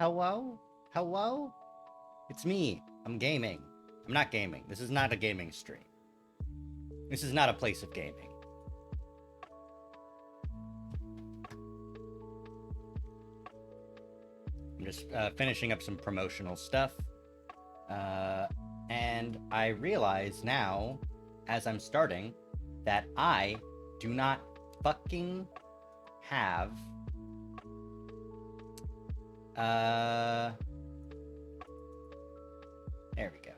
Hello? Hello? It's me. I'm gaming. I'm not gaming. This is not a gaming stream. This is not a place of gaming. I'm just finishing up some promotional stuff. And I realize now, as I'm starting, that I do not fucking have... There we go.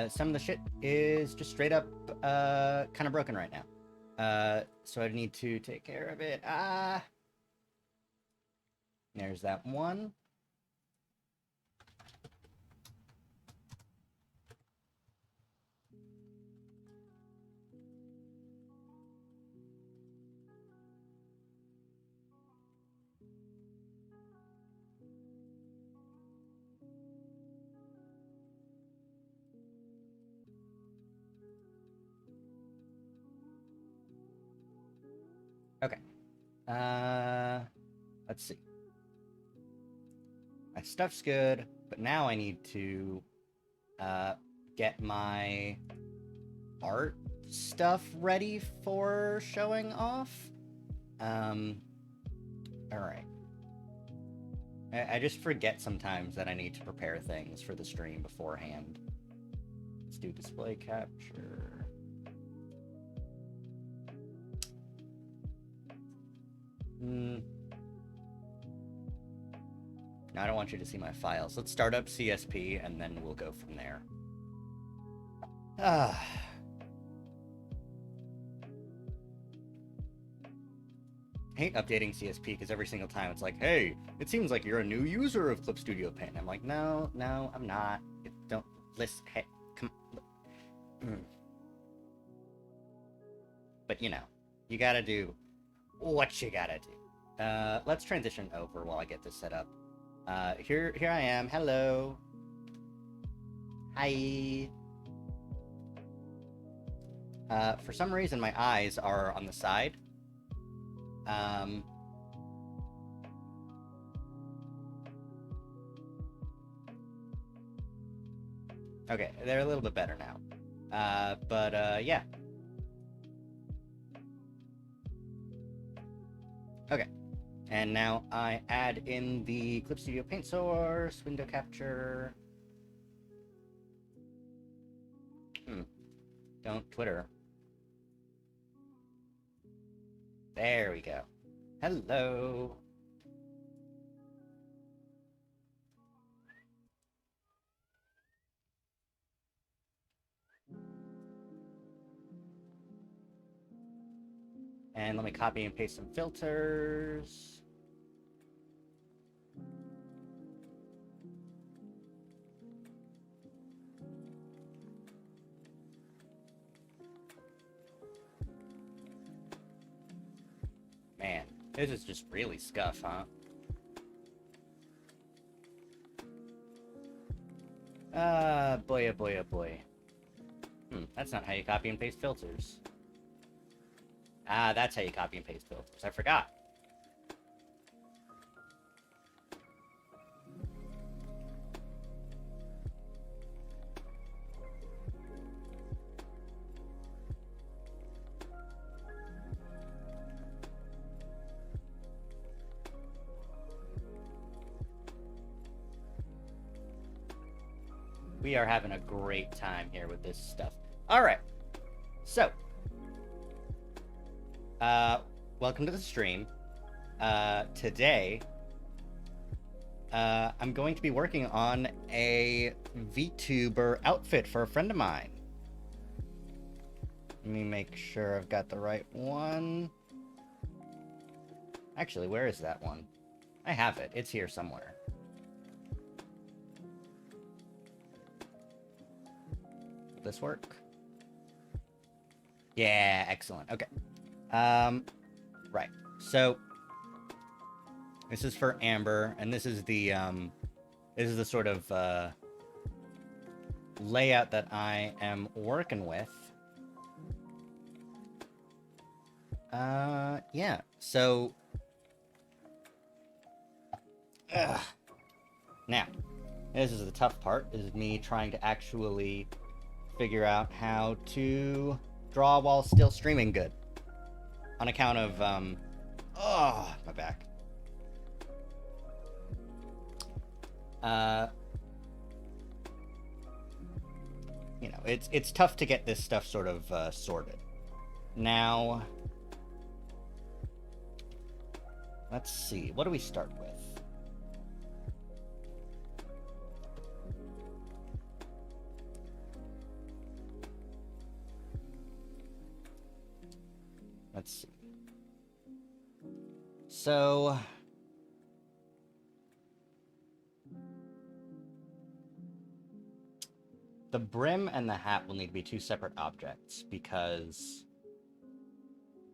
Some of the shit is just straight up, kind of broken right now. So I need to take care of it. There's that one. Okay. Let's see. My stuff's good, but now I need to get my art stuff ready for showing off. Alright. I just forget sometimes that I need to prepare things for the stream beforehand. Let's do display capture. No, I don't want you to see my files. Let's start up CSP and then we'll go from there. I hate updating CSP because every single time it's like, hey, it seems like you're a new user of Clip Studio Paint. I'm like, no, I'm not. Don't listen. Hey, come. But you know, you gotta do what you gotta do. Let's transition over while I get this set up. Here I am. Hello. Hi. For some reason, my eyes are on the side. Okay, they're a little bit better now. Yeah. Okay. And now I add in the Clip Studio Paint source, window capture. Don't Twitter. There we go. Hello. And let me copy and paste some filters. Man, this is just really scuff, huh? Boy, oh boy, oh boy. That's not how you copy and paste filters. That's how you copy and paste filters. I forgot. We are having a great time here with this stuff. All right. So, welcome to the stream. Today, I'm going to be working on a VTuber outfit for a friend of mine. Let me make sure I've got the right one. Actually, where is that one? I have it. It's here somewhere. Will this work? Yeah, excellent. Okay. Right. So this is for Amber, and this is the sort of layout that I am working with. Yeah. So Now, this is the tough part, is me trying to actually figure out how to draw while still streaming good. On account of, oh, my back. You know, it's tough to get this stuff sort of sorted. Now, let's see. What do we start with? Let's see. So, the brim and the hat will need to be two separate objects because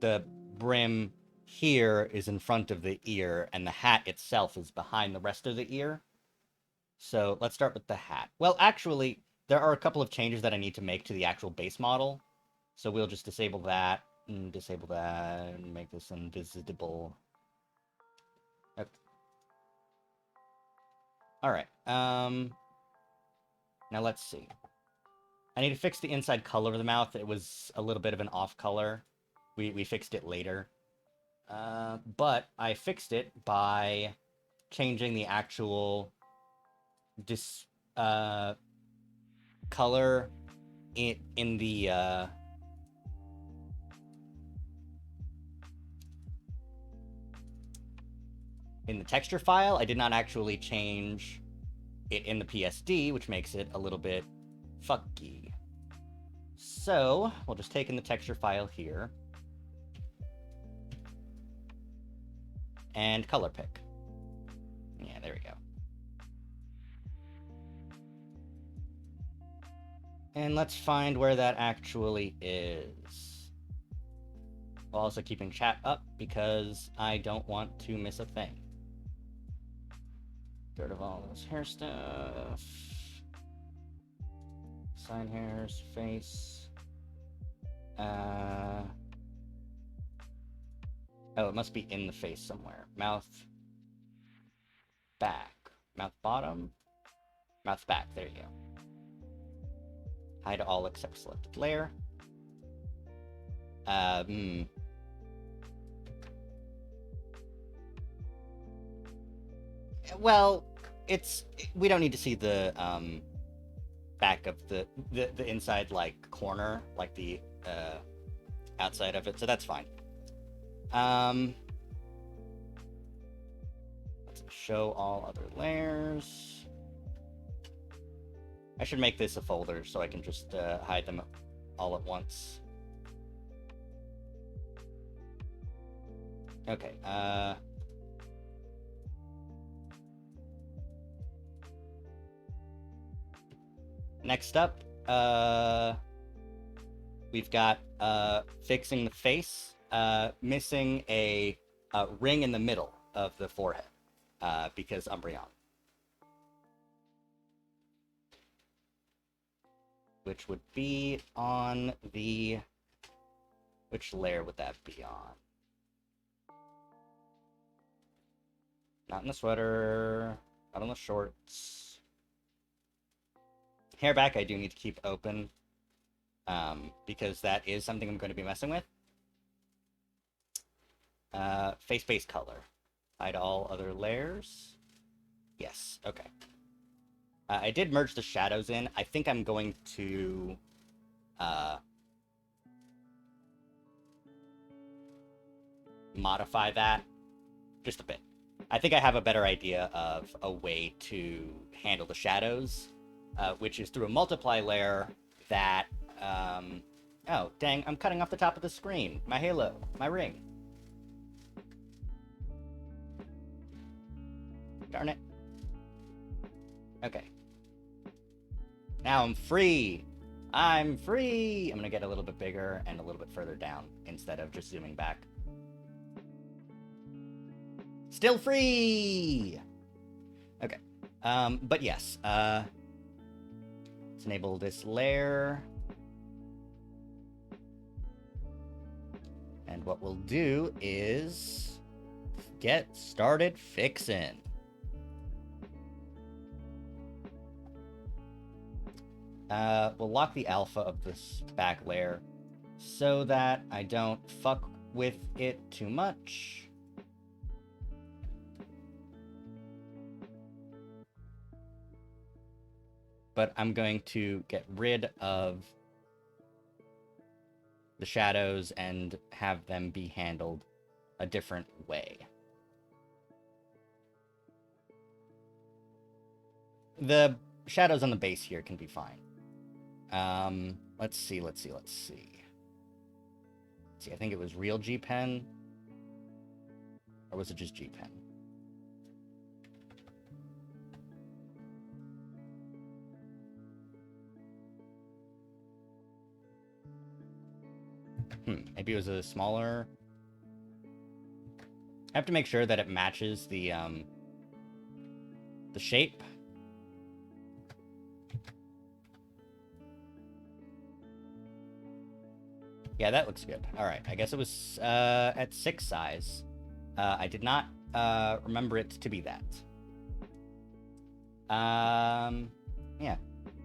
the brim here is in front of the ear and the hat itself is behind the rest of the ear. So let's start with the hat. Well, actually, there are a couple of changes that I need to make to the actual base model. So we'll just disable that, and make this invisible. Okay. All right. Now let's see. I need to fix the inside color of the mouth. It was a little bit of an off color. We fixed it later. But I fixed it by changing the actual color in the texture file. I did not actually change it in the PSD, which makes it a little bit funky. So we'll just take in the texture file here and color pick. Yeah, there we go. And let's find where that actually is. While also keeping chat up because I don't want to miss a thing. Get rid of all this hair stuff. Side hairs, face. Oh, it must be in the face somewhere. Mouth. Back. Mouth bottom. Mouth back. There you go. Hide all except selected layer. Well, we don't need to see the back of the inside like corner, like the outside of it, so that's fine. Let's show all other layers. I should make this a folder so I can just hide them all at once. Okay, next up, we've got fixing the face, missing a ring in the middle of the forehead, because Umbreon. Which would be on the... Which layer would that be on? Not in the sweater, not on the shorts. Hair back I do need to keep open, because that is something I'm going to be messing with. Face base color. Hide all other layers. Yes, okay. I did merge the shadows in. I think I'm going to modify that just a bit. I think I have a better idea of a way to handle the shadows, which is through a multiply layer that... oh, dang, I'm cutting off the top of the screen. My halo, my ring. Darn it. Okay. Now I'm free! I'm free! I'm gonna get a little bit bigger and a little bit further down instead of just zooming back. Still free! Okay. But yes, let's enable this layer. And what we'll do is get started fixing. We'll lock the alpha of this back layer so that I don't fuck with it too much. But I'm going to get rid of the shadows and have them be handled a different way. The shadows on the base here can be fine. Let's see. I think it was real G-Pen. Or was it just G-Pen? Maybe it was a smaller... I have to make sure that it matches the shape. Yeah, that looks good. All right, I guess it was at 6 size. I did not remember it to be that. Yeah.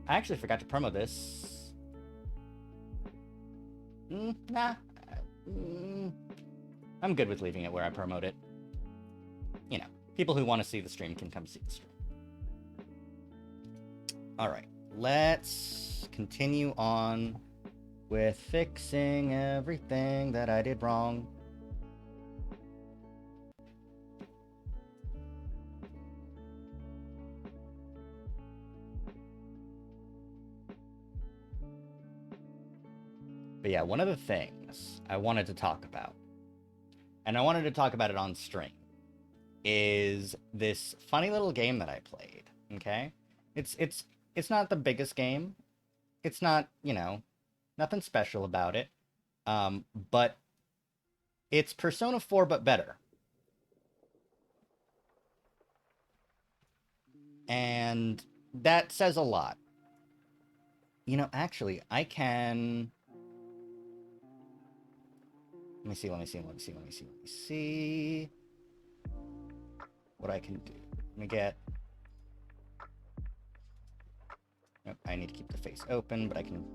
I actually forgot to promo this. Nah. I'm good with leaving it where I promote it. You know, people who want to see the stream can come see the stream. All right, let's continue on with fixing everything that I did wrong. But yeah, one of the things I wanted to talk about, and I wanted to talk about it on stream, is this funny little game that I played, okay? It's not the biggest game. It's not, you know, nothing special about it. But it's Persona 4 but better. And that says a lot. You know, actually, I can... Let me see what I can do. Let me get... Nope, I need to keep the face open, but I can...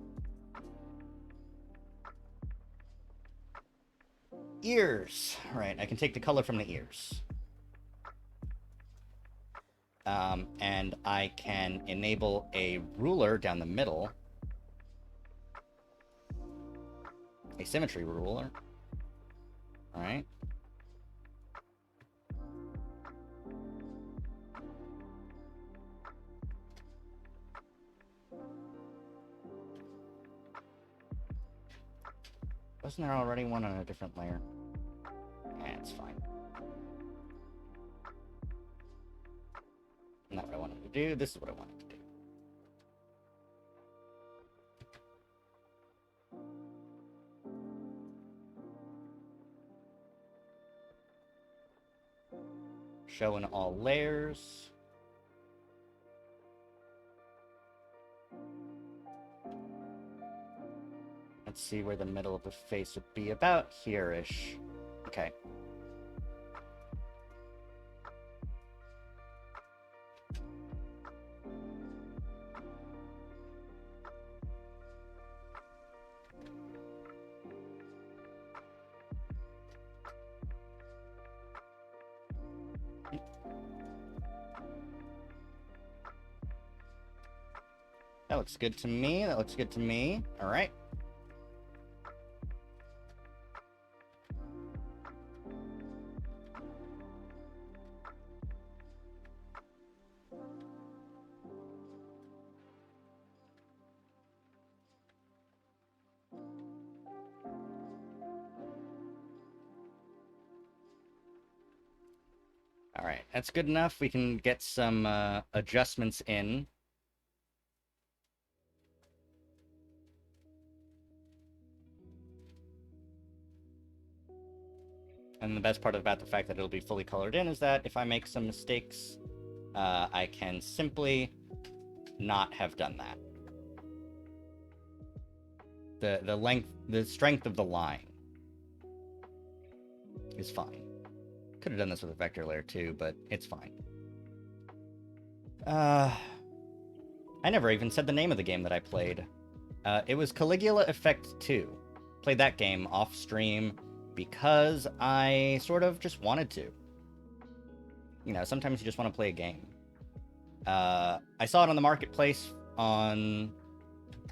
Ears! Right, I can take the color from the ears. And I can enable a ruler down the middle. A symmetry ruler. Alright. Wasn't there already one on a different layer? Eh, it's fine. Not what I wanted to do. This is what I wanted to do. Show in all layers. Let's see where the middle of the face would be. About here-ish. Okay. That looks good to me. That looks good to me. All right. All right, that's good enough. We can get some adjustments in. And the best part about the fact that it'll be fully colored in is that if I make some mistakes, I can simply not have done that. The length, the strength of the line is fine. Could have done this with a vector layer too, but it's fine. I never even said the name of the game that I played. It was Caligula Effect 2. Played that game off stream because I sort of just wanted to. You know, sometimes you just want to play a game. I saw it on the marketplace on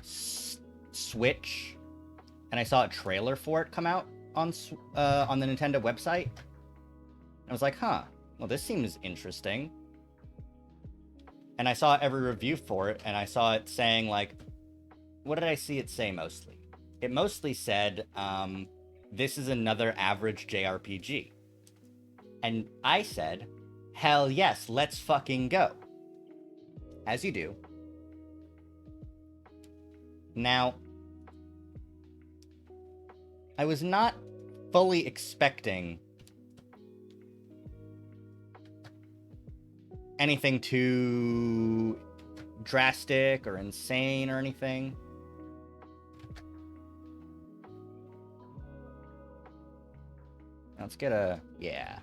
Switch, and I saw a trailer for it come out on the Nintendo website. I was like, huh, well, this seems interesting. And I saw every review for it, and I saw it saying, like, what did I see it say mostly? It mostly said, this is another average JRPG. And I said, hell yes, let's fucking go. As you do. Now, I was not fully expecting anything too drastic or insane or anything. Let's get a... yeah.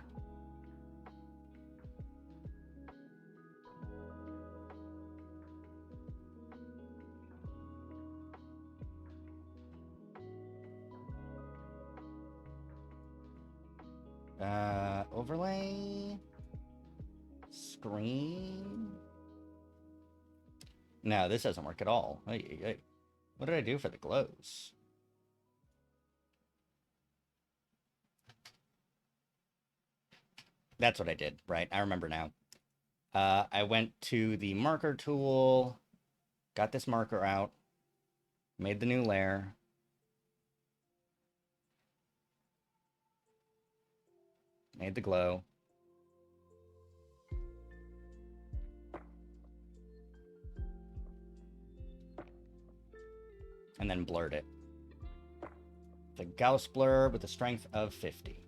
Overlay... screen... No, this doesn't work at all. Hey. What did I do for the glows? That's what I did, right? I remember now. I went to the marker tool, got this marker out, made the new layer. Made the glow. And then blurred it. The Gauss blur with a strength of 50.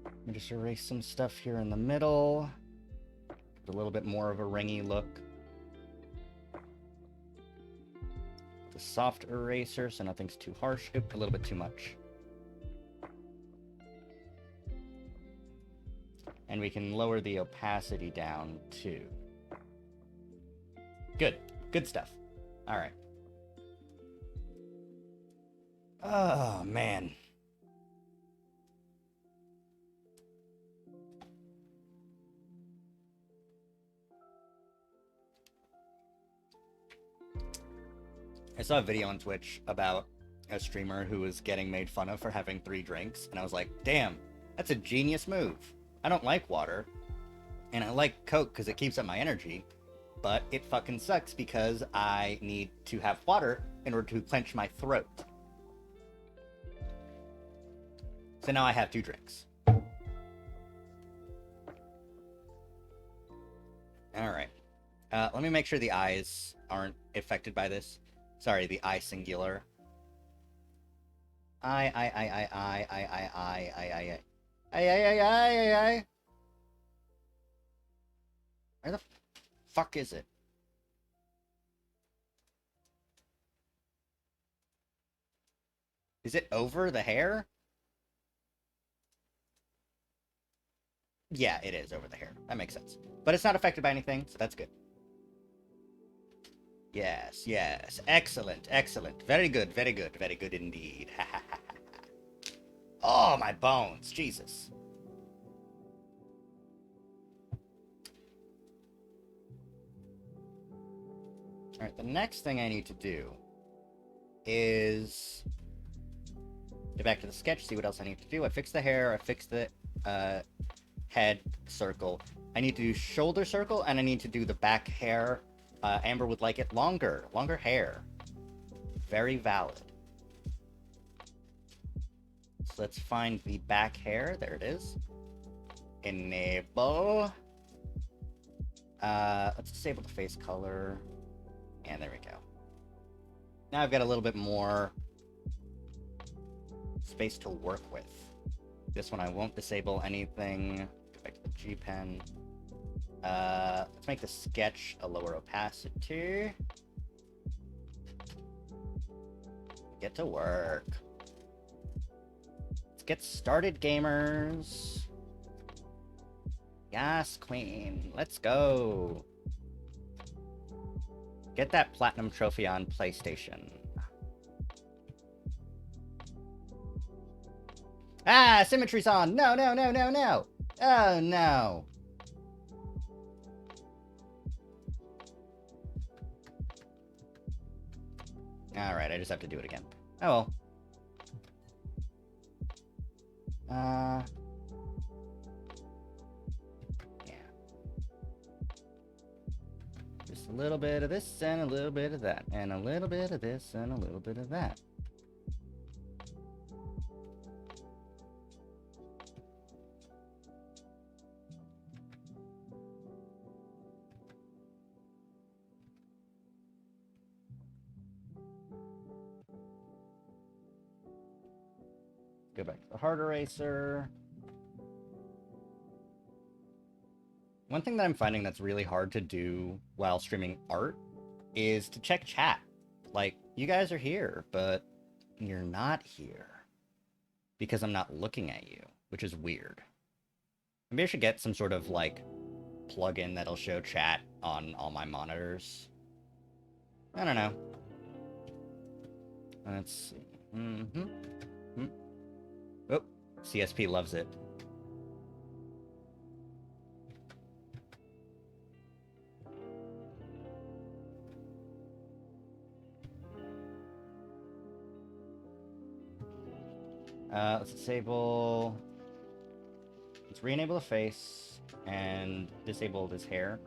Let me just erase some stuff here in the middle. Give a little bit more of a ringy look. The soft eraser, so nothing's too harsh. Oop, a little bit too much. And we can lower the opacity down too. Good. Good stuff. All right. Oh, man. I saw a video on Twitch about a streamer who was getting made fun of for having 3 drinks, and I was like, damn, that's a genius move. I don't like water, and I like Coke because it keeps up my energy, but it fucking sucks because I need to have water in order to clench my throat. So now I have 2 drinks. Alright. Let me make sure the eyes aren't affected by this. Sorry, the I singular. I. Where the fuck is it? Is it over the hair? Yeah, it is over the hair. That makes sense. But it's not affected by anything, so that's good. Yes, yes. Excellent, excellent. Very good indeed. Oh, my bones. Jesus. Alright, the next thing I need to do is get back to the sketch, see what else I need to do. I fixed the hair, I fixed the head circle. I need to do shoulder circle, and I need to do the back hair. Amber would like it longer hair. Very valid. So let's find the back hair. There it is. Enable. Let's disable the face color. And there we go. Now I've got a little bit more space to work with. This one I won't disable anything. Go back to the G pen. Let's make the sketch a lower opacity. Get to work. Let's get started, gamers. Yes, queen. Let's go. Get that platinum trophy on PlayStation. Ah, symmetry's on. No, no, no, no, no. Oh, no. Alright, I just have to do it again. Oh, well. Yeah. Just a little bit of this and a little bit of that. And a little bit of this and a little bit of that. Go back to the hard eraser. One thing that I'm finding that's really hard to do while streaming art is to check chat. Like, you guys are here, but you're not here. Because I'm not looking at you, which is weird. Maybe I should get some sort of, like, plugin that'll show chat on all my monitors. I don't know. Let's see. Oh, CSP loves it. Let's disable... Let's re-enable the face and disable his hair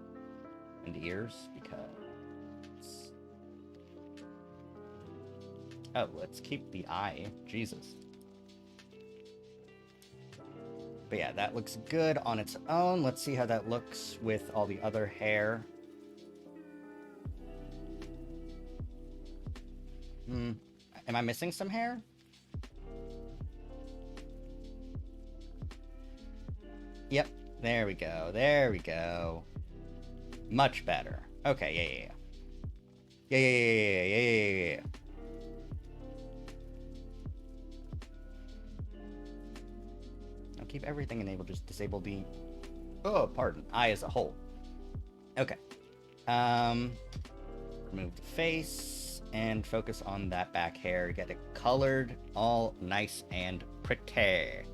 and ears because... Oh, let's keep the eye. Jesus. But yeah, that looks good on its own. Let's see how that looks with all the other hair. Am I missing some hair? Yep, there we go, there we go. Much better. Okay, yeah. I'll keep everything enabled, just disable the... Oh, pardon, eye as a whole. Okay. Remove the face, and focus on that back hair. Get it colored, all nice and pretty.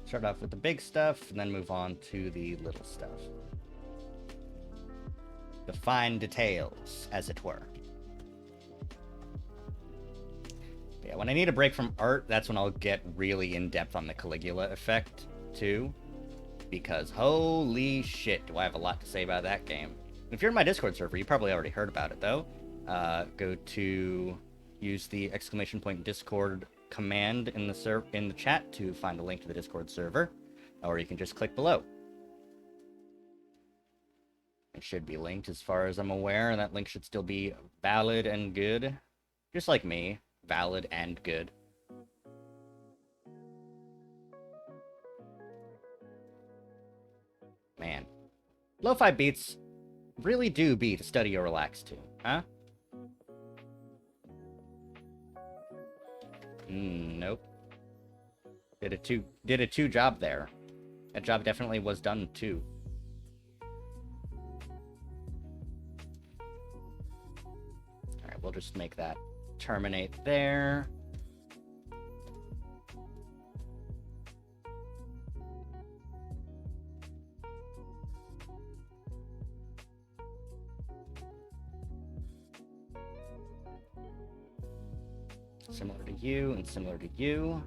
Start off with the big stuff, and then move on to the little stuff. The fine details, as it were. But yeah, when I need a break from art, that's when I'll get really in-depth on the Caligula effect, too. Because holy shit, do I have a lot to say about that game. If you're in my Discord server, you probably already heard about it, though. Go to... use the !Discord command in the chat to find a link to the Discord server, or you can just click below. It should be linked as far as I'm aware, and that link should still be valid and good. Just like me, valid and good. Man, lo-fi beats really do beat a study or relax to, huh? Nope. Did a two job there. That job definitely was done too. Alright, we'll just make that terminate there. Similar to you and similar to you.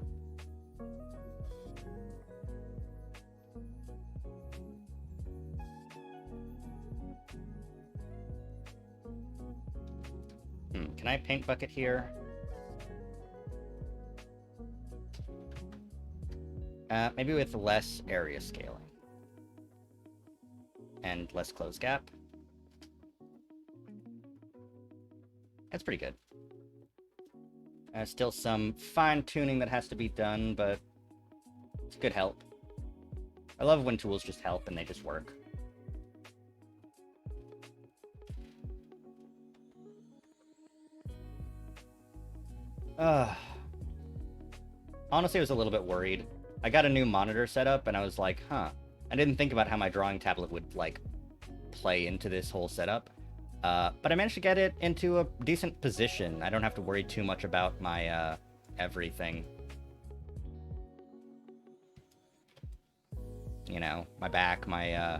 Can I paint bucket here? Maybe with less area scaling. And less close gap. That's pretty good. Still some fine-tuning that has to be done, but it's good help. I love when tools just help and they just work. Honestly, I was a little bit worried. I got a new monitor set up, and I was like, huh. I didn't think about how my drawing tablet would, like, play into this whole setup. But I managed to get it into a decent position. I don't have to worry too much about my, everything. You know, my back, my,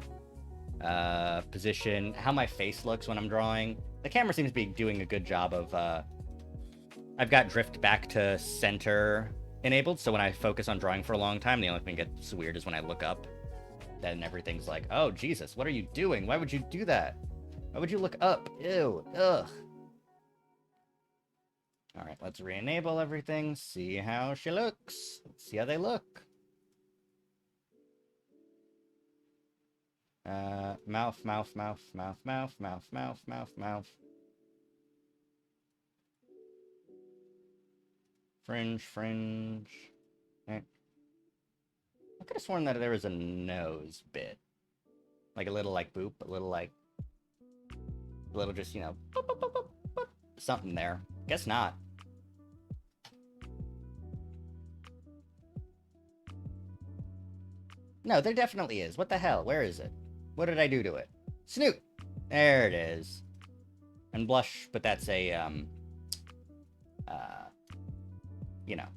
position, how my face looks when I'm drawing. The camera seems to be doing a good job of, I've got drift back to center enabled, so when I focus on drawing for a long time, the only thing that gets weird is when I look up. Then everything's like, oh, Jesus, what are you doing? Why would you do that? Why would you look up? Ew, ugh. All right, let's re-enable everything, see how she looks. Let's see how they look. Mouth, mouth, mouth, mouth, mouth, mouth, mouth, mouth, mouth. Fringe, fringe. Eh. I could have sworn that there was a nose bit. Like a little, like, boop, a little, like... A little just, you know... Boop, boop, boop, boop, boop. Something there. Guess not. No, there definitely is. What the hell? Where is it? What did I do to it? Snoot! There it is. And blush, but that's a, you know.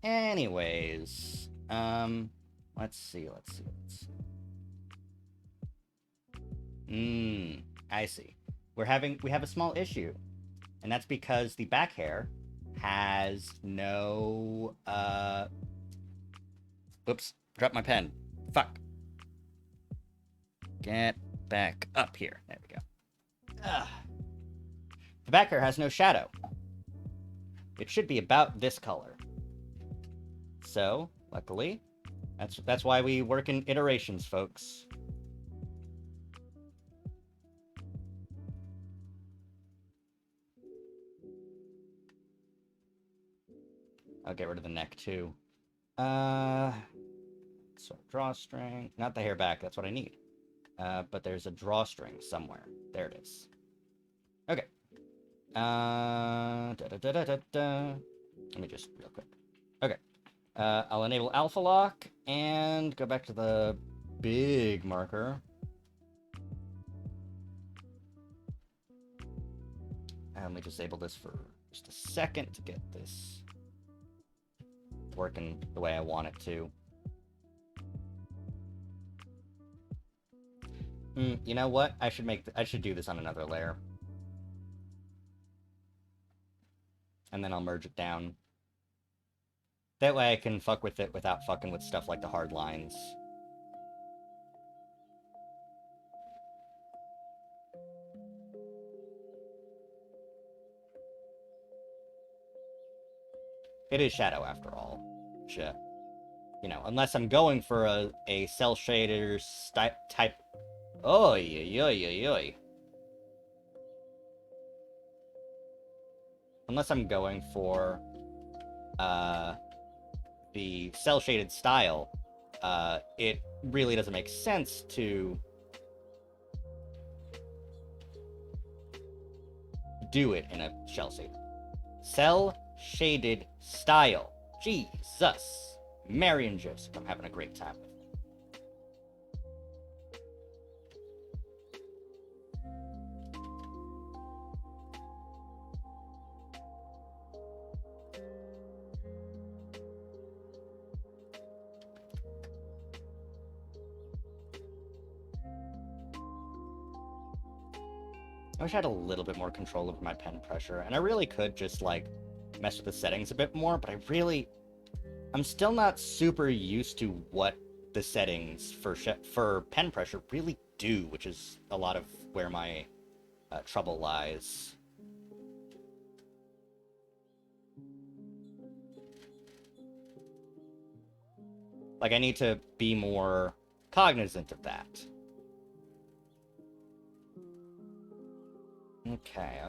Anyways, let's see. I see. We have a small issue, and that's because the back hair has no, oops, dropped my pen. Fuck. Get back up here. There we go. The back hair has no shadow. It should be about this color. So, luckily, that's why we work in iterations, folks. I'll get rid of the neck, too. So, drawstring. Not the hair back, that's what I need. But there's a drawstring somewhere. There it is. Okay. Let me just, real quick. Okay. I'll enable alpha lock and go back to the big marker. And let me disable this for just a second to get this working the way I want it to. You know what? I should do this on another layer. And then I'll merge it down. That way I can fuck with it without fucking with stuff like the hard lines. It is shadow after all. Shit. You know, unless I'm going for a cell shader type. Oy, oy, oy, oy. Unless I'm going for the cell shaded style, it really doesn't make sense to do it in a cell shaded style. Jesus. Mary and Joseph, I'm having a great time with it. I wish I had a little bit more control over my pen pressure, and I really could just, like, mess with the settings a bit more, but I'm still not super used to what the settings for pen pressure really do, which is a lot of where my trouble lies. Like, I need to be more cognizant of that. Okay.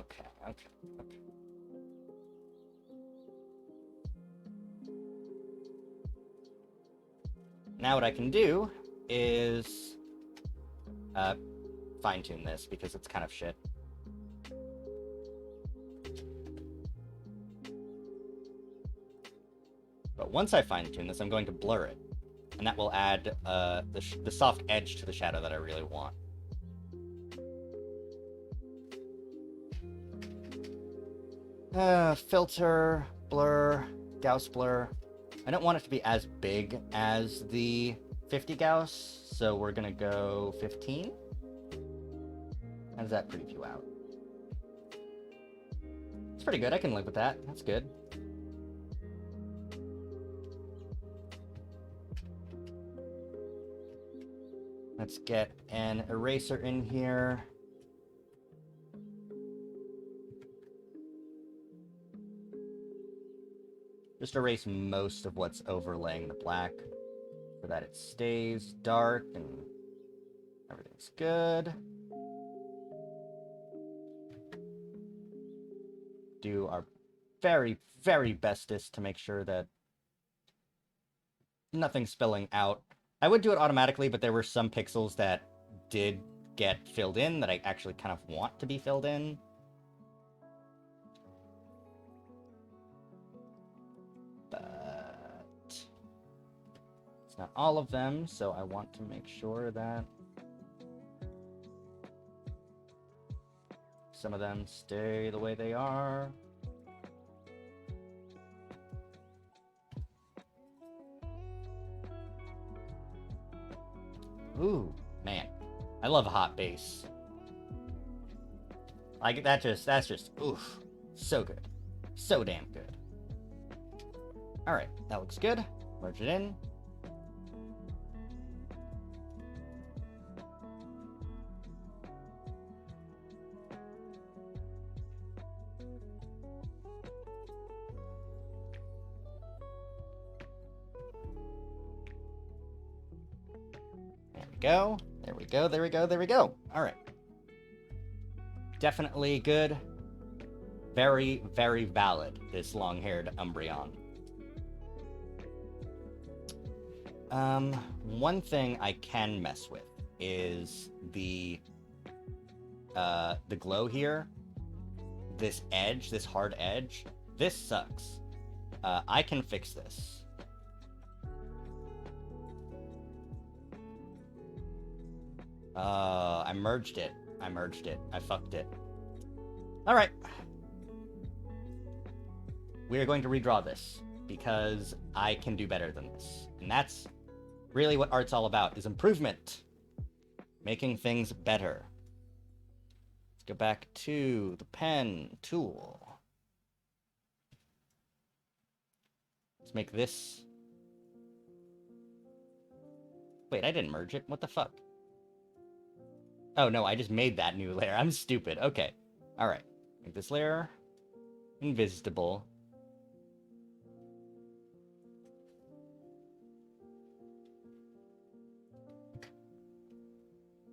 Now what I can do is fine-tune this, because it's kind of shit. But once I fine-tune this, I'm going to blur it. And that will add the soft edge to the shadow that I really want. Filter, blur, Gauss blur. I don't want it to be as big as the 50 Gauss, so we're gonna go 15. How does that preview out? It's pretty good, I can live with that. That's good. Let's get an eraser in here. Just erase most of what's overlaying the black so that it stays dark and everything's good. Do our very, very bestest to make sure that nothing's spilling out. I would do it automatically, but there were some pixels that did get filled in that I actually kind of want to be filled in. But it's not all of them, so I want to make sure that some of them stay the way they are. Ooh, man. I love a hot base. Like, that's just, oof. So good. So damn good. Alright, that looks good. Merge it in. Go. There we go, there we go, there we go. Alright. Definitely good. Very, very valid, this long-haired Umbreon. One thing I can mess with is the glow here. This edge, this hard edge. This sucks. I can fix this. I merged it. I fucked it. Alright. We are going to redraw this, because I can do better than this. And that's really what art's all about, is improvement. Making things better. Let's go back to the pen tool. Let's make this... Wait, I didn't merge it. What the fuck? Oh, no, I just made that new layer. I'm stupid. Okay. Alright. Make this layer invisible.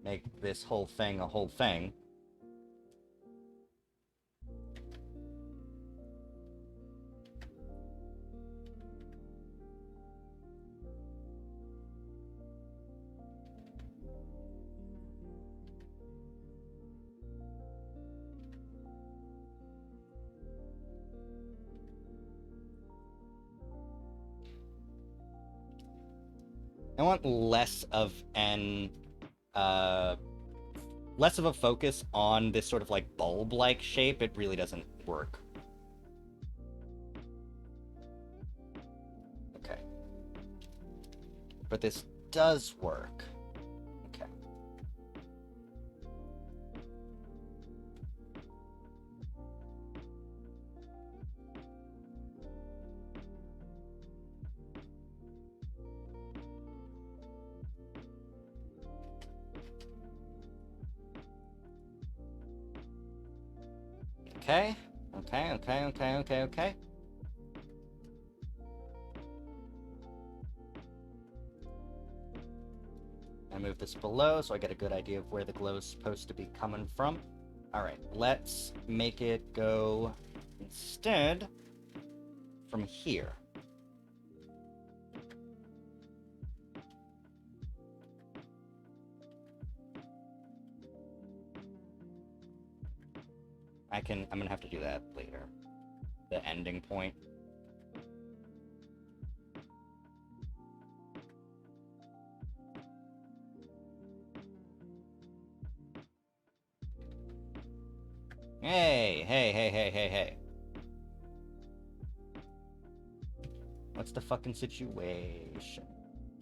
Make this whole thing a whole thing. I want less of a focus on this sort of like bulb-like shape. It really doesn't work. Okay. But this does work. Okay. Okay. this below so I get a good idea of where the glow is supposed to be coming from. Alright, let's make it go instead from here. I'm gonna have to do that later. The ending point. Hey. What's the fucking situation?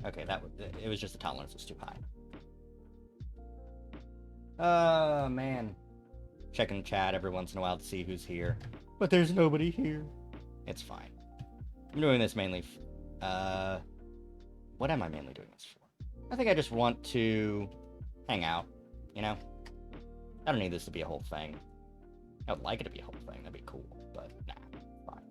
Okay, it was just the tolerance was too high. Oh, man. Checking chat every once in a while to see who's here. But there's nobody here. It's fine. I'm doing this mainly... what am I mainly doing this for? I think I just want to hang out, you know? I don't need this to be a whole thing. I would like it to be a whole thing. That'd be cool, but nah, fine.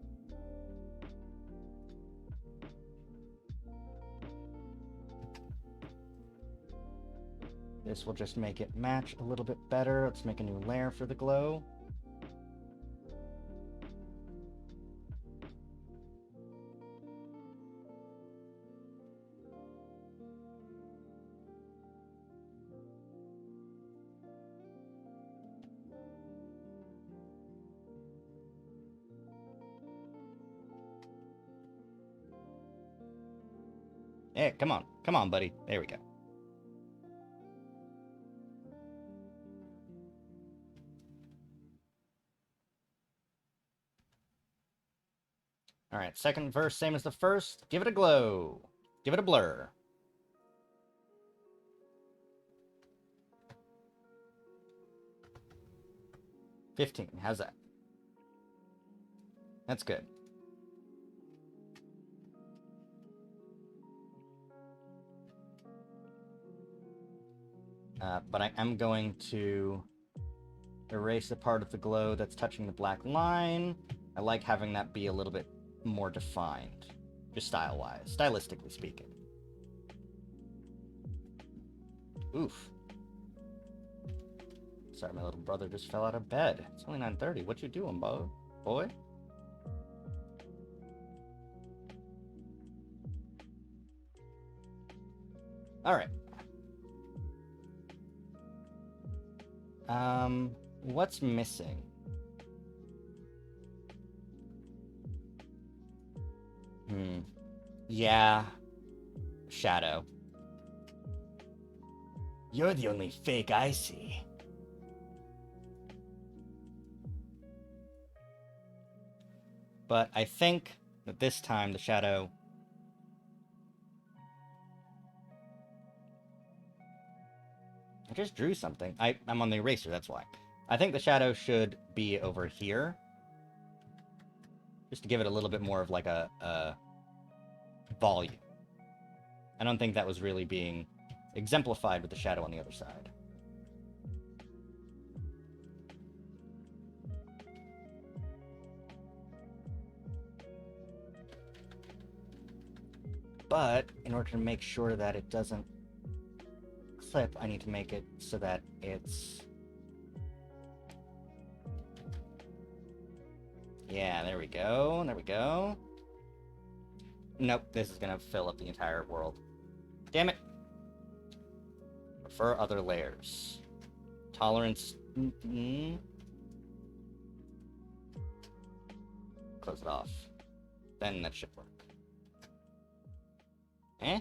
This will just make it match a little bit better. Let's make a new layer for the glow. Hey, come on, buddy. There we go. Alright, second verse, same as the first. Give it a glow. Give it a blur. $15. How's that? That's good. But I am going to erase the part of the glow that's touching the black line. I like having that be a little bit more defined, just style-wise, stylistically speaking. Oof. Sorry, my little brother just fell out of bed. It's only 9:30. What you doing, boy? Alright. What's missing? Yeah. Shadow. You're the only fake I see. But I think that this time the shadow... I just drew something. I'm on the eraser, that's why. I think the shadow should be over here. Just to give it a little bit more of like a volume. I don't think that was really being exemplified with the shadow on the other side. But in order to make sure that it doesn't clip, I need to make it so that it's... Yeah, there we go. There we go. Nope, this is gonna fill up the entire world. Damn it. Prefer other layers. Tolerance. Close it off. Then that should work. Eh?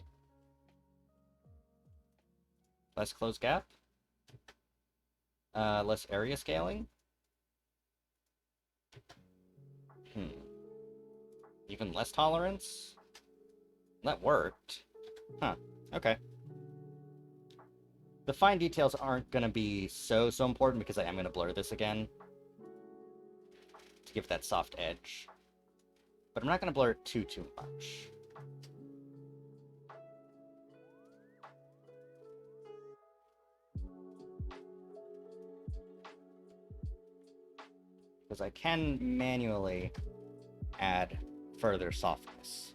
Less close gap? Less area scaling? Even less tolerance? That worked. Huh. Okay. The fine details aren't going to be so important because I am going to blur this again to give that soft edge. But I'm not going to blur it too much. Because I can manually add further softness.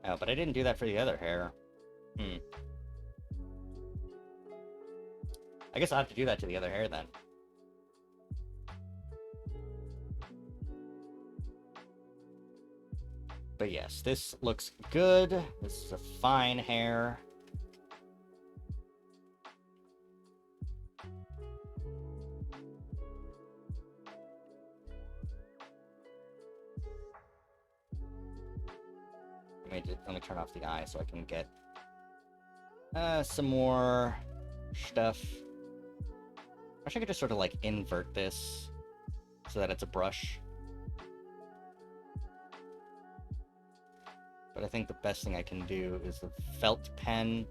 Oh, but I didn't do that for the other hair. Hmm. I guess I'll have to do that to the other hair then. But yes, this looks good. This is a fine hair. Let me turn off the eye so I can get some more stuff. I wish I could just sort of like invert this so that it's a brush. But I think the best thing I can do is the felt pen.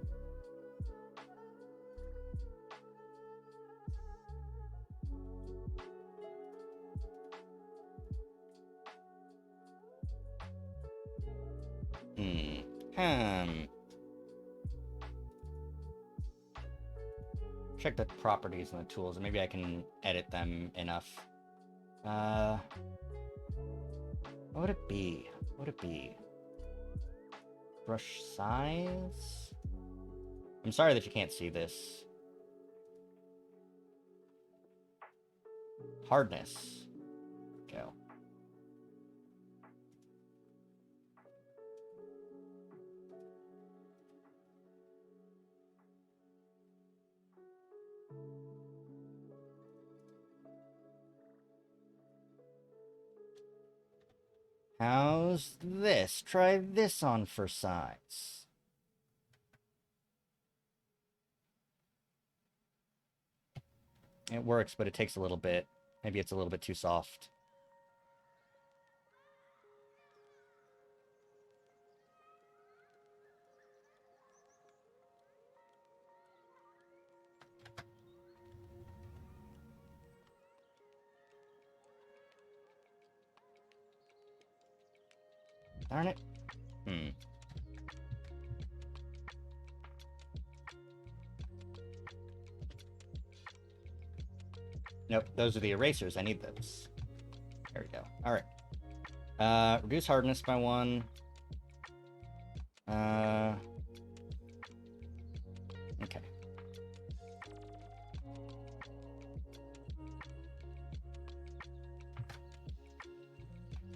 Check the properties and the tools, and maybe I can edit them enough. What would it be? What would it be? Brush size? I'm sorry that you can't see this. Hardness. Go. How's this? Try this on for size. It works, but it takes a little bit. Maybe it's a little bit too soft. Darn it. Nope, those are the erasers. I need those. There we go. Alright. Reduce hardness by 1. Okay.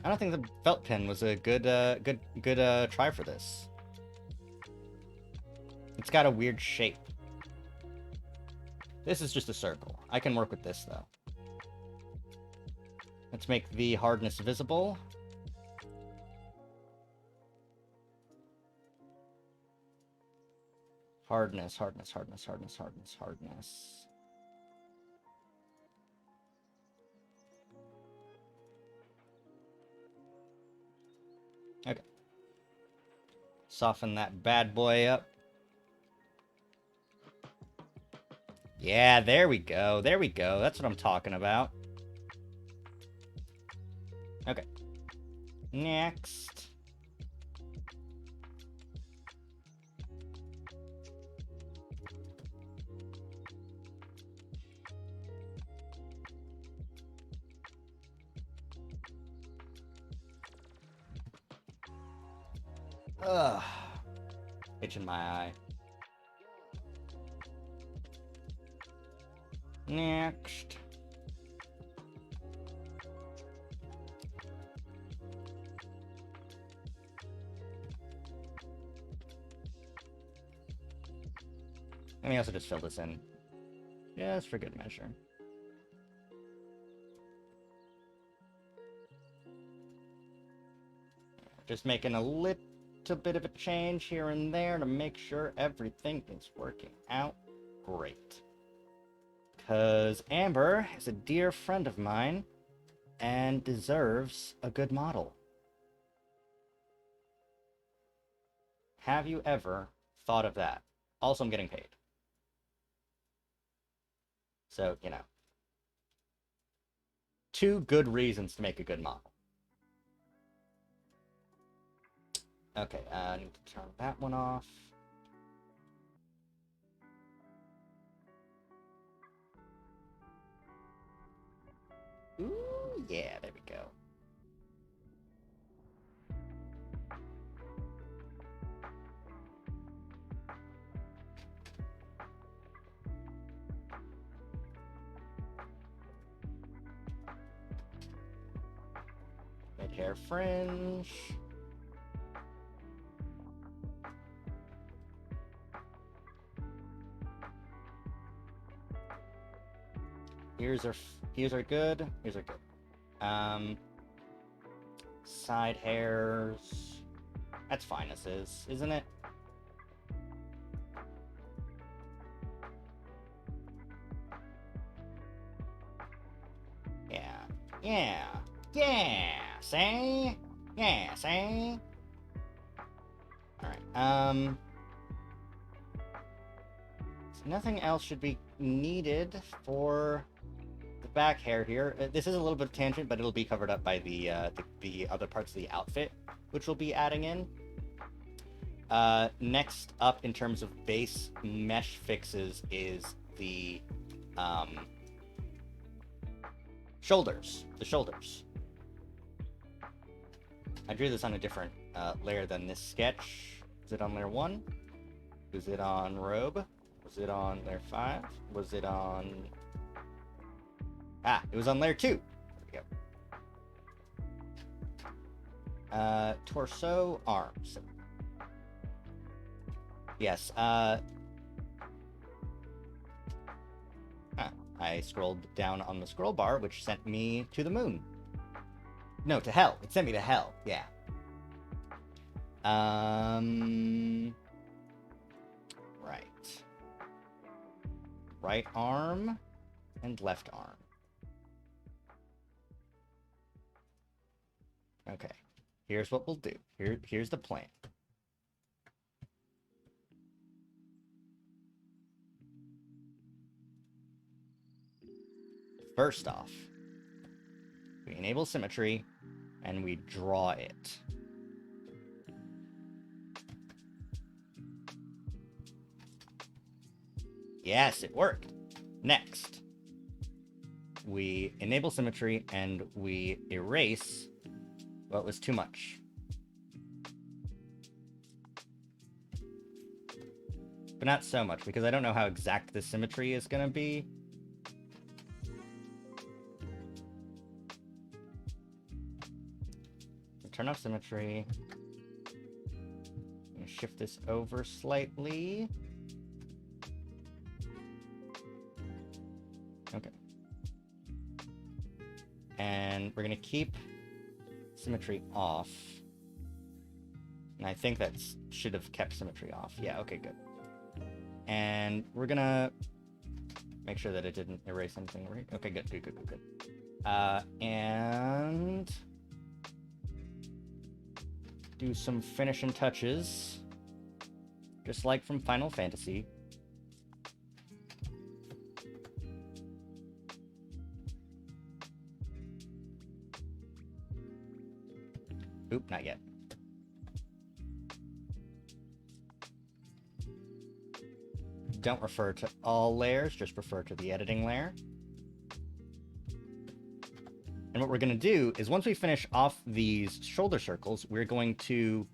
I don't think the felt pen was a good try for this. It's got a weird shape. This is just a circle. I can work with this, though. Let's make the hardness visible. Hardness, hardness, hardness, hardness, hardness, hardness. Okay. Soften that bad boy up. Yeah, there we go. There we go. That's what I'm talking about. Okay. Next. Ugh. Itching my eye. Next. Let me also just fill this in. Just for good measure. Just making a little bit of a change here and there to make sure everything is working out great. Because Amber is a dear friend of mine and deserves a good model. Have you ever thought of that? Also, I'm getting paid. So, you know. 2 good reasons to make a good model. Okay, I need to turn that one off. Ooh, yeah, there we go. hair fringe. Ears are good. Ears are good. Side hairs. That's fine as is, isn't it? Yeah. See? Yeah, see? Alright, so nothing else should be needed for the back hair here. This is a little bit of tangent, but it'll be covered up by the other parts of the outfit, which we'll be adding in. Next up, in terms of base mesh fixes, is the shoulders. The shoulders. I drew this on a different layer than this sketch. Is it on layer 1? Was it on robe? Was it on layer 5? Was it on... Ah, it was on layer 2. There we go. Torso, arms. Yes, I scrolled down on the scroll bar, which sent me to the moon. No, to hell. It sent me to hell, yeah. Right. Right arm and left arm. Okay, here's what we'll do. Here's the plan. First off, we enable symmetry, and we draw it. Yes, it worked. Next, we enable symmetry, and we erase what was too much. But not so much, because I don't know how exact the symmetry is going to be. Turn off symmetry. I'm gonna shift this over slightly. Okay. And we're gonna keep symmetry off. And I think that should have kept symmetry off. Yeah, okay, good. And we're gonna make sure that it didn't erase anything, right? Okay, good. And do some finishing touches, just like from Final Fantasy. Oop, not yet. Don't refer to all layers, just refer to the editing layer. And what we're going to do is once we finish off these shoulder circles, we're going to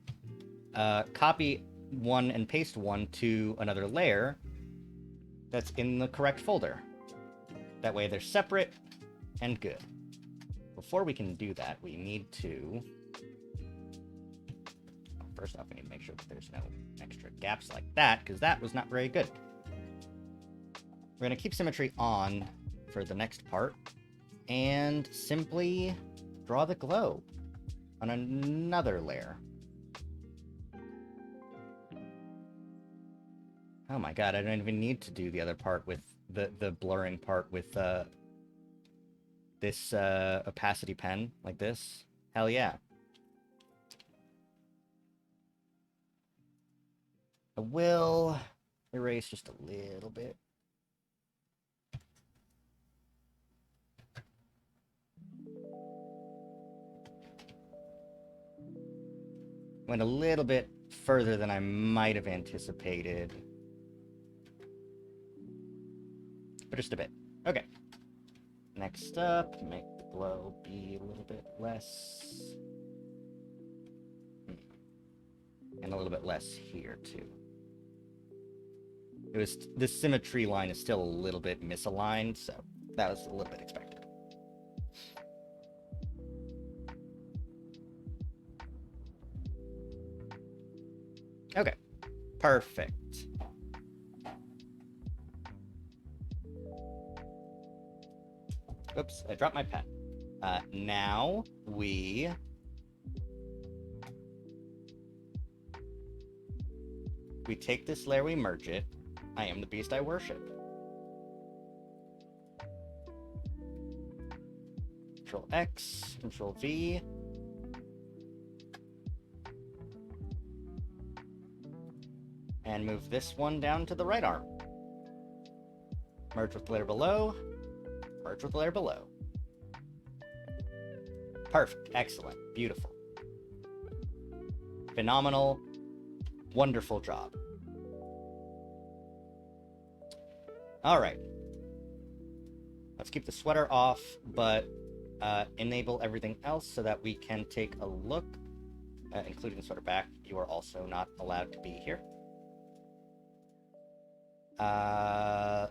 copy one and paste one to another layer that's in the correct folder. That way they're separate and good. Before we can do that, we need to... First off, we need to make sure that there's no extra gaps like that, because that was not very good. We're going to keep symmetry on for the next part, and simply draw the glow on another layer. Oh my god, I don't even need to do the other part with the blurring part with this opacity pen, like this. Hell yeah. I will erase just a little bit. Went a little bit further than I might have anticipated. But just a bit. Okay. Next up, make the glow be a little bit less. And a little bit less here, too. This symmetry line is still a little bit misaligned, so that was a little bit expected. Okay. Perfect. Oops, I dropped my pen. Now we take this layer, we merge it. I am the beast I worship. Control X, Control V. And move this one down to the right arm. Merge with the layer below. Merge with the layer below. Perfect. Excellent. Beautiful. Phenomenal. Wonderful job. Alright. Let's keep the sweater off, but enable everything else so that we can take a look, including the sweater back. You are also not allowed to be here.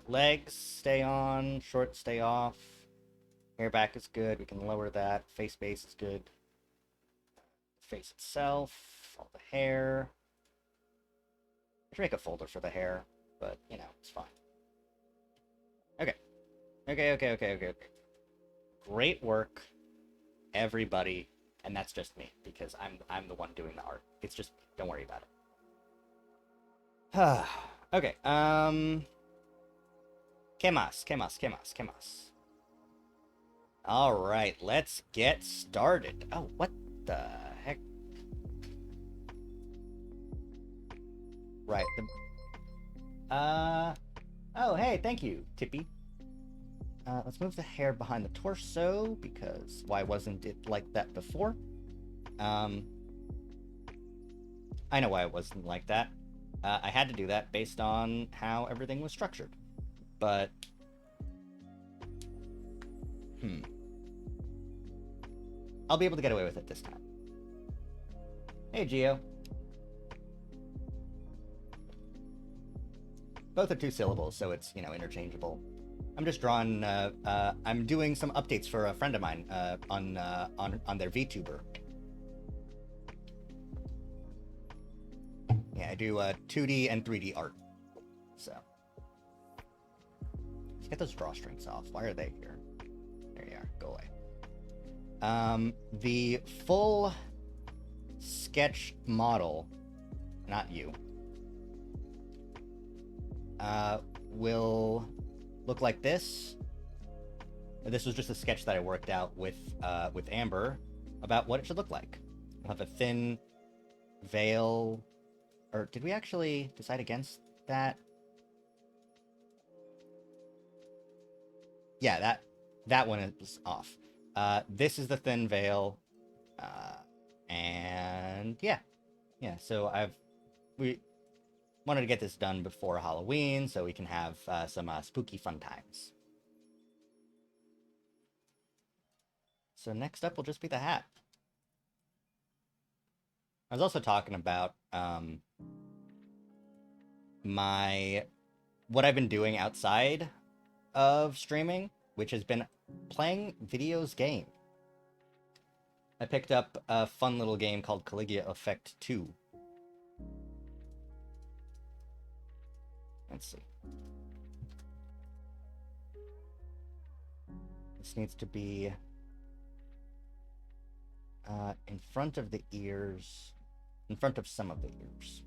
Legs stay on, shorts stay off. Hair back is good. We can lower that. Face base is good. Face itself, all the hair. I should make a folder for the hair, but you know, it's fine. Okay. Okay. Great work, everybody, and that's just me because I'm the one doing the art. It's just don't worry about it. Okay. ¿Qué más? All right, let's get started. Oh, what the heck? Right. Oh, hey, thank you, Tippy. Let's move the hair behind the torso, because why wasn't it like that before? I know why it wasn't like that. I had to do that based on how everything was structured. But... I'll be able to get away with it this time. Hey, Geo. Both are 2 syllables, so it's, you know, interchangeable. I'm just drawing, I'm doing some updates for a friend of mine, on their VTuber. Yeah, I do, 2D and 3D art. So. Let's get those drawstrings off. Why are they here? There you are. Go away. The full sketch model, not you, will look like this. This was just a sketch that I worked out with Amber about what it should look like. We'll have a thin veil, or did we actually decide against that? Yeah, that one is off. This is the thin veil, and yeah, so we wanted to get this done before Halloween so we can have some spooky fun times. So next up will just be the hat. I was also talking about what I've been doing outside of streaming, which has been playing videos game. I picked up a fun little game called Caligula Effect 2. Let's see. This needs to be in front of the ears, in front of some of the ears.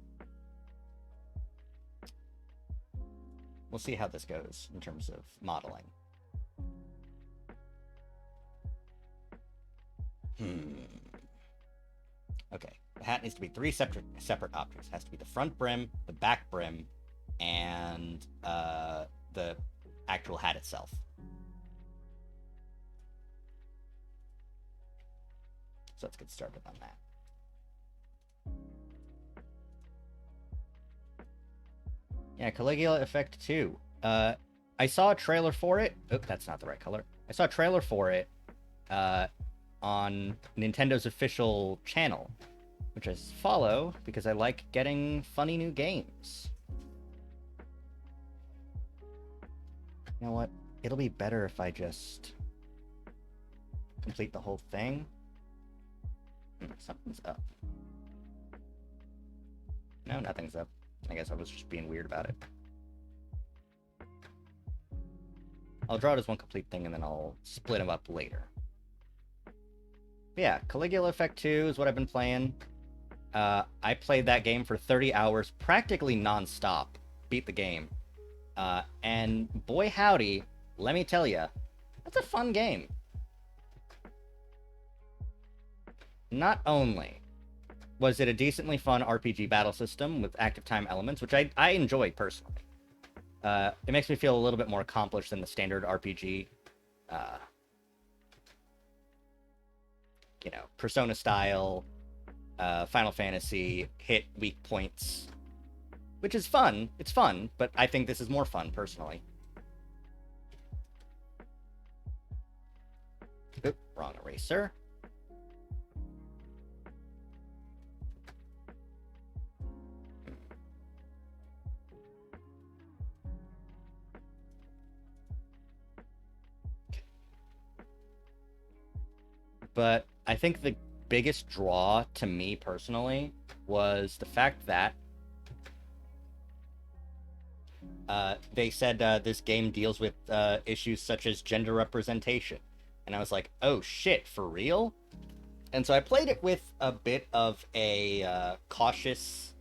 We'll see how this goes in terms of modeling. Okay, the hat needs to be 3 separate objects. It has to be the front brim, the back brim, and the actual hat itself. So let's get started on that. Yeah, Caligula Effect 2. I saw a trailer for it. Oh, that's not the right color. I saw a trailer for it on Nintendo's official channel, which I follow because I like getting funny new games. You know what? It'll be better if I just complete the whole thing. Something's up. No, nothing's up. I guess I was just being weird about it. I'll draw it as one complete thing, and then I'll split them up later. But yeah, Caligula Effect 2 is what I've been playing. I played that game for 30 hours, practically non-stop. Beat the game. And boy howdy, let me tell you, that's a fun game. Not only was it a decently fun RPG battle system with active time elements, which I enjoy personally. It makes me feel a little bit more accomplished than the standard RPG. You know, Persona style, Final Fantasy, hit weak points, which is fun. It's fun, but I think this is more fun, personally. Oop, wrong eraser. But I think the biggest draw to me personally was the fact that they said this game deals with issues such as gender representation. And I was like, oh shit, for real? And so I played it with a bit of a cautious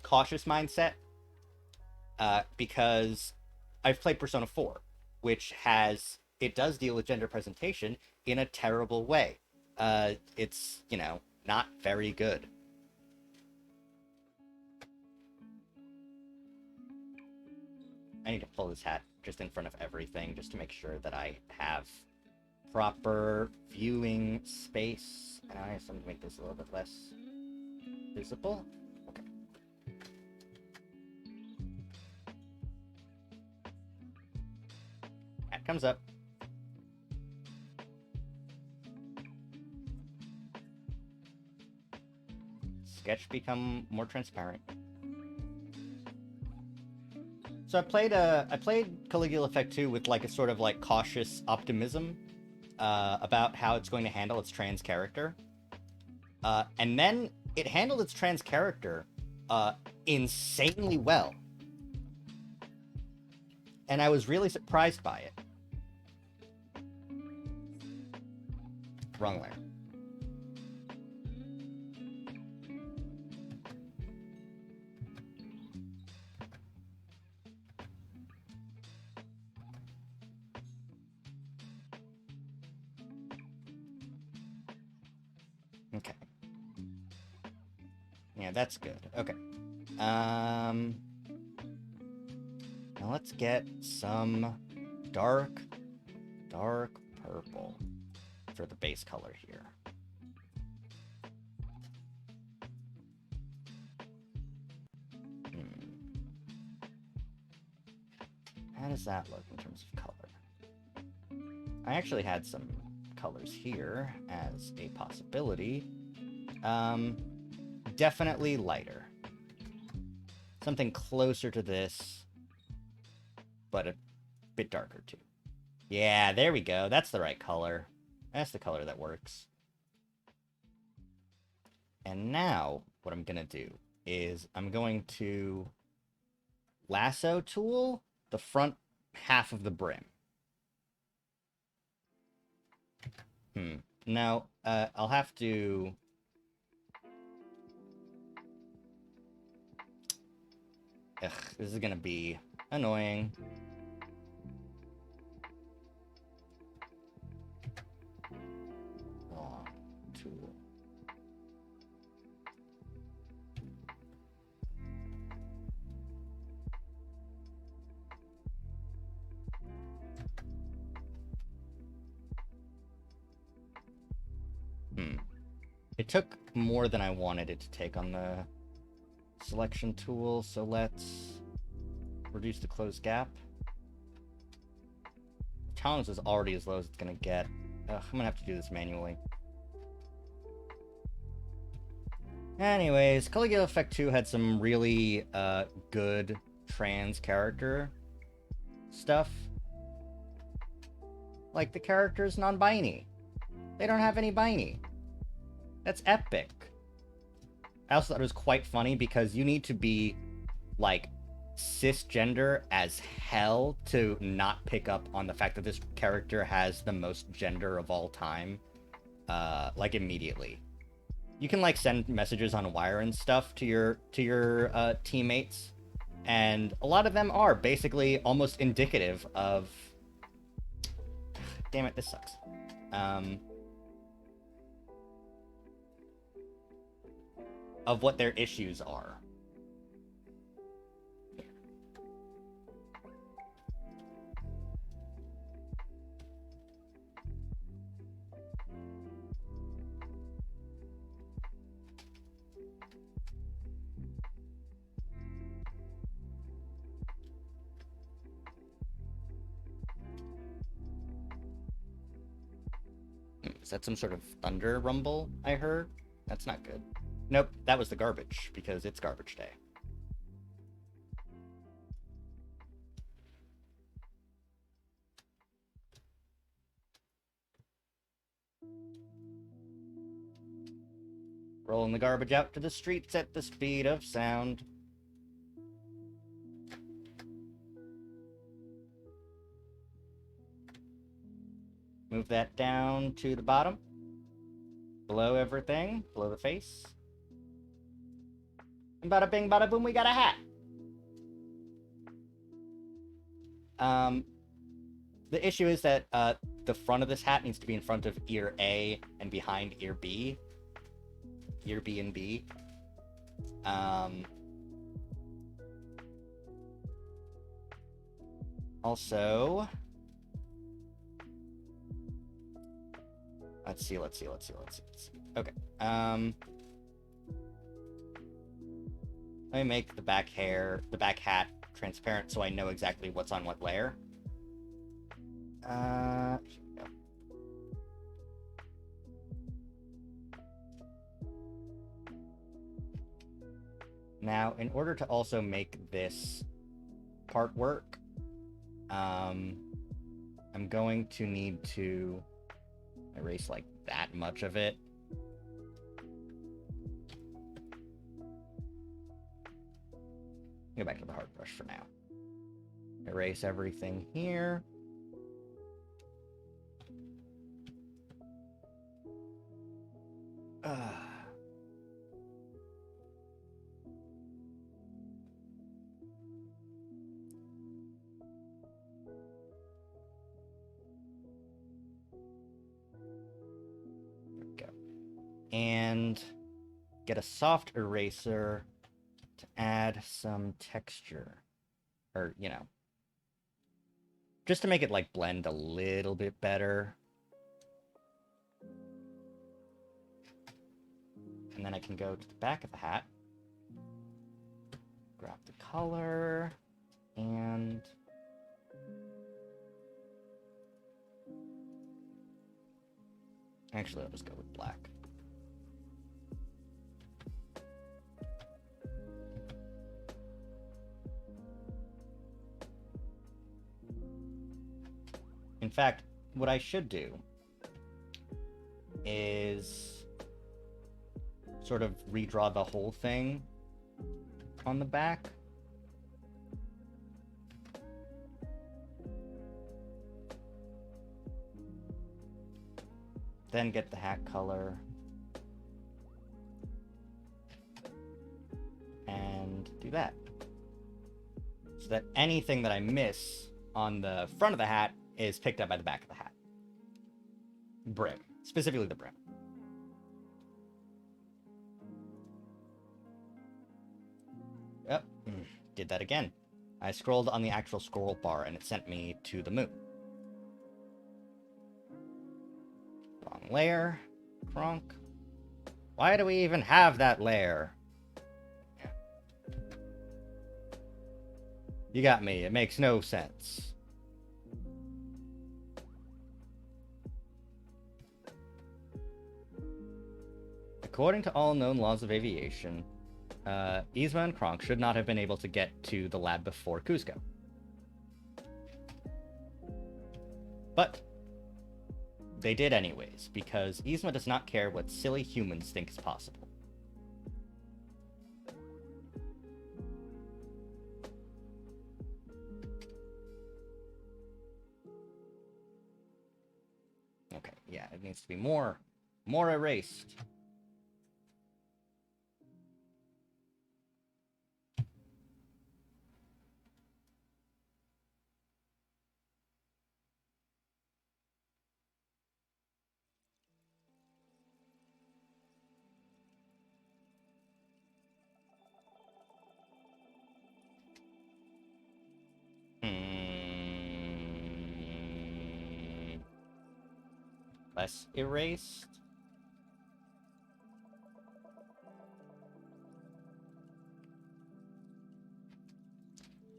mindset, because I've played Persona 4, which it does deal with gender presentation in a terrible way. It's, you know, not very good. I need to pull this hat just in front of everything just to make sure that I have proper viewing space. And I have to make this a little bit less visible. Okay. Hat comes up. Sketch become more transparent. So I played Caligula Effect 2 with like a sort of like cautious optimism about how it's going to handle its trans character. And then it handled its trans character insanely well. And I was really surprised by it. Wrong layer. Okay. Yeah, that's good. Okay. Now let's get some dark purple for the base color here. How does that look in terms of color? I actually had some colors here as a possibility. Definitely lighter. Something closer to this, but a bit darker too. Yeah, there we go. That's the right color. That's the color that works. And now, what I'm gonna do is I'm going to lasso tool the front half of the brim. Now, I'll have to... Ugh, this is gonna be annoying. Wrong tool. It took more than I wanted it to take on the selection tool, so let's reduce the closed gap. Tolerance is already as low as it's gonna get. Ugh, I'm gonna have to do this manually. Anyways, Caligula Effect 2 had some really good trans character stuff. Like, the character's non-binary. They don't have any binary. That's epic. I also thought it was quite funny because you need to be, like, cisgender as hell to not pick up on the fact that this character has the most gender of all time, like, immediately. You can, like, send messages on wire and stuff to your teammates, and a lot of them are basically almost indicative of... Damn it, this sucks. Of what their issues are. Is that some sort of thunder rumble I heard? That's not good. Nope, that was the garbage, because it's garbage day. Rolling the garbage out to the streets at the speed of sound. Move that down to the bottom. Below everything, below the face. And bada bing, bada boom, we got a hat. The issue is that the front of this hat needs to be in front of ear A and behind ear B. Ear B and B. Also, let's see. Okay. Let me make the back hat transparent so I know exactly what's on what layer. Here we go. Now, in order to also make this part work, I'm going to need to erase like that much of it. Go back to the hard brush for now. Erase everything here. There we go. And get a soft eraser to add some texture. Or, you know, just to make it, like, blend a little bit better. And then I can go to the back of the hat, grab the color, and actually, I'll just go with black. In fact, what I should do is sort of redraw the whole thing on the back. Then get the hat color. And do that. So that anything that I miss on the front of the hat is picked up by the back of the hat. Brim. Specifically the brim. Yep. Did that again. I scrolled on the actual scroll bar and it sent me to the moon. Wrong layer. Kronk. Why do we even have that layer? Yeah. You got me. It makes no sense. According to all known laws of aviation, Yzma and Kronk should not have been able to get to the lab before Kuzco. But they did anyways, because Yzma does not care what silly humans think is possible. needs to be more erased. Less erased.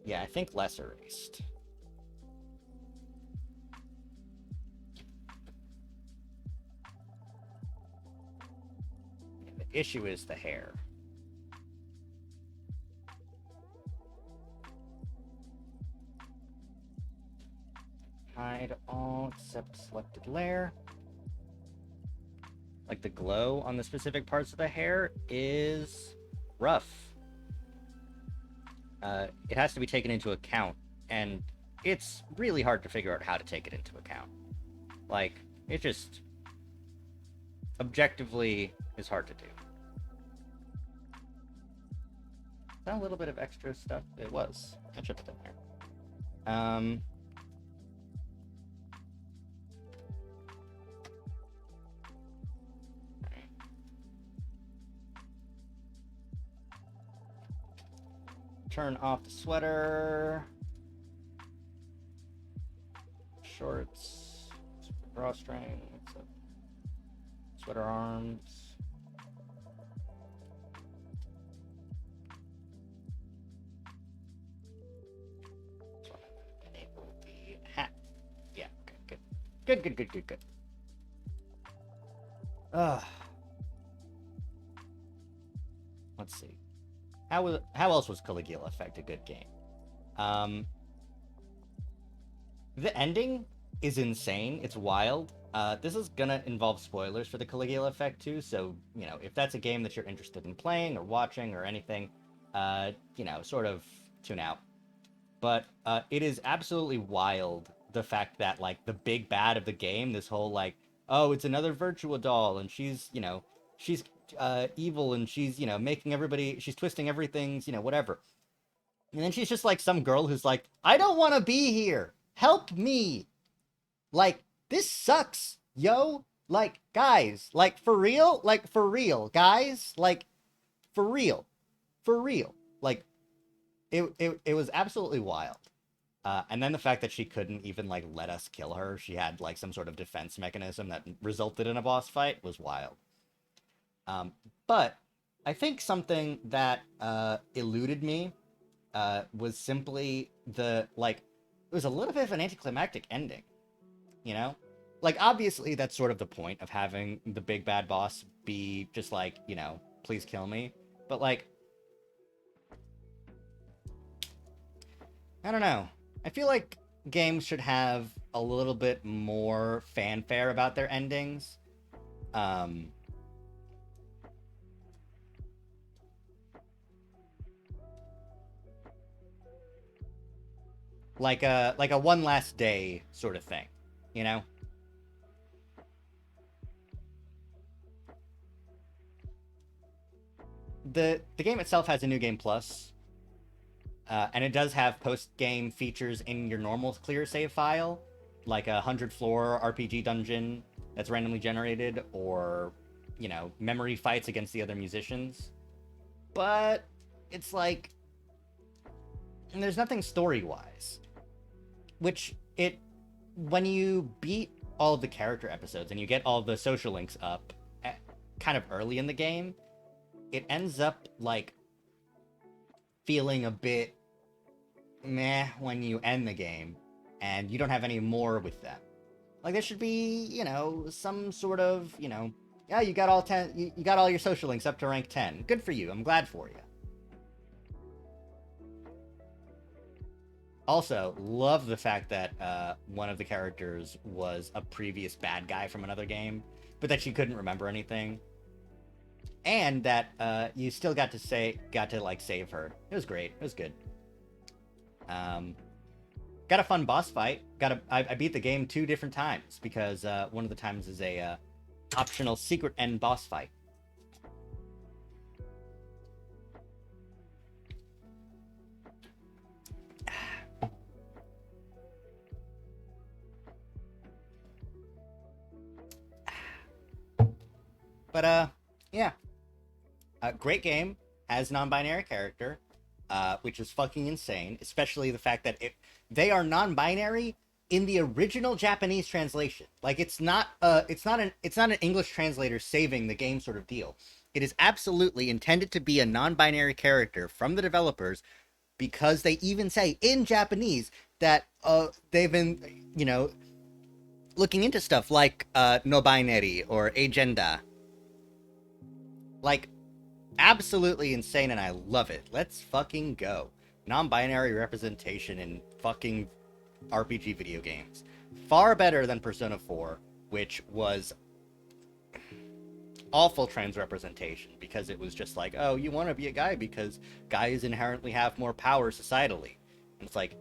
Yeah, I think less erased. The issue is the hair. Hide all except selected layer. Like the glow on the specific parts of the hair is rough. It has to be taken into account, and it's really hard to figure out how to take it into account. Like, it just objectively is hard to do. Is that a little bit of extra stuff? It was. That should have been there. Turn off the sweater. Shorts. Drawstring. Sweater arms. Enable the hat. Yeah, good. Good. Let's see. How else was Caligula Effect a good game? The ending is insane. It's wild. This is gonna involve spoilers for the Caligula Effect too, so, you know, if that's a game that you're interested in playing or watching or anything, you know, sort of tune out. But it is absolutely wild, the fact that, like, the big bad of the game, this whole, like, oh, it's another virtual doll, and she's, you know, she's evil, and she's, you know, making everybody, she's twisting everything's, you know, whatever. And then she's just like some girl who's like, I don't want to be here. Help me. Like, this sucks, yo. Like, guys, like, for real, guys, like, for real. Like, it was absolutely wild. And then the fact that she couldn't even, like, let us kill her, she had, like, some sort of defense mechanism that resulted in a boss fight, was wild. But I think something that eluded me was simply the, like, it was a little bit of an anticlimactic ending, you know? Like, obviously, that's sort of the point of having the big bad boss be just like, you know, please kill me. But, like, I don't know. I feel like games should have a little bit more fanfare about their endings. Like a one last day sort of thing, you know? The game itself has a new game plus, and it does have post-game features in your normal clear save file, like a 100-floor RPG dungeon that's randomly generated, or, you know, memory fights against the other musicians. But it's like, and there's nothing story-wise. Which, when you beat all of the character episodes and you get all the social links up kind of early in the game, it ends up, like, feeling a bit meh when you end the game and you don't have any more with them. Like, there should be, you know, some sort of, you know, yeah, you got all 10, you got all your social links up to rank 10. Good for you. I'm glad for you. Also, love the fact that one of the characters was a previous bad guy from another game, but that she couldn't remember anything. And that you still got to like save her. It was great. It was good. Got a fun boss fight. I beat the game 2 different times because one of the times is a optional secret end boss fight. But yeah, great game. Has non-binary character, which is fucking insane. Especially the fact that they are non-binary in the original Japanese translation. Like it's not an English translator saving the game sort of deal. It is absolutely intended to be a non-binary character from the developers, because they even say in Japanese that they've been, looking into stuff like no binary or agenda. Like, absolutely insane, and I love it. Let's fucking go. Non-binary representation in fucking RPG video games. Far better than Persona 4, which was awful trans representation, because it was just like, oh, you want to be a guy because guys inherently have more power societally. And it's like,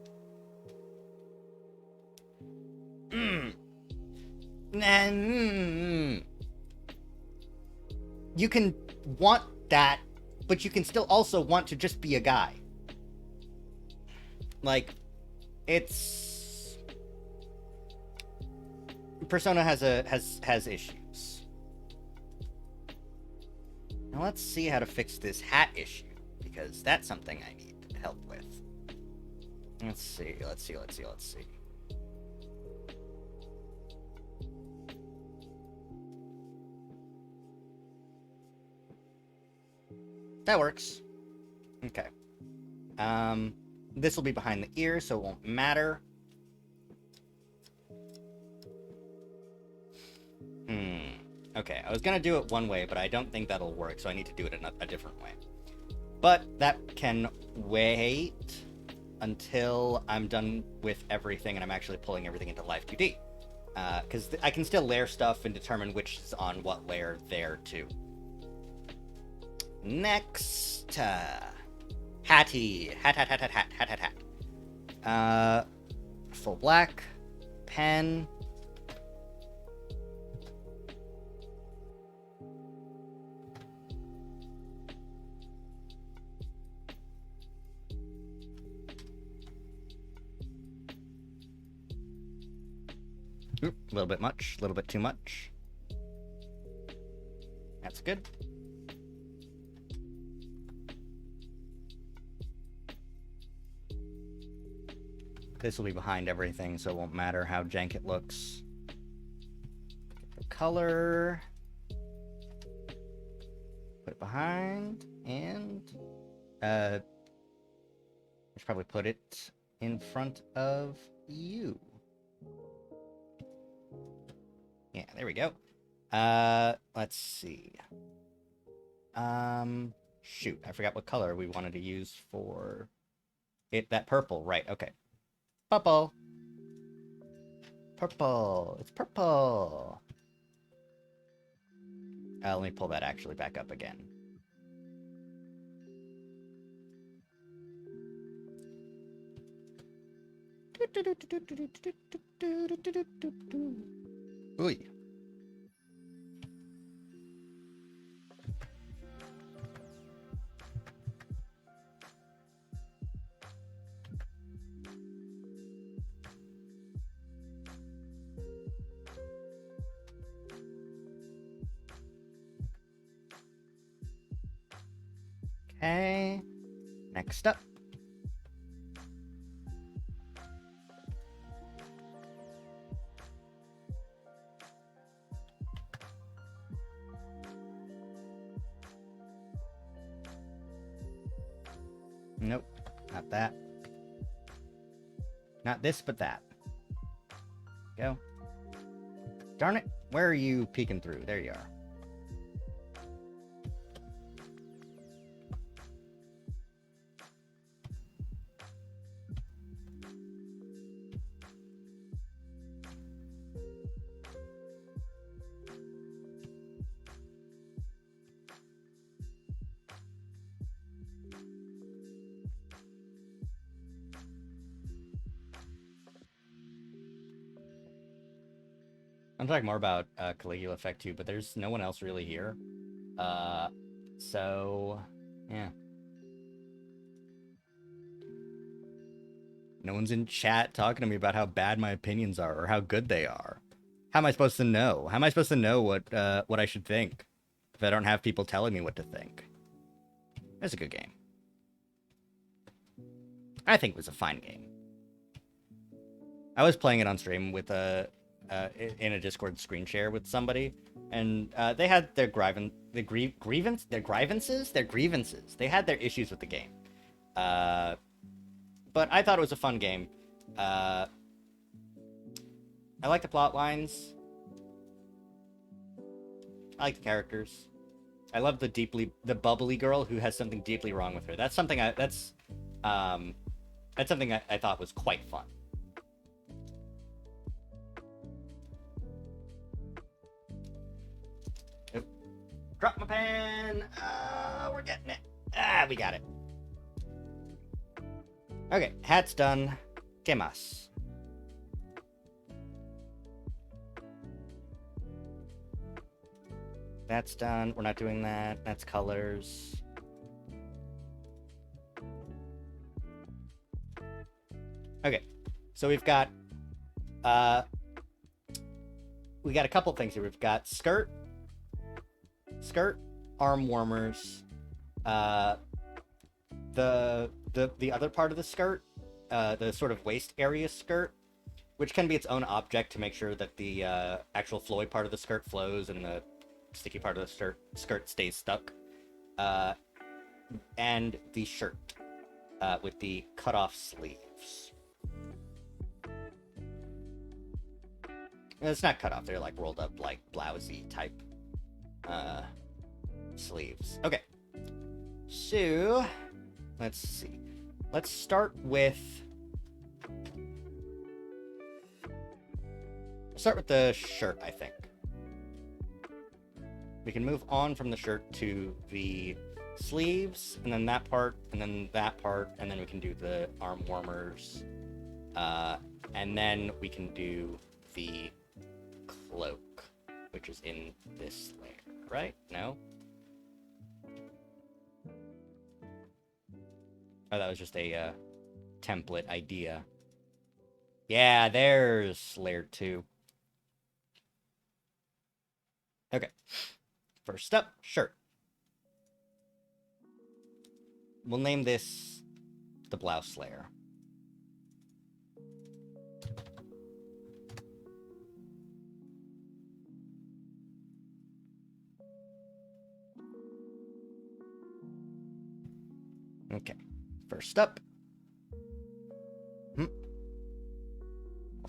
you can want that, but you can still also want to just be a guy. Like, it's Persona has issues. Now let's see how to fix this hat issue, because that's something I need help with. Let's see. That works. Okay. This will be behind the ear, so it won't matter. Okay, I was gonna do it one way, but I don't think that'll work, so I need to do it in a different way. But that can wait until I'm done with everything and I'm actually pulling everything into Live 2D. Because I can still layer stuff and determine which is on what layer there, too. Next, Hattie. Hat. Full black, pen. A little bit much, a little bit too much. That's good. This will be behind everything, so it won't matter how jank it looks. Get the color. Put it behind, and I should probably put it in front of you. Yeah, there we go. Let's see. Shoot, I forgot what color we wanted to use for it. That purple, right, okay. Purple. It's purple. Let me pull that actually back up again. Ooh. Okay, next up. Nope, not that. Not this, but that. Go. Darn it, where are you peeking through? There you are. I'm talking more about Caligula Effect too, but there's no one else really here. So yeah. No one's in chat talking to me about how bad my opinions are or how good they are. How am I supposed to know? How am I supposed to know what I should think if I don't have people telling me what to think? It's a good game. I think it was a fine game. I was playing it on stream with in a Discord screen share with somebody, and they had their grievances. They had their issues with the game. But I thought it was a fun game. I like the plot lines. I like the characters. I love the bubbly girl who has something deeply wrong with her. That's something I thought was quite fun. Oop. Drop my pen. We're getting it. We got it. Okay, hat's done. ¿Qué más? That's done. We're not doing that. That's colors. Okay, so we've got a couple things here. We've got skirt, arm warmers, the other part of the skirt, the sort of waist area skirt, which can be its own object to make sure that the actual flowy part of the skirt flows and the sticky part of the skirt stays stuck, and the shirt with the cut-off sleeves. It's not cut off, they're like rolled up like blousey type sleeves. Okay, so let's see. Let's start with the shirt, I think. We can move on from the shirt to the sleeves, and then that part, and then that part, and then we can do the arm warmers, and then we can do the cloak, which is in this layer, right? No? Oh, that was just a template idea. Yeah, there's layer 2. Okay. First up, shirt. We'll name this the blouse layer. Okay, first up.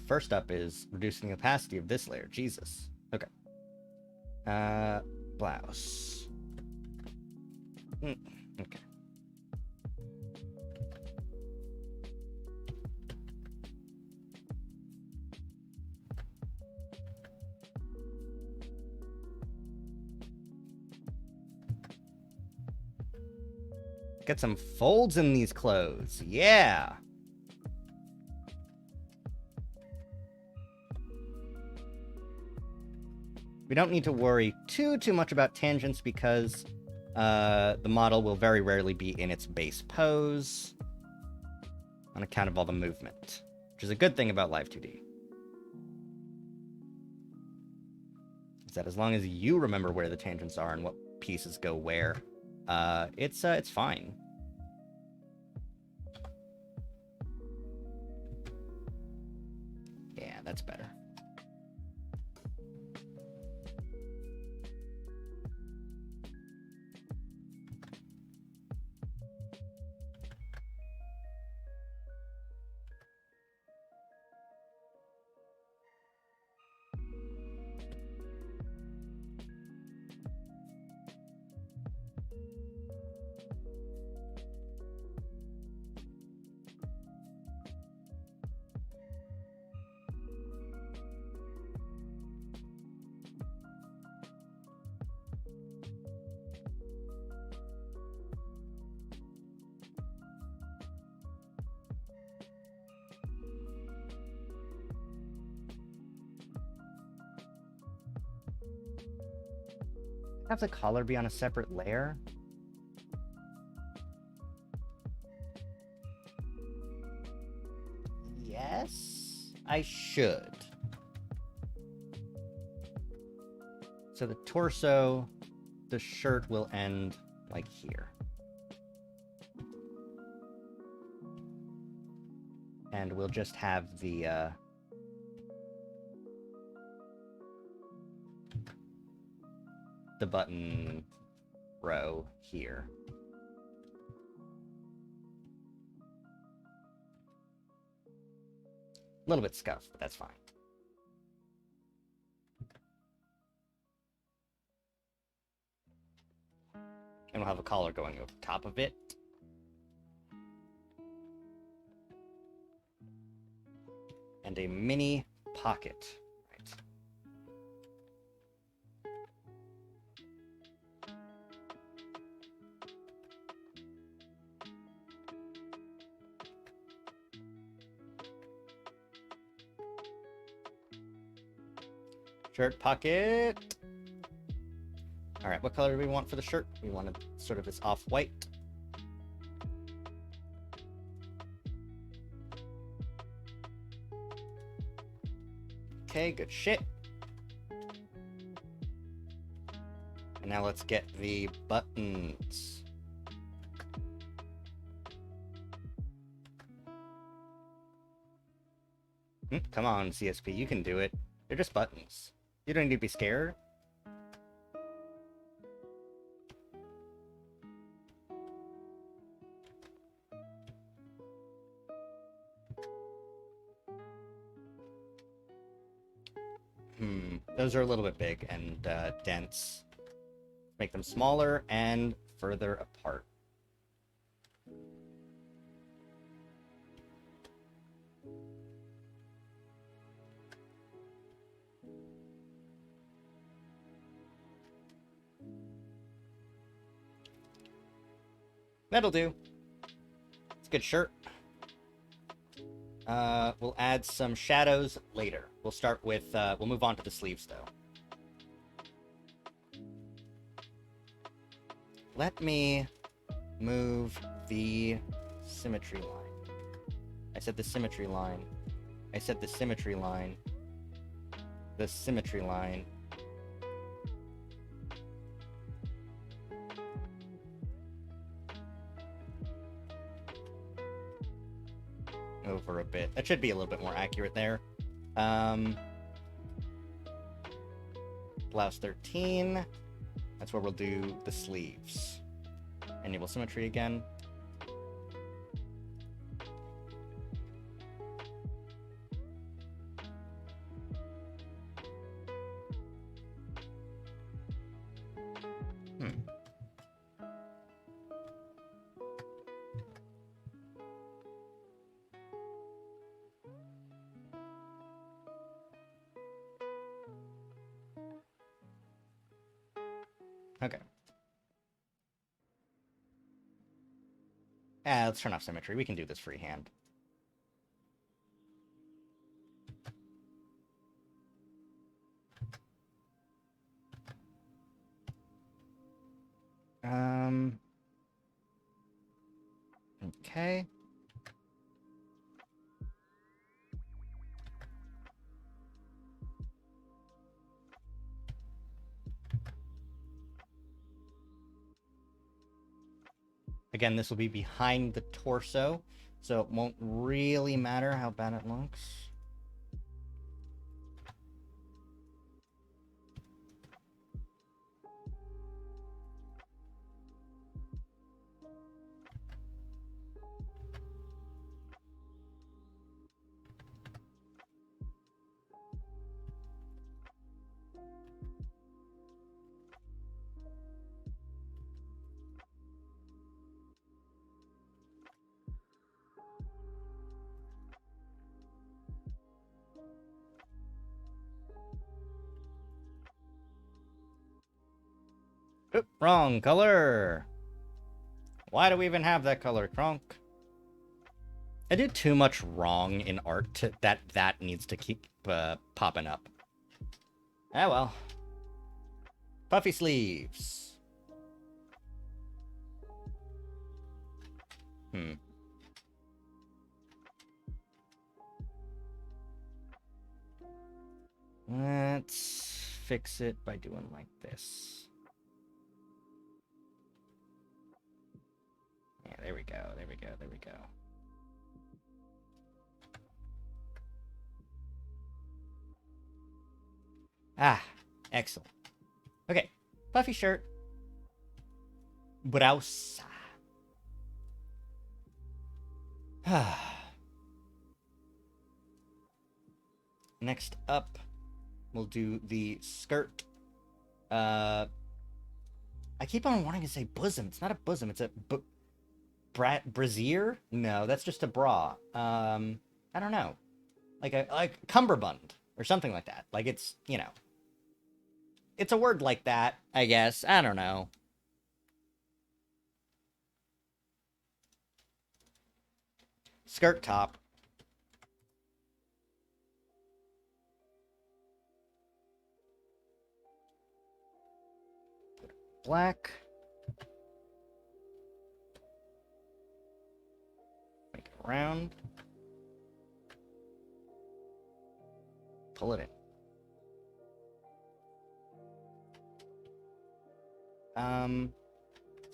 First up is reducing the opacity of this layer. Jesus. Okay. Blouse. Okay. Get some folds in these clothes. Yeah. We don't need to worry too much about tangents because the model will very rarely be in its base pose on account of all the movement, which is a good thing about Live 2D. Is that as long as you remember where the tangents are and what pieces go where, it's fine. Yeah, that's better. Have the collar be on a separate layer? Yes, I should. So the torso, the shirt will end like here. And we'll just have the button row here. A little bit scuffed, but that's fine. And we'll have a collar going over top of it. And a mini pocket. Right. Shirt pocket. All right, what color do we want for the shirt? We wanted sort of this off-white. Okay, good shit. And now let's get the buttons. Come on, CSP, you can do it. They're just buttons. You don't need to be scared. Those are a little bit big and dense. Make them smaller and further apart. That'll do. It's a good shirt. We'll add some shadows later. We'll start with, we'll move on to the sleeves, though. Let me move the symmetry line. I said the symmetry line. I said the symmetry line. The symmetry line. Over a bit. That should be a little bit more accurate there. Blouse 13. That's where we'll do the sleeves. Enable symmetry again. Okay. Let's turn off symmetry. We can do this freehand. Okay. Again, this will be behind the torso, so it won't really matter how bad it looks. Oop, wrong color. Why do we even have that color, Kronk? I did too much wrong in art that needs to keep popping up. Ah, well. Puffy sleeves. Let's fix it by doing like this. Yeah, there we go, there we go, there we go. Ah, excellent. Okay, puffy shirt. Blouse. Next up, we'll do the skirt. I keep on wanting to say bosom. It's not a bosom. It's a brassiere? No, that's just a bra. I don't know. Like a cummerbund or something like that. Like it's, you know. It's a word like that, I guess. I don't know. Skirt top. Black. Make it round. Pull it in.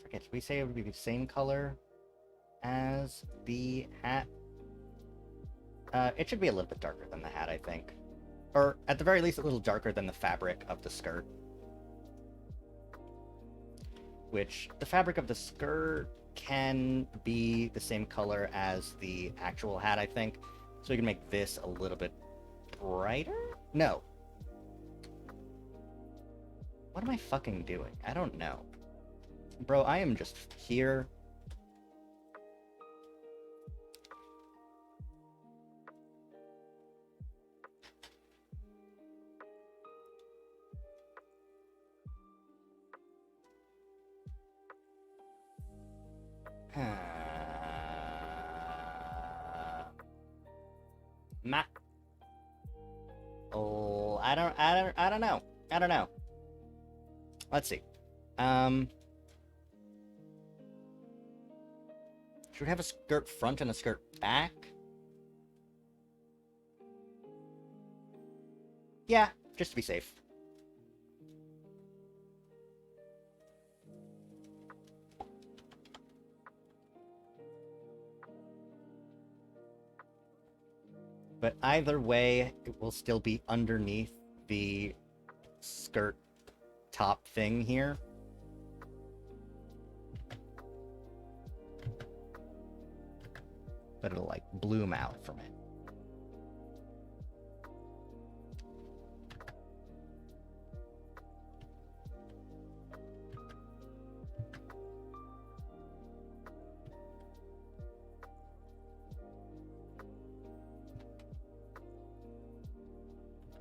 Forget, did we say it would be the same color as the hat? It should be a little bit darker than the hat, I think. Or, at the very least, a little darker than the fabric of the skirt. Which, the fabric of the skirt can be the same color as the actual hat, I think. So we can make this a little bit brighter? No. What am I fucking doing? I don't know. Bro, I am just here. Oh, I don't know. I don't know. Let's see. Should we have a skirt front and a skirt back? Yeah, just to be safe. But either way, it will still be underneath the skirt top thing here. But it'll, like, bloom out from it.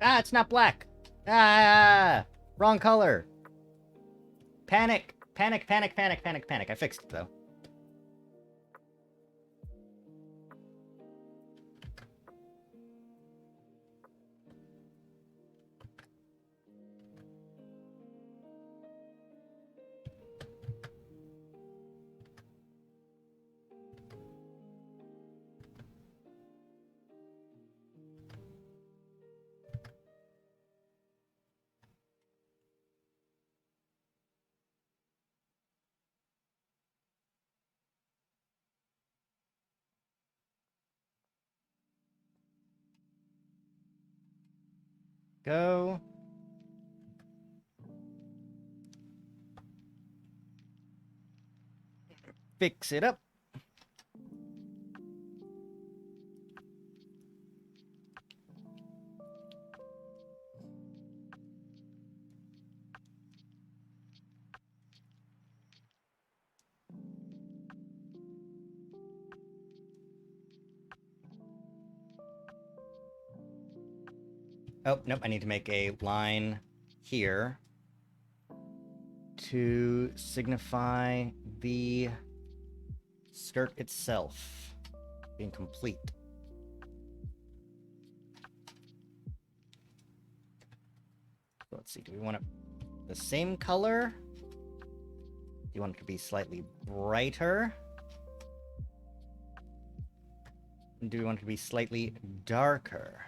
Ah, it's not black. Ah, wrong color. Panic. Panic, panic, panic, panic, panic. I fixed it, though. Go. Fix it up. Oh, nope, I need to make a line here to signify the skirt itself being complete. So let's see, do we want to the same color? Do you want it to be slightly brighter? Do we want it to be slightly darker?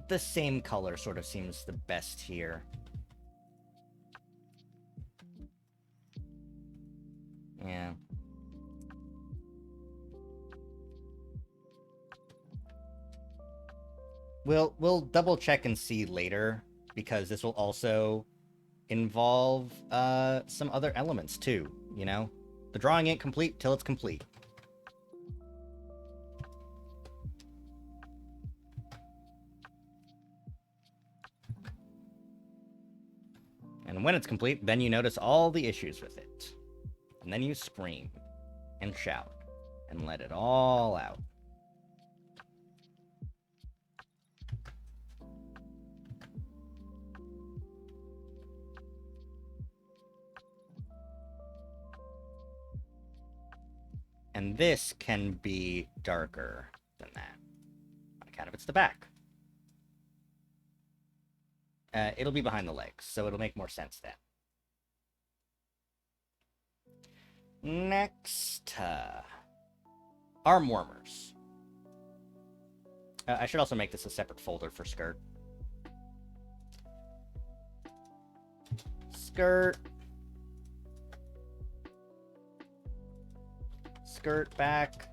The same color sort of seems the best here. Yeah. We'll double check and see later, because this will also involve some other elements too, you know? The drawing ain't complete till it's complete. And when it's complete, then you notice all the issues with it. And then you scream and shout and let it all out. And this can be darker than that. On account of it's the back. It'll be behind the legs, so it'll make more sense then. Next, arm warmers. I should also make this a separate folder for skirt. Skirt. Skirt back.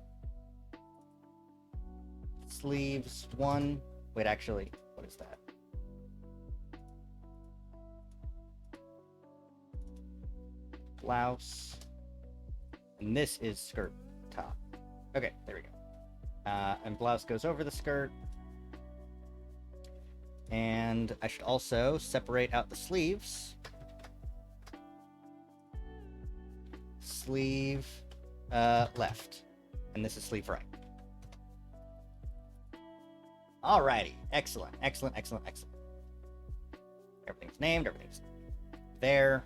Sleeves, 1. Wait, actually, what is that? Blouse. And this is skirt top. Okay, there we go. And blouse goes over the skirt. And I should also separate out the sleeves. Sleeve left. And this is sleeve right. Alrighty. Excellent, excellent, excellent, excellent. Everything's named, everything's there.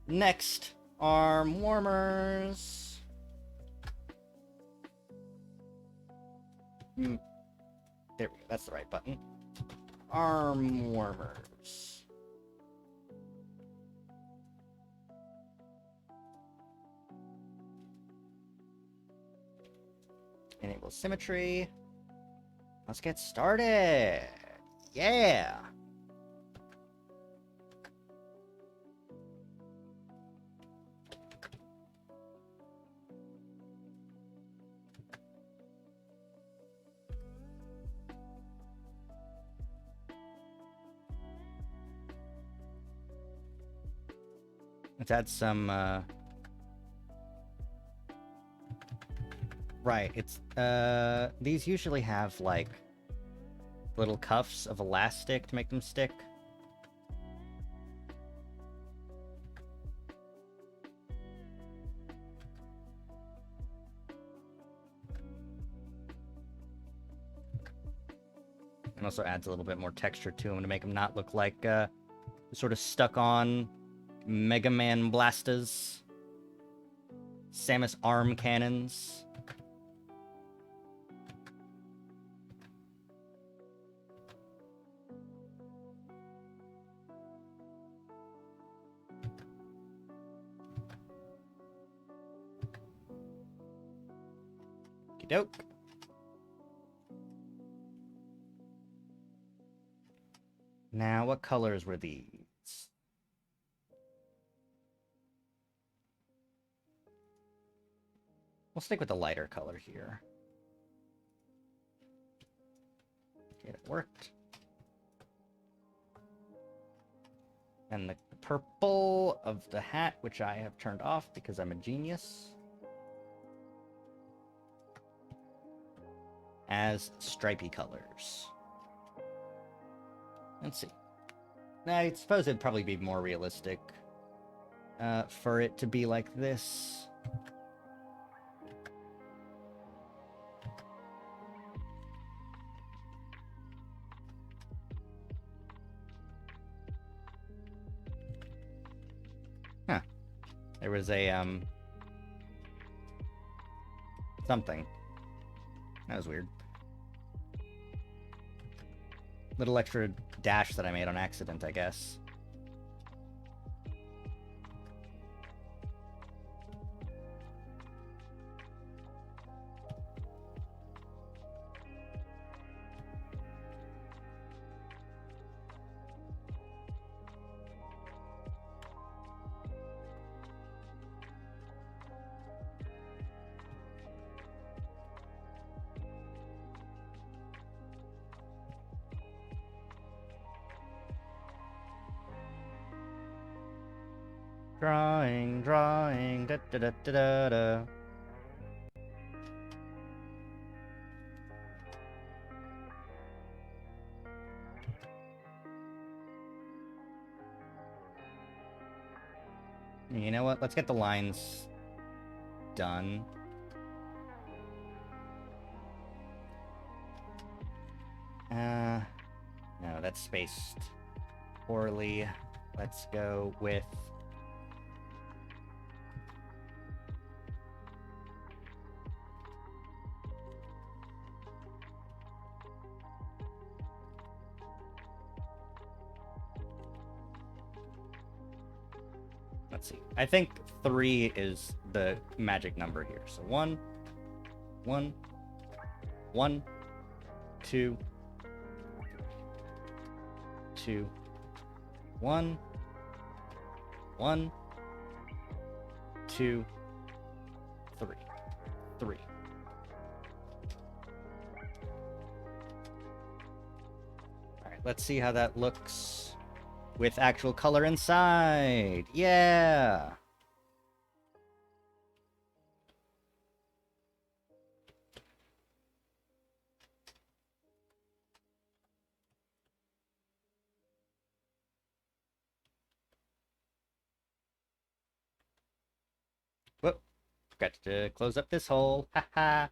Next, arm warmers. There we go, that's the right button. Arm warmers. Enable symmetry. Let's get started. Yeah. Let's add some, right, it's, these usually have, like, little cuffs of elastic to make them stick. And also adds a little bit more texture to them to make them not look like, sort of stuck on Mega Man blasters. Samus arm cannons. Okey-doke. Now, what colors were these? We'll stick with the lighter color here. Okay, it worked. And the purple of the hat, which I have turned off because I'm a genius. As stripy colors. Let's see. I suppose it'd probably be more realistic for it to be like this. Huh. There was a, something. That was weird. little extra dash that I made on accident, I guess. Drawing, drawing, da da da da da da. You know what? Let's get the lines done. No, that's spaced poorly. Let's go with... Let's see. I think 3 is the magic number here. So 1, 1, 1, 2, 2, 1, 1, 2, 3, 3. All right, let's see how that looks with actual color inside. Yeah. Whoop. Got to close up this hole. Haha.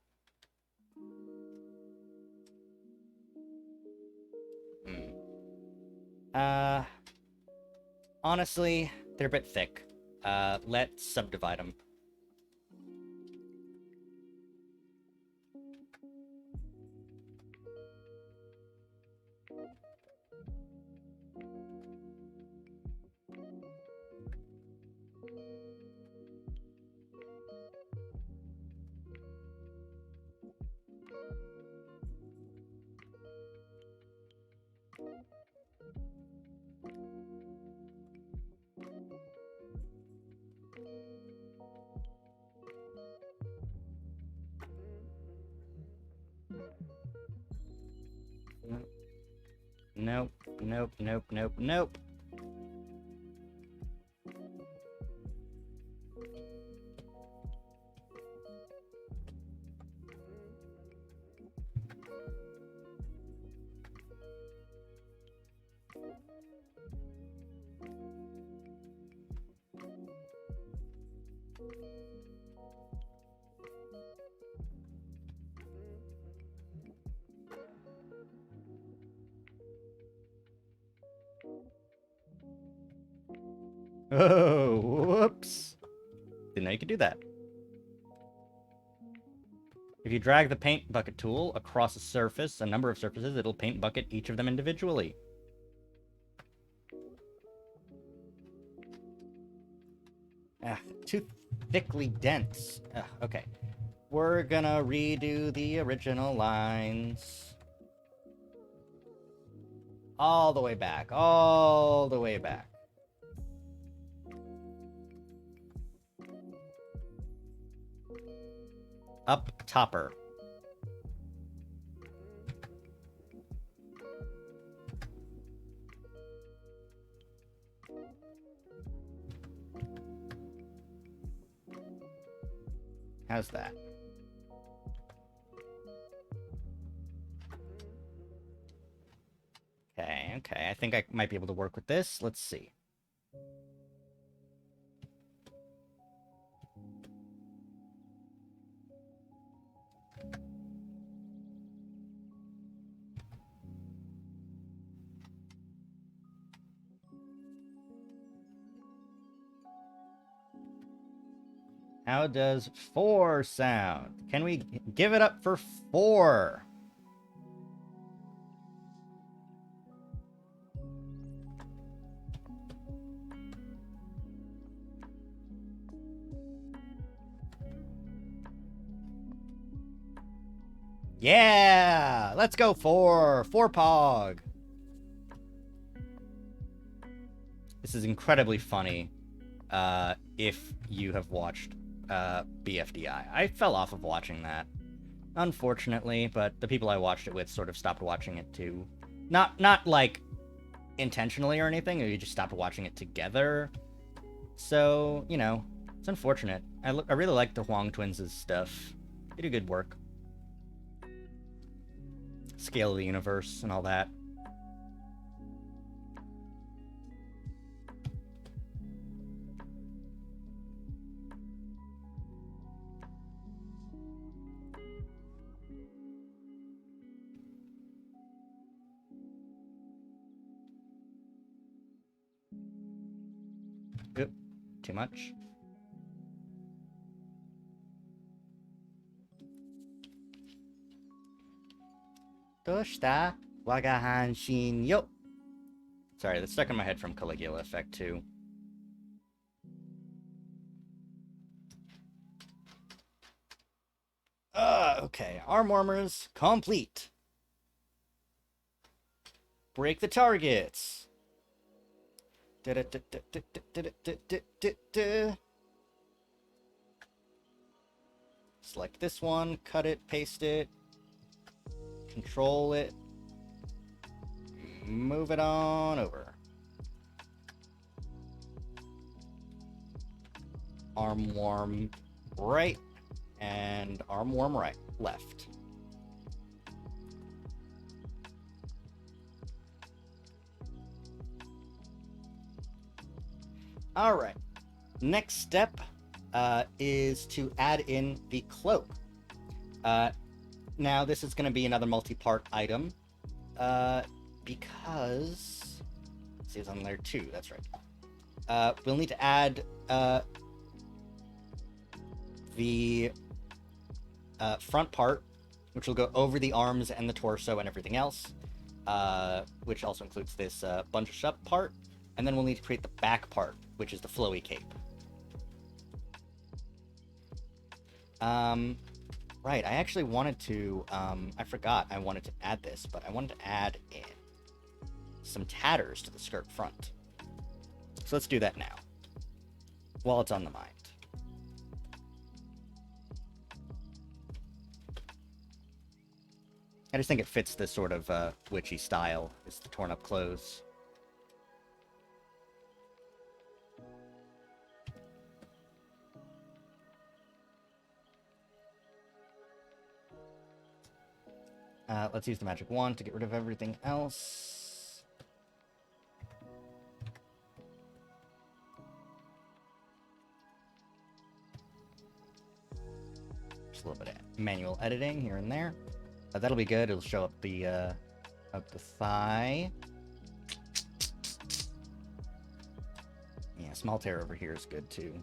Honestly, they're a bit thick. Let's subdivide them. Nope, nope, nope, nope, nope. Oh, whoops. Didn't know you could do that. If you drag the paint bucket tool across a number of surfaces, it'll paint bucket each of them individually. Too thickly dense. Okay. We're gonna redo the original lines. All the way back. All the way back. Up topper. How's that? Okay, okay. I think I might be able to work with this. Let's see. How does 4 sound? Can we give it up for 4? Yeah! Let's go for Pog! This is incredibly funny if you have watched BFDI. I fell off of watching that, unfortunately, but the people I watched it with sort of stopped watching it too. Not like intentionally or anything, we just stopped watching it together. So, you know, it's unfortunate. I really like the Huang twins' stuff. They do good work. Scale of the universe and all that. Oop, too much. Doshita wagahanshin yo. Sorry, that's stuck in my head from Caligula effect too. Okay, arm warmers complete. Break the targets. Select this one, cut it, paste it, control it, move it on over. Arm warm right, and arm warm right, left. All right, next step is to add in the cloak. Now this is going to be another multi-part item because see, it's on layer 2. That's right. We'll need to add the front part, which will go over the arms and the torso and everything else, which also includes this bunch up part, and then we'll need to create the back part, which is the flowy cape. Right, I actually wanted to, I forgot I wanted to add this, but I wanted to add in some tatters to the skirt front. So let's do that now, while it's on the mind. I just think it fits this sort of witchy style, is the torn up clothes. Let's use the magic wand to get rid of everything else. Just a little bit of manual editing here and there. That'll be good. It'll show up the thigh. Yeah, small tear over here is good too.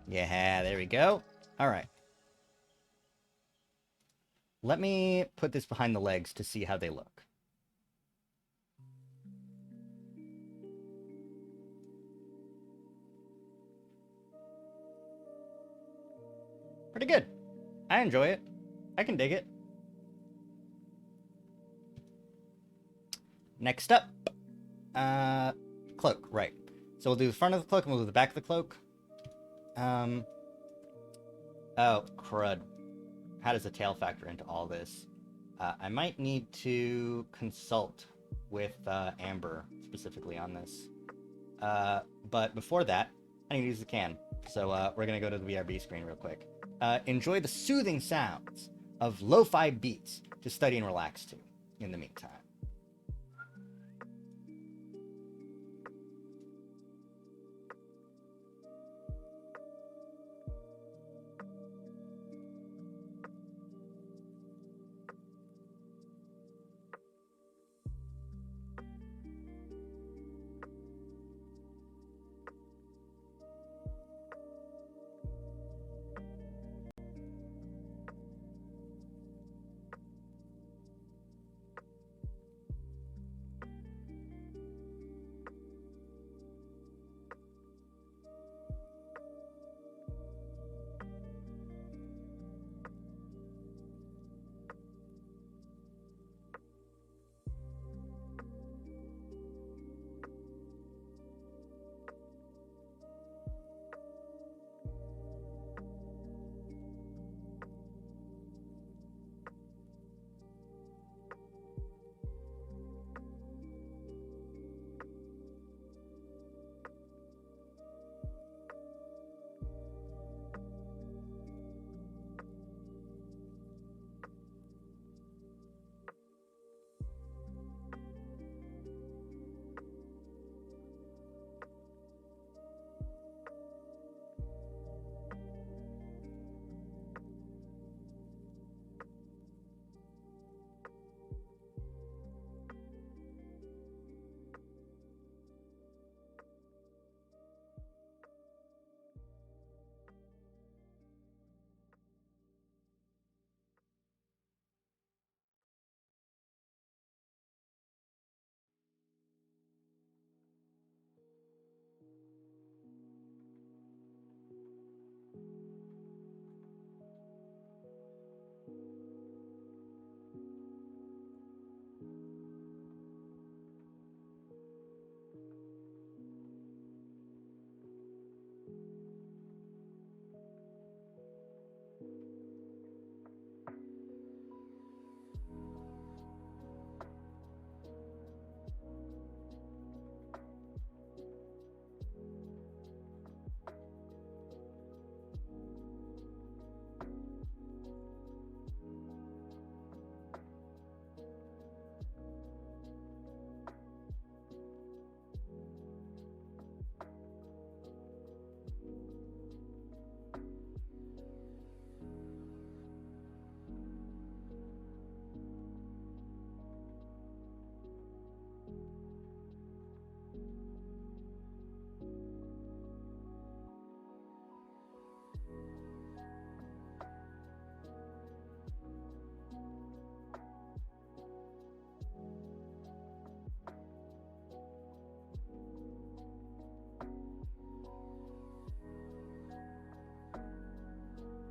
Yeah, there we go. All right. Let me put this behind the legs to see how they look. Pretty good. I enjoy it. I can dig it. Next up, cloak, right. So we'll do the front of the cloak and we'll do the back of the cloak. Oh, crud. How does the tail factor into all this? I might need to consult with Amber specifically on this. But before that, I need to use the can. So we're going to go to the VRB screen real quick. Enjoy the soothing sounds of lo-fi beats to study and relax to in the meantime.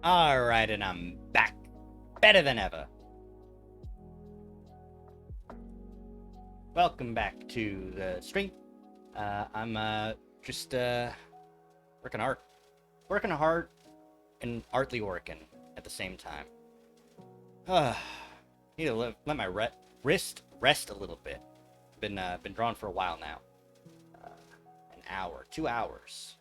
Alright, and I'm back. Better than ever. Welcome back to the stream. I'm just working hard. Working hard and artly working at the same time. Need to let my wrist rest a little bit. Been drawn for a while now. An hour, 2 hours.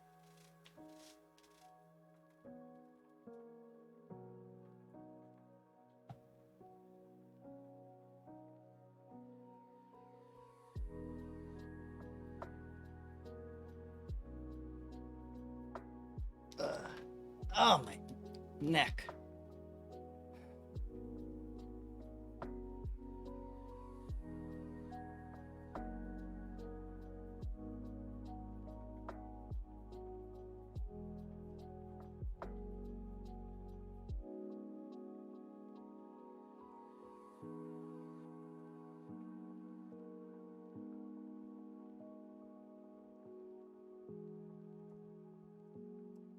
Oh, my neck.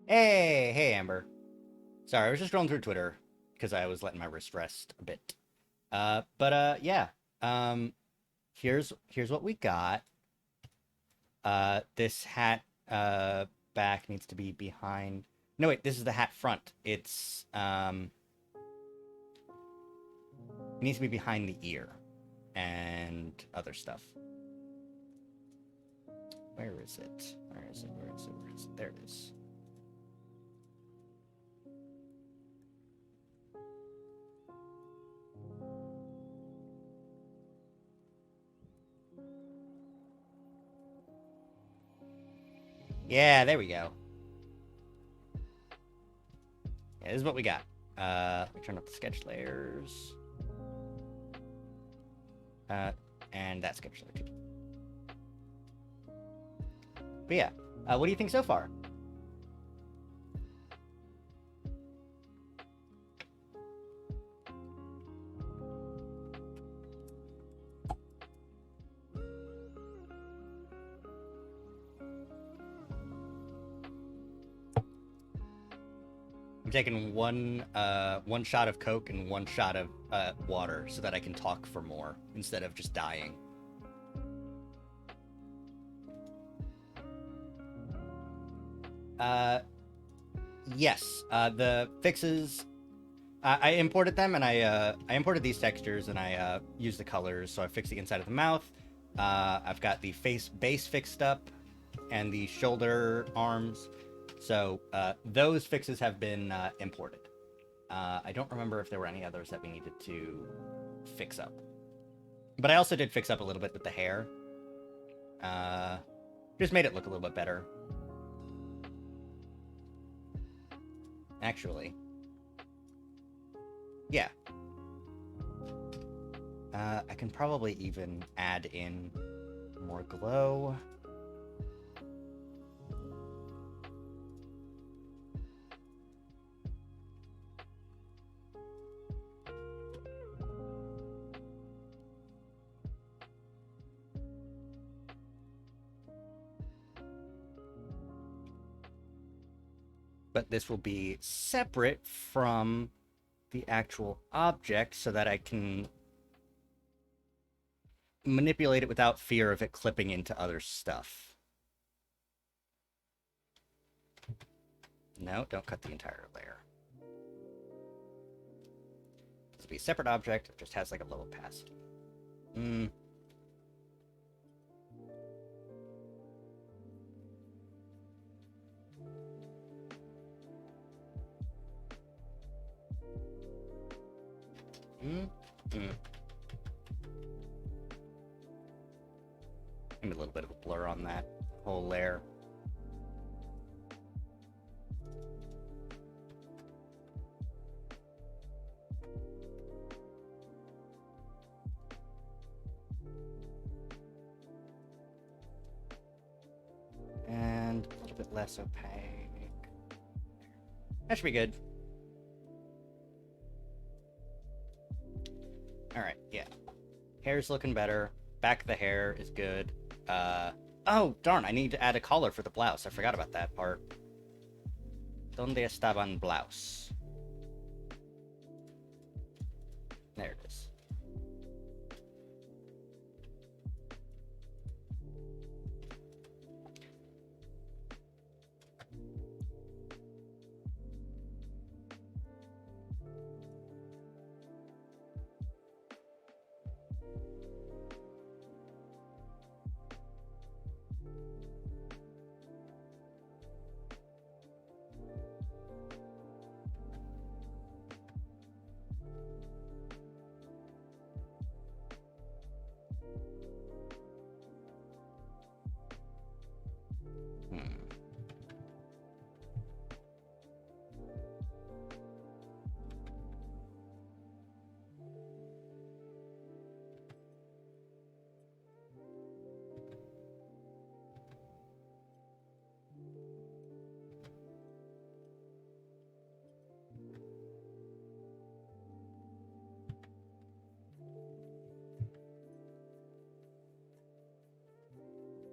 Hey, Amber. Sorry, I was just scrolling through Twitter because I was letting my wrist rest a bit. Yeah. Here's what we got. This hat back needs to be behind. No, wait, this is the hat front. It needs to be behind the ear and other stuff. Where is it? Where is it? Where is it? Where is it? There it is. Yeah, there we go. Yeah, this is what we got. Let me turn up the sketch layers. And that sketch layer too. But yeah, what do you think so far? I'm taking one shot of Coke and one shot of water so that I can talk for more instead of just dying. Yes. The fixes, I imported them, and I imported these textures, and I used the colors. So I fixed the inside of the mouth. I've got the base fixed up, and the shoulder arms. So those fixes have been imported. I don't remember if there were any others that we needed to fix up. But I also did fix up a little bit with the hair. Just made it look a little bit better. Actually. Yeah. I can probably even add in more glow. But this will be separate from the actual object so that I can manipulate it without fear of it clipping into other stuff. No, don't cut the entire layer. This will be a separate object. It just has like a low opacity. Maybe a little bit of a blur on that whole layer. And a little bit less opaque. That should be good. Alright, yeah. Hair's looking better. Back of the hair is good. Oh, darn, I need to add a collar for the blouse. I forgot about that part. ¿Dónde estaban blouse? There it is.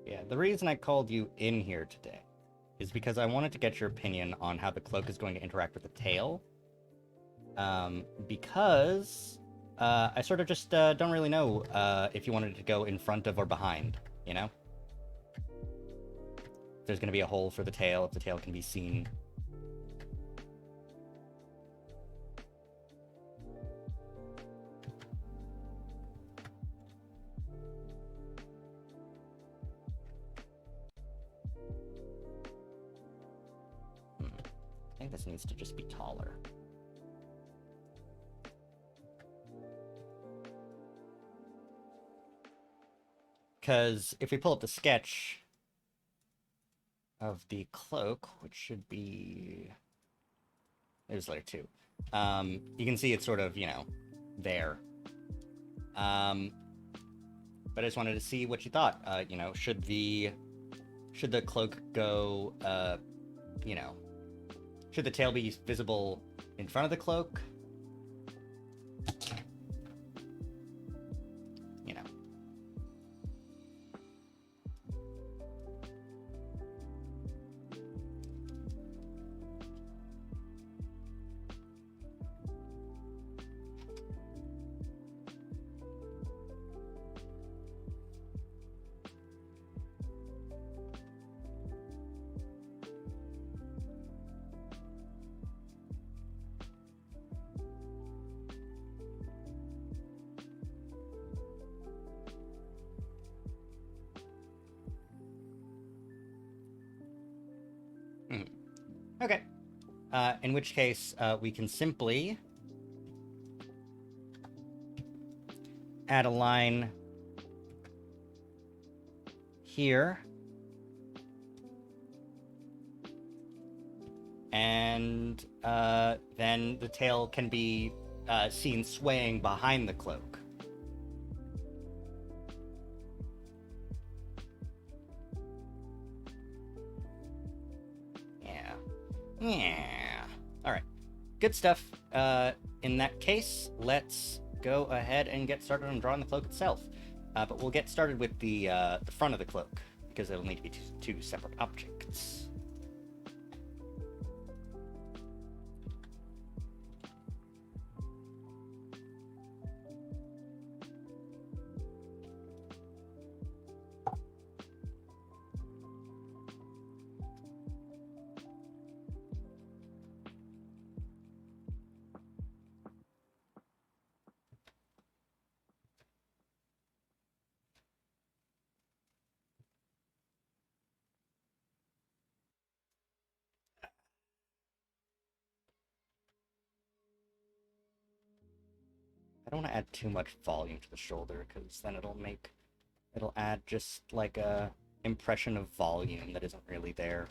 Yeah, the reason I called you in here today is because I wanted to get your opinion on how the cloak is going to interact with the tail. Because I sort of just don't really know if you wanted to go in front of or behind, you know? If there's going to be a hole for the tail, if the tail can be seen. I think this needs to just be taller. Because if we pull up the sketch of the cloak, which should be... There's layer 2. You can see it's sort of, you know, there. But I just wanted to see what you thought. You know, should the cloak go, you know, should the tail be visible in front of the cloak? You know. Okay. In which case, we can simply add a line here. And then the tail can be seen swaying behind the cloak. Yeah. All right. Good stuff. In that case, let's go ahead and get started on drawing the cloak itself. But we'll get started with the front of the cloak, because it'll need to be two separate objects. I don't want to add too much volume to the shoulder, because then it'll add just like a impression of volume that isn't really there.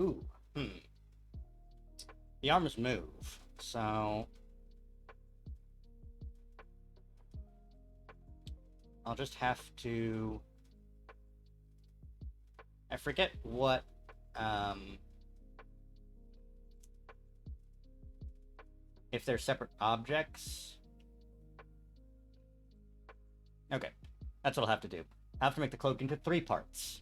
Ooh, The arms move, so I'll just have to... I forget what if they're separate objects... Okay, that's what I'll have to do. I have to make the cloak into 3 parts.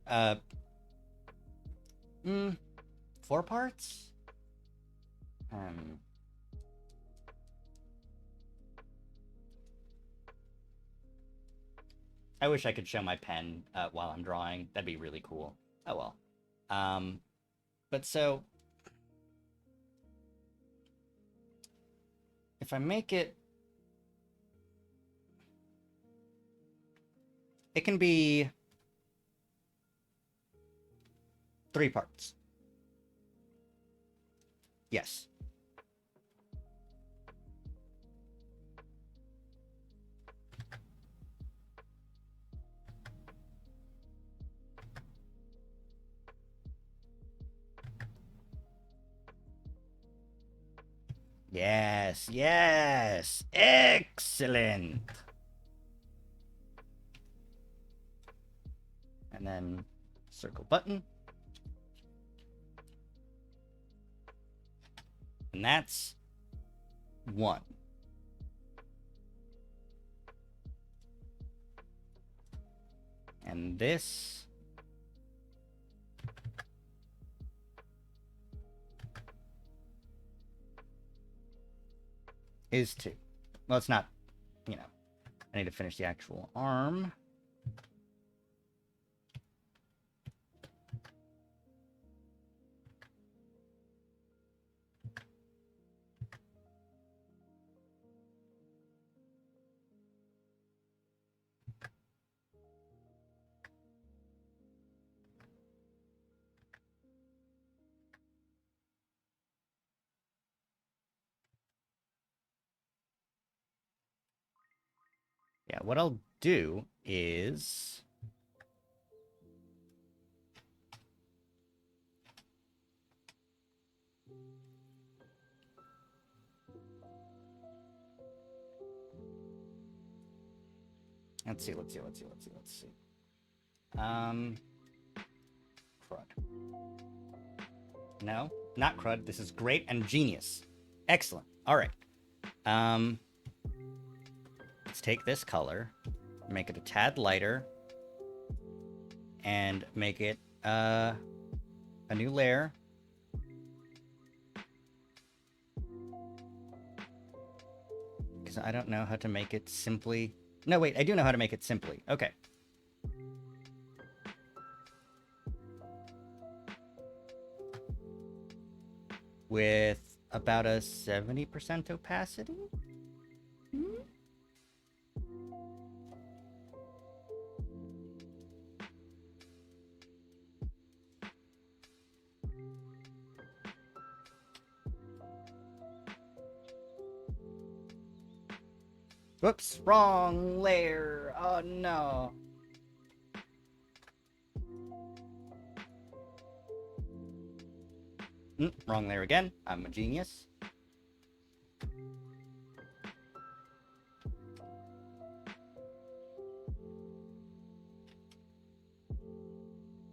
4 parts? I wish I could show my pen while I'm drawing. That'd be really cool. Oh well. But so... if I make it... it can be 3 parts. Yes. Yes, yes! Excellent! And then circle button. And that's 1. And this is 2. Well, it's not, you know. I need to finish the actual arm. Yeah, what I'll do is... let's see. Crud. No, not crud. This is great and genius. Excellent. All right. Let's take this color, make it a tad lighter, and make it a new layer. Because I don't know how to make it simply... no, wait, I do know how to make it simply. Okay. With about a 70% opacity? Whoops, wrong layer. Oh no. Wrong layer again. I'm a genius.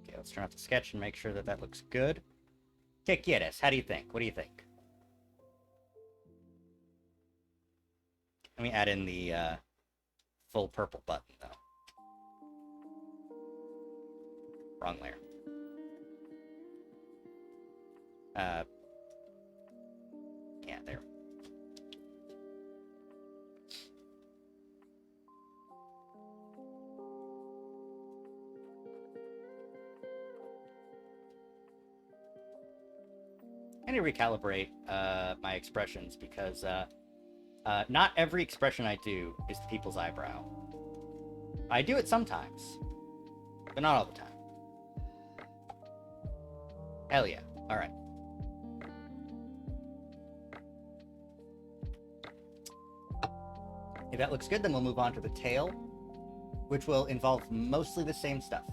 Okay, let's turn off the sketch and make sure that that looks good. ¿Qué quieres? How do you think? What do you think? Let me add in the full purple button, though. Wrong layer. Yeah, there. I need to recalibrate my expressions because not every expression I do is the people's eyebrow. I do it sometimes, but not all the time. Hell yeah. Alright. If that looks good, then we'll move on to the tail, which will involve mostly the same stuff.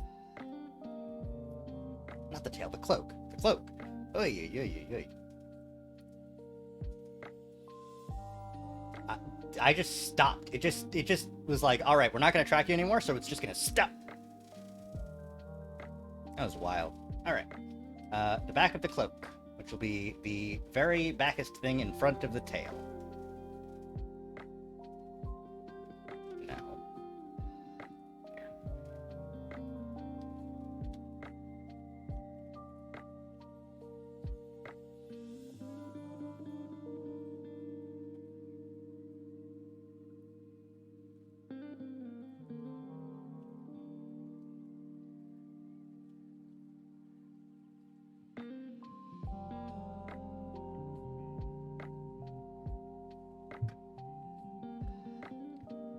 Not the tail, the cloak. The cloak. Oy, oy, oy, oy. I just stopped. It just was like, all right, we're not going to track you anymore, so it's just going to stop. That was wild. All right. The back of the cloak. which will be the very backest thing in front of the tail. No.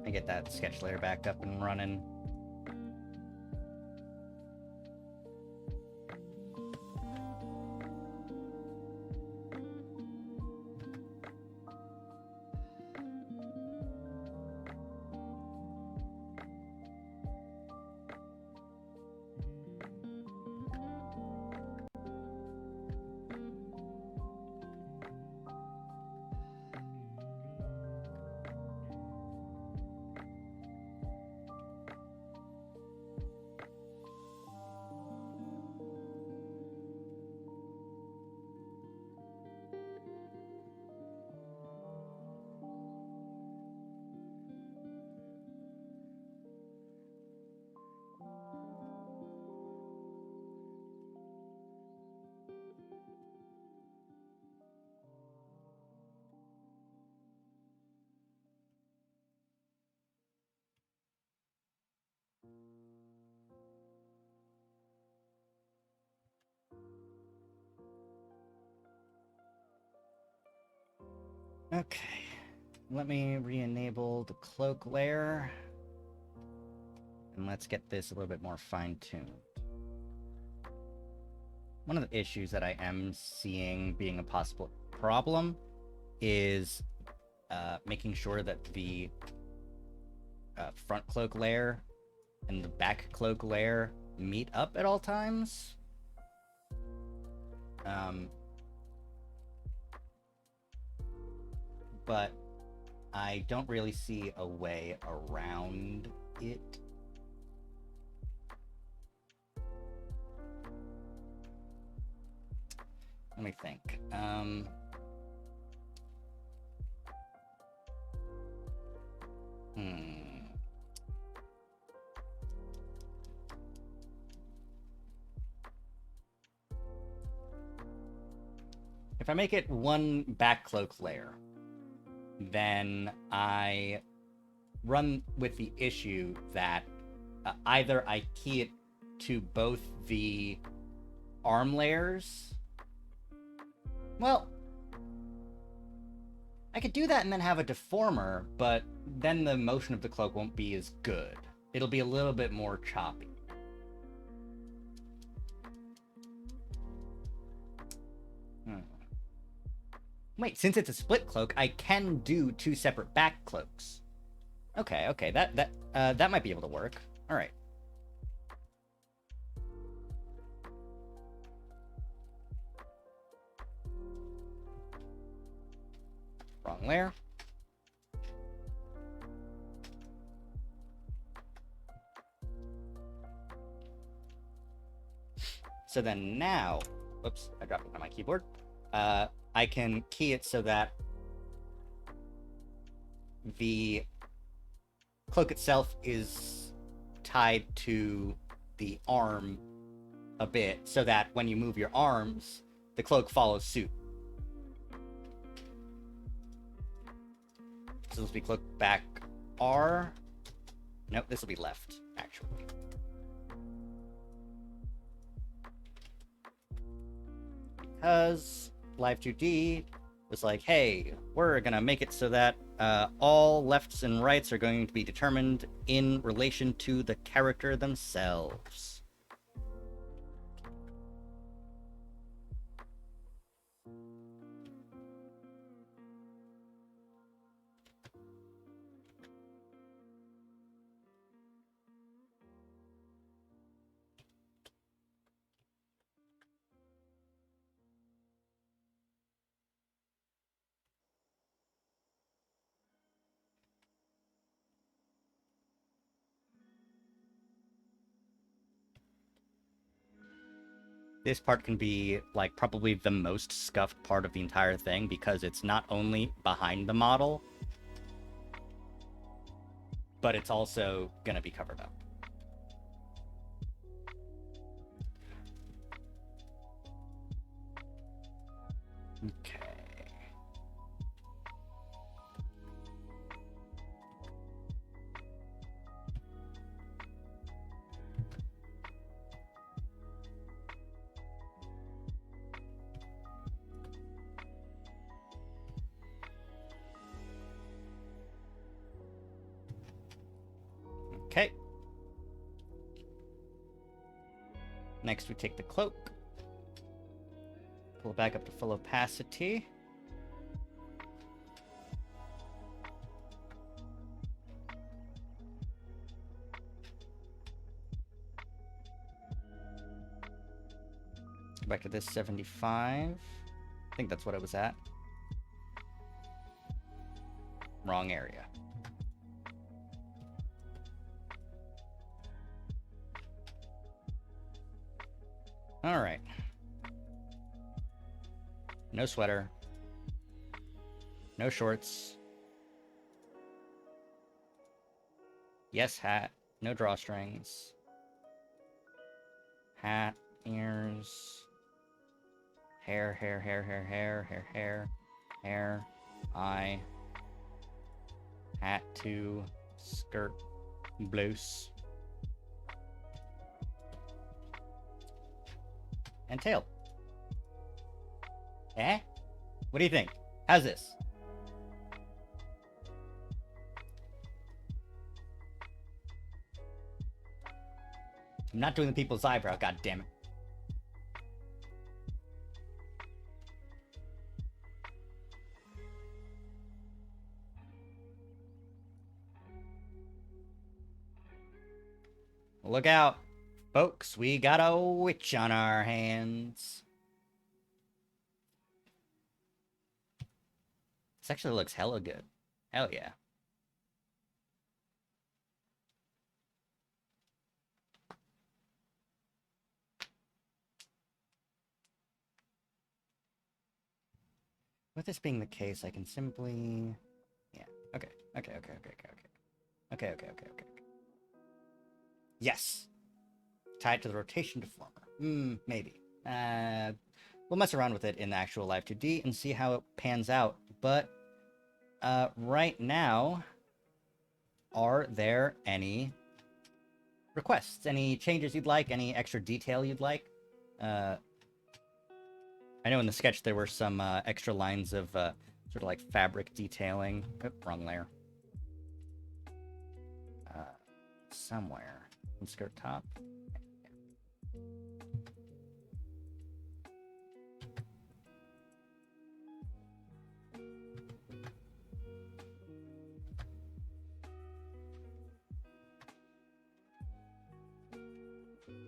I get that sketch layer back up and running. Okay, let me re-enable the cloak layer, and let's get this a little bit more fine-tuned. One of the issues that I am seeing being a possible problem is making sure that the front cloak layer and the back cloak layer meet up at all times. But I don't really see a way around it. Let me think. If I make it one back cloak layer, then I run with the issue that either I key it to both the arm layers. Well, I could do that and then have a deformer, but then the motion of the cloak won't be as good. It'll be a little bit more choppy. Wait, since it's a split cloak, I can do two separate back cloaks. Okay, that might be able to work. All right. Wrong layer. So then now, whoops, I dropped it on my keyboard. I can key it so that the cloak itself is tied to the arm a bit, so that when you move your arms, the cloak follows suit. So this will be cloak back R. Nope, this will be left, actually. Because Live 2D was like, hey, we're gonna make it so that all lefts and rights are going to be determined in relation to the character themselves. This part can be, like, probably the most scuffed part of the entire thing because it's not only behind the model, but it's also gonna be covered up. Okay. Okay. Next, we take the cloak. Pull it back up to full opacity. Go back to this 75. I think that's what it was at. Wrong area. All right. No sweater. No shorts. Yes, hat. No drawstrings. Hat, ears. Hair, eye. Hat, two. Skirt. Blouse. And tail. Eh? What do you think? How's this? I'm not doing the people's eyebrow, god damn it. Look out, folks, we got a witch on our hands. This actually looks hella good. Hell yeah. With this being the case, I can simply... Yeah, okay. Okay. Yes! Tie it to the rotation deformer. Maybe. We'll mess around with it in the actual Live 2D and see how it pans out. But, right now, are there any requests? Any changes you'd like? Any extra detail you'd like? I know in the sketch there were some extra lines of sort of like fabric detailing. Oh, wrong layer. Somewhere. Skirt top.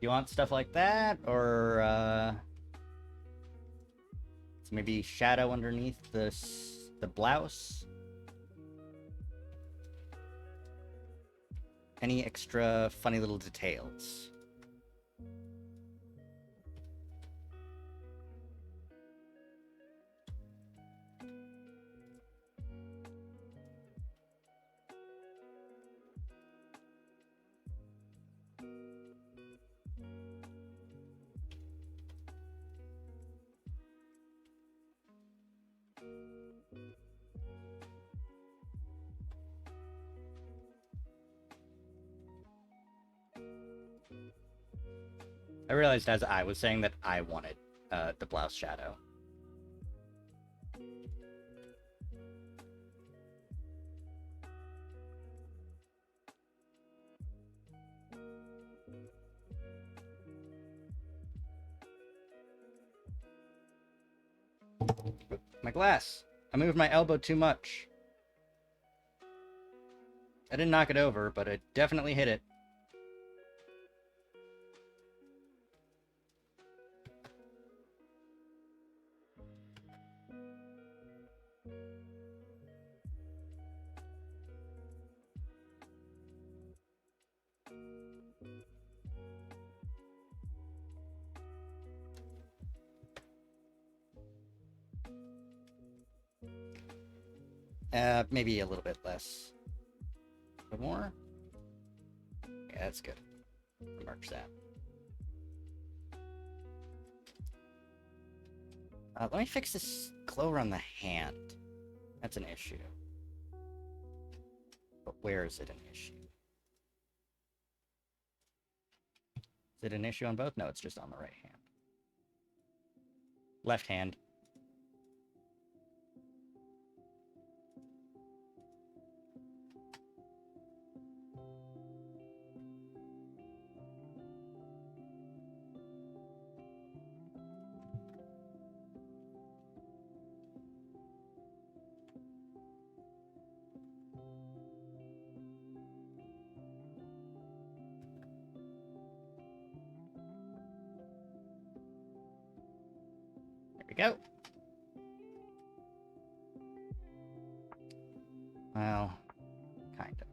You want stuff like that? Or, so maybe shadow underneath the blouse? Any extra funny little details? I realized as I was saying that I wanted the blouse shadow. My glass! I moved my elbow too much. I didn't knock it over, but it definitely hit it. Maybe a little bit less. A bit more? Yeah, that's good. March that. Let me fix this clover on the hand. That's an issue. But where is it an issue? Is it an issue on both? No, it's just on the right hand. Left hand. Go. Well, kind of.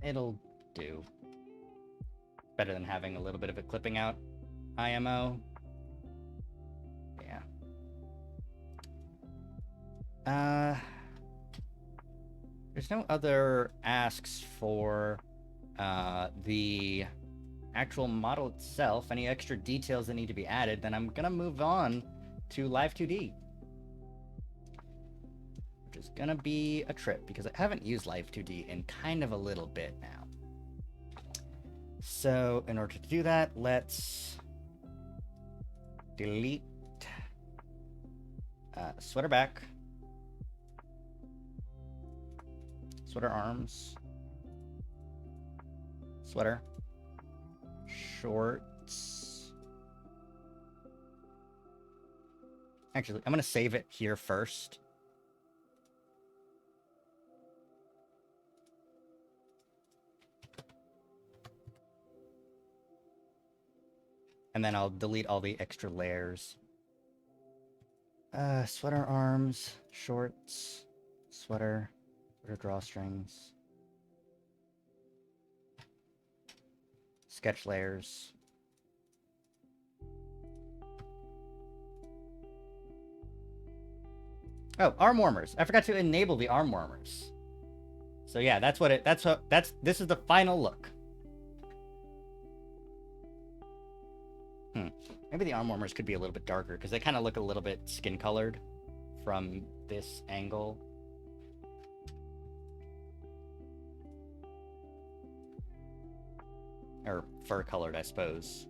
It'll do. Better than having a little bit of it clipping out. IMO. Yeah. There's no other asks for the actual model itself. Any extra details that need to be added, then I'm gonna move on to Live 2D. Which is gonna be a trip because I haven't used Live 2D in kind of a little bit now. So in order to do that, let's delete sweater back, sweater arms, sweater, shorts. Actually, I'm going to save it here first. And then I'll delete all the extra layers. Sweater arms, shorts, sweater drawstrings, sketch layers. Oh, arm warmers. I forgot to enable the arm warmers. So yeah, this is the final look. Maybe the arm warmers could be a little bit darker because they kind of look a little bit skin colored from this angle. Or fur colored, I suppose.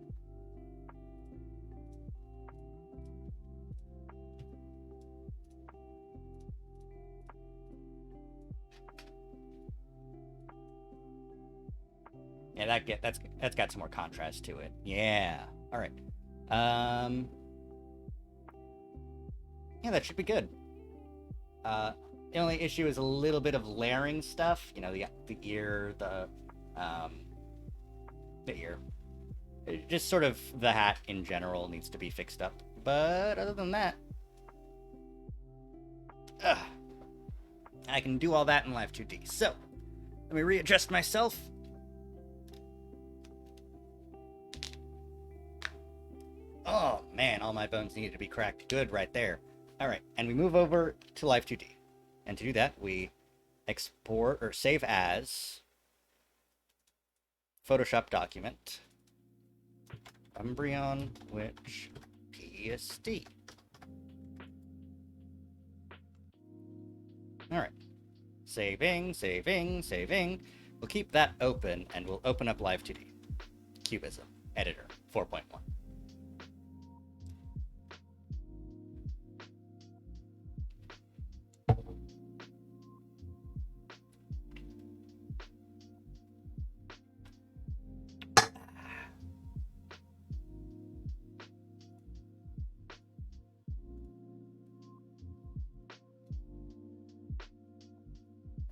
Yeah, that's got some more contrast to it. Yeah. All right. Yeah, that should be good. The only issue is a little bit of layering stuff. You know, the ear, the ear. Just sort of the hat in general needs to be fixed up. But other than that, I can do all that in Live 2D. So, let me readjust myself. Oh, man, all my bones needed to be cracked good right there. All right, and we move over to Live 2D. And to do that, we export or save as Photoshop document Umbreon Witch PSD. All right, saving. We'll keep that open, and we'll open up Live 2D. Cubism Editor 4.1.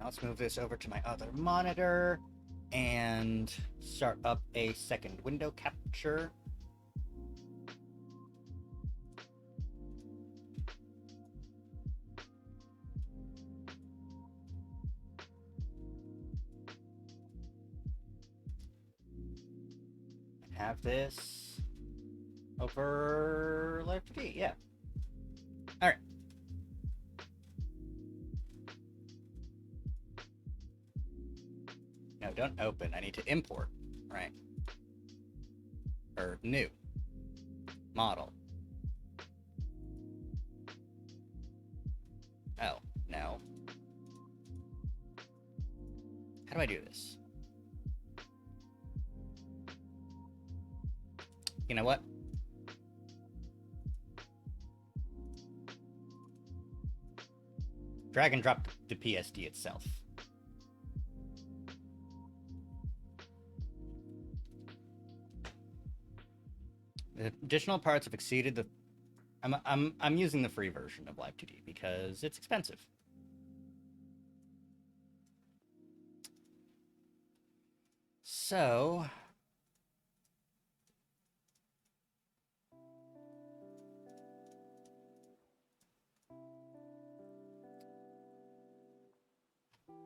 Let's move this over to my other monitor and start up a second window capture. have this over Live 2D, yeah. Alright. No, don't open. I need to import. Right. Or new. Model. Oh, no. How do I do this? You know what? Drag and drop the PSD itself. The additional parts have exceeded the... I'm using the free version of Live 2D because it's expensive. So...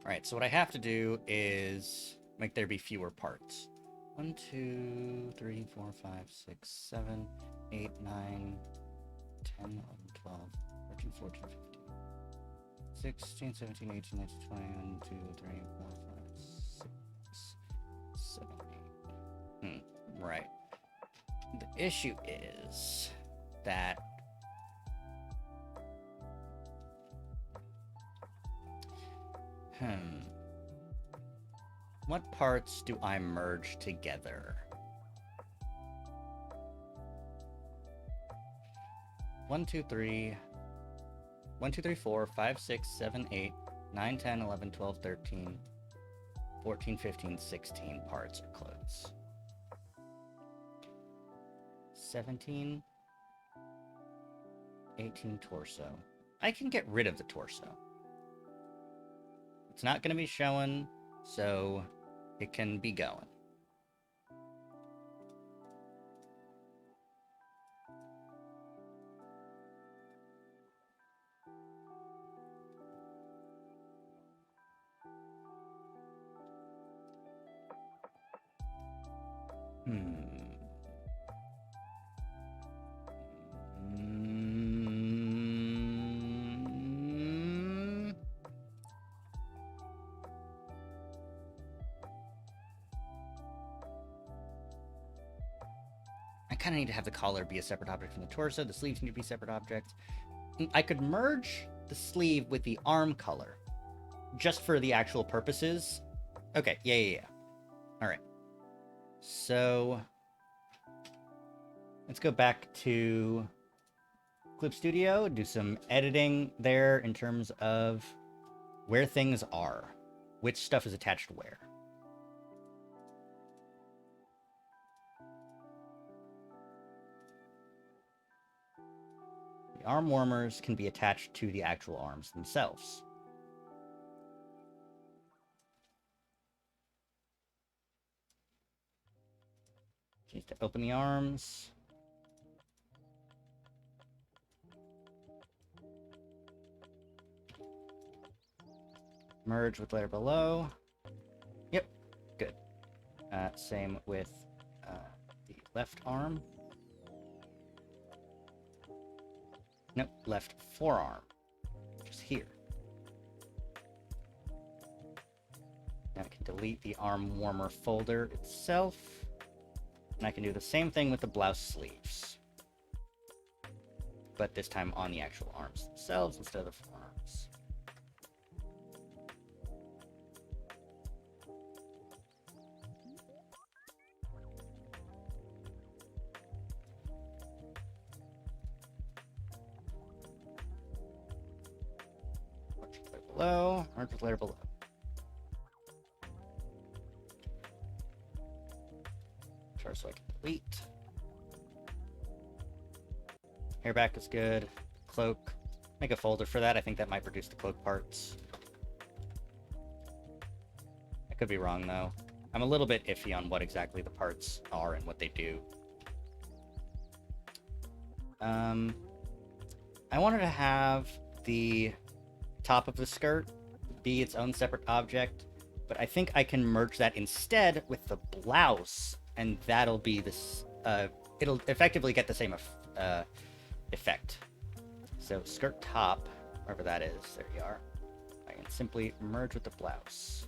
Alright, so what I have to do is make there be fewer parts. 1, 2, 3, 4, 5, 6, 7, 8, 9, 10, 11, 12, 13, 14, 15, 16, 17, 18, 19, 20, 1, 2, 3, 4, 5, 6, 7, 8. Right. The issue is that what parts do I merge together? 1, 2, 3, 4, 5, 6, 7, 8, 9, 10, 11, 12, 13, 14, 15, 16 parts or clothes. 17, 18 torso. I can get rid of the torso. It's not going to be showing, so it can be going. I kind of need to have the collar be a separate object from the torso. The sleeves need to be separate objects. I could merge the sleeve with the arm color, just for the actual purposes. Okay, yeah. All right. So let's go back to Clip Studio, do some editing there in terms of where things are, which stuff is attached where. The arm warmers can be attached to the actual arms themselves. Just to open the arms. Merge with layer below. Yep, good. Same with the left arm. Nope, left forearm. Just here. Now I can delete the arm warmer folder itself. And I can do the same thing with the blouse sleeves. But this time on the actual arms themselves instead of the forearms. Merge with layer below, merge with layer below. So I can delete. Hair back is good. Cloak. Make a folder for that. I think that might produce the cloak parts. I could be wrong, though. I'm a little bit iffy on what exactly the parts are and what they do. I wanted to have the top of the skirt be its own separate object, but I think I can merge that instead with the blouse and that'll be this. It'll effectively get the same effect. So skirt top, wherever that is, there you are. I can simply merge with the blouse.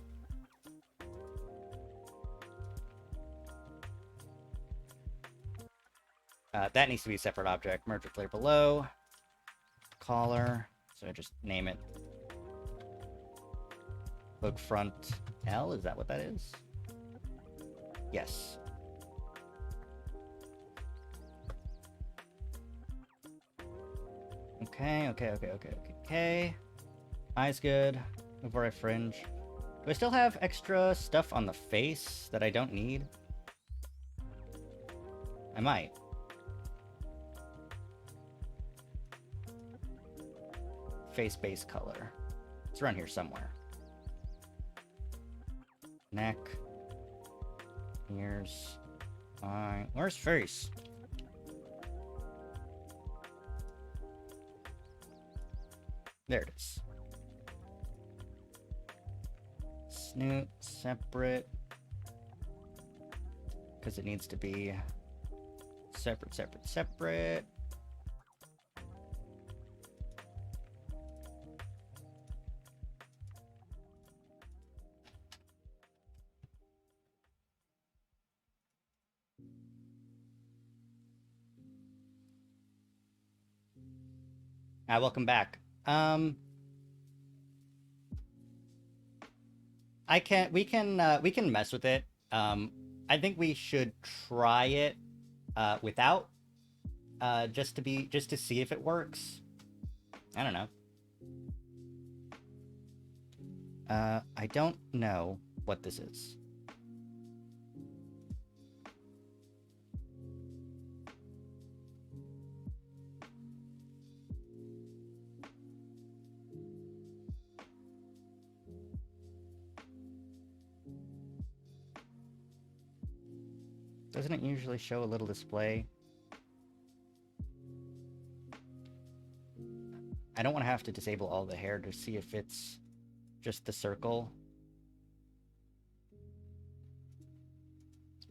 That needs to be a separate object. Merge with layer below. Collar. So I just name it. Hook front L, is that what that is? Yes. Okay. Eyes good. Over eye fringe. Do I still have extra stuff on the face that I don't need? I might. Face base color. It's around here somewhere. Neck. Ears. Eye. Where's face? There it is. Snoot, separate. Because it needs to be separate. Welcome back. We can mess with it. I think we should try it without just to see if it works. I don't know. I don't know what this is. Doesn't it usually show a little display? I don't want to have to disable all the hair to see if it's just the circle.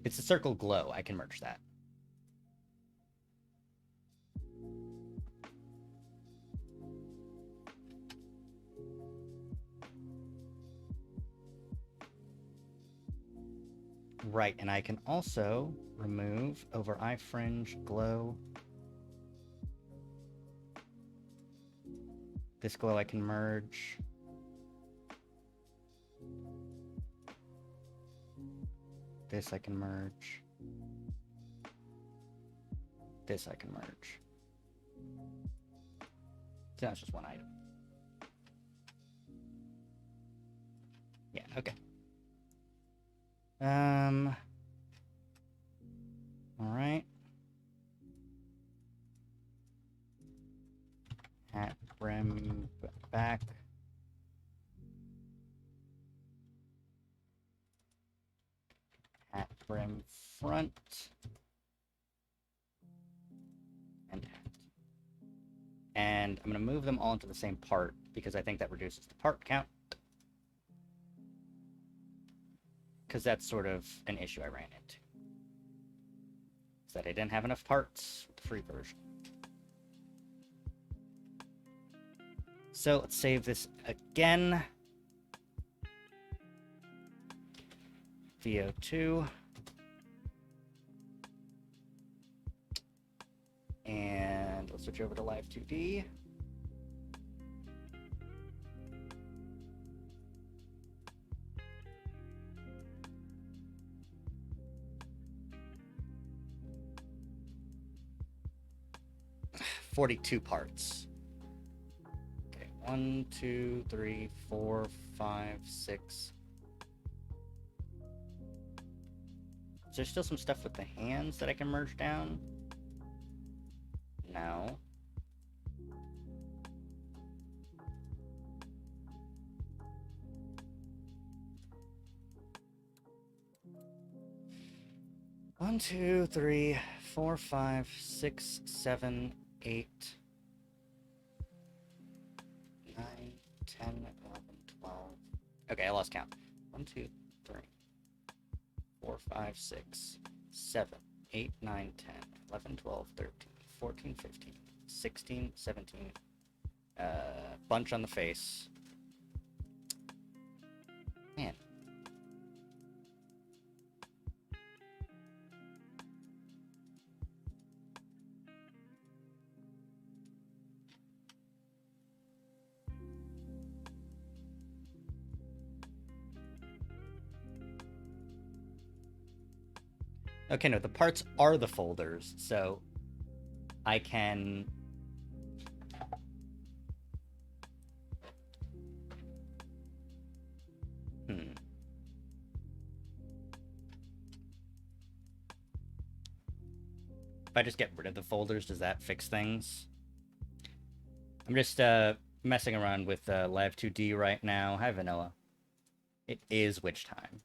It's the circle glow. I can merge that. Right, and I can also remove over eye fringe glow. This glow I can merge. This I can merge. This I can merge. So that's just one item. Yeah, okay. All right. Hat brim back. Hat brim front. And hat. And I'm going to move them all into the same part because I think that reduces the part count. Because that's sort of an issue I ran into. Is that I didn't have enough parts with the free version. So let's save this again. VO2. And let's switch over to Live 2D. $42 parts. Okay, 1, 2, 3, 4, 5, 6. Is there still some stuff with the hands that I can merge down? No. One, 2, 3, 4, 5, 6, 7, 8, 9, 10, 11, 12. Okay, I lost count. 1, 2, 3, 4, 5, 6, 7, 8, 9, 10, 11, 12, 13, 14, 15, 16, 17. Bunch on the face. Man. Okay, no, the parts are the folders, so I can... If I just get rid of the folders, does that fix things? I'm just messing around with Live 2D right now. Hi, Vanilla. It is witch time.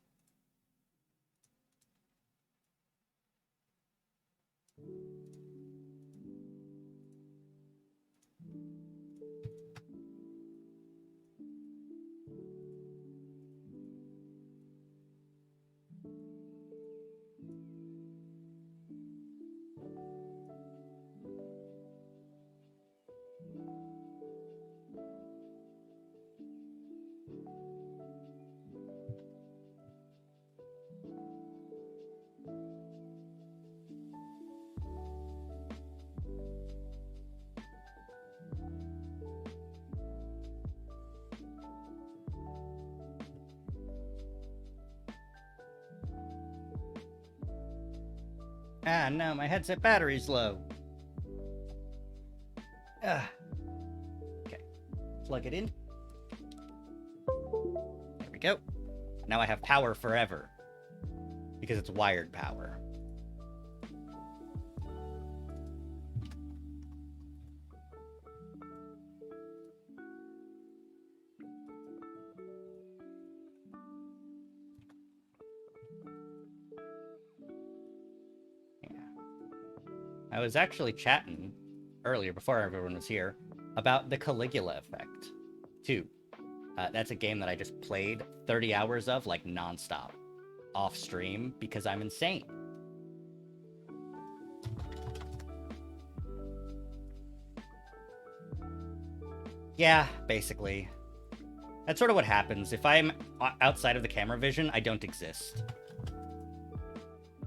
Ah, no, my headset battery's low. Okay, plug it in. There we go. Now I have power forever. Because it's wired power. I was actually chatting earlier, before everyone was here, about the Caligula effect, too. That's a game that I just played 30 hours of, like, nonstop, off stream, because I'm insane. Yeah, basically. That's sort of what happens. If I'm outside of the camera vision, I don't exist.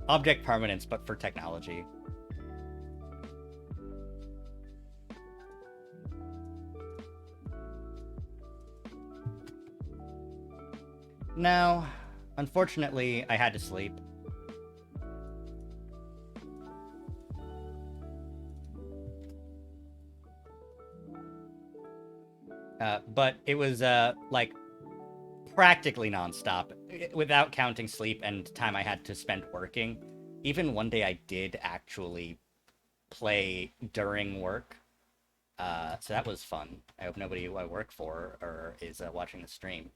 Object permanence, but for technology. No, unfortunately, I had to sleep. But it was, like, practically nonstop, without counting sleep and time I had to spend working. Even one day I did actually play during work. So that was fun. I hope nobody who I work for or is watching the stream.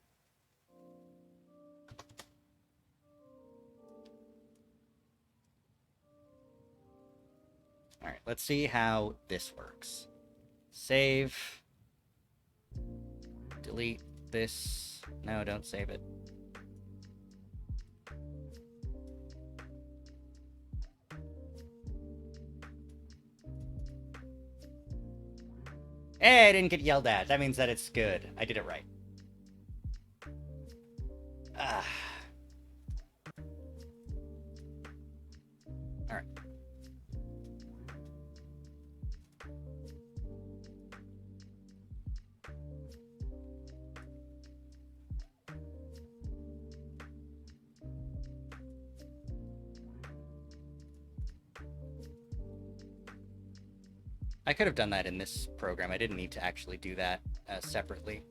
All right, let's see how this works. Save. Delete this. No, don't save it. Hey, I didn't get yelled at. That means that it's good. I did it right. Alright. I could have done that in this program. I didn't need to actually do that separately.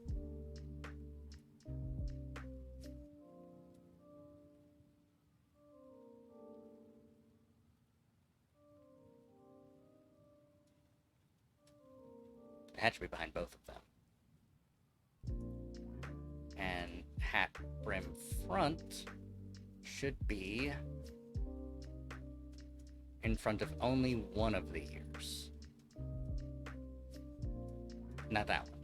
It had to be behind both of them. And hat brim front should be in front of only one of the ears. Not that one.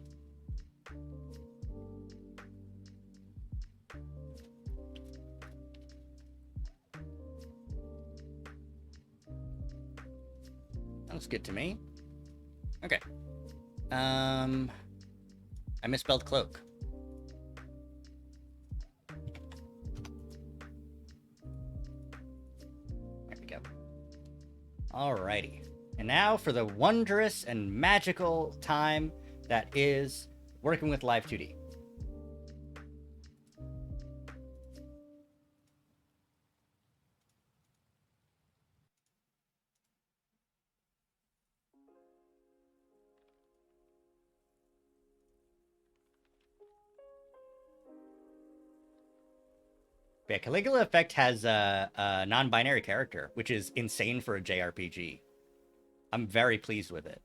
Looks good to me. Okay. I misspelled cloak. There we go. Alrighty. And now for the wondrous and magical time that is working with Live 2D. Yeah, Caligula Effect has a non-binary character, which is insane for a JRPG. I'm very pleased with it.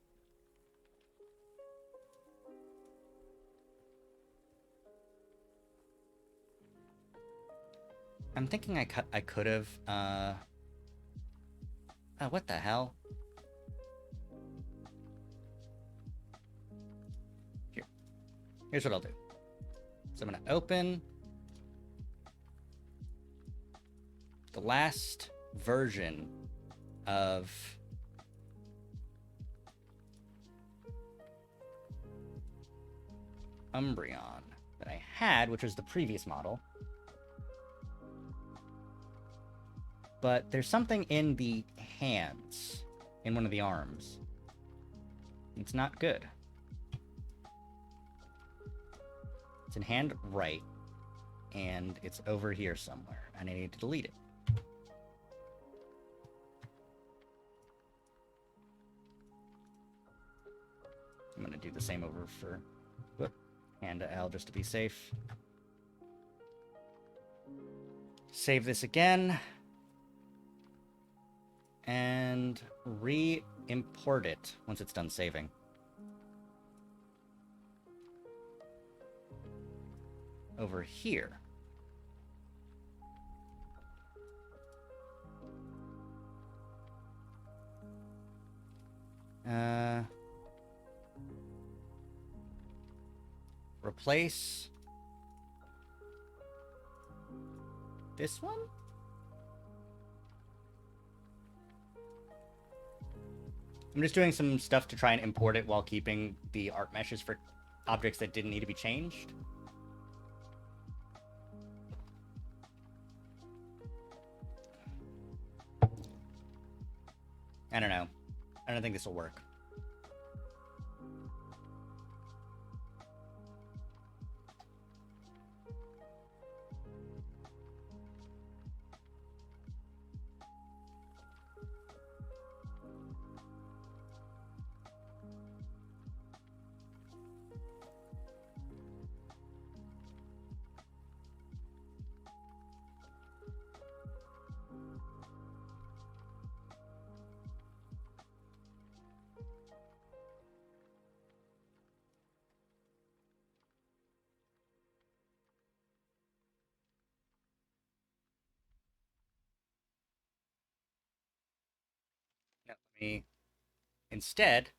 I'm thinking I could have. Oh, what the hell? Here's what I'll do. So I'm gonna open the last version of Umbreon that I had, which was the previous model. But there's something in the hands, in one of the arms. It's not good. It's in hand right, and it's over here somewhere, and I need to delete it. I'm gonna do the same over for hand L just to be safe. Save this again. And re-import it once it's done saving. Over here. Replace this one? I'm just doing some stuff to try and import it while keeping the art meshes for objects that didn't need to be changed. I don't know. I don't think this will work. Let me instead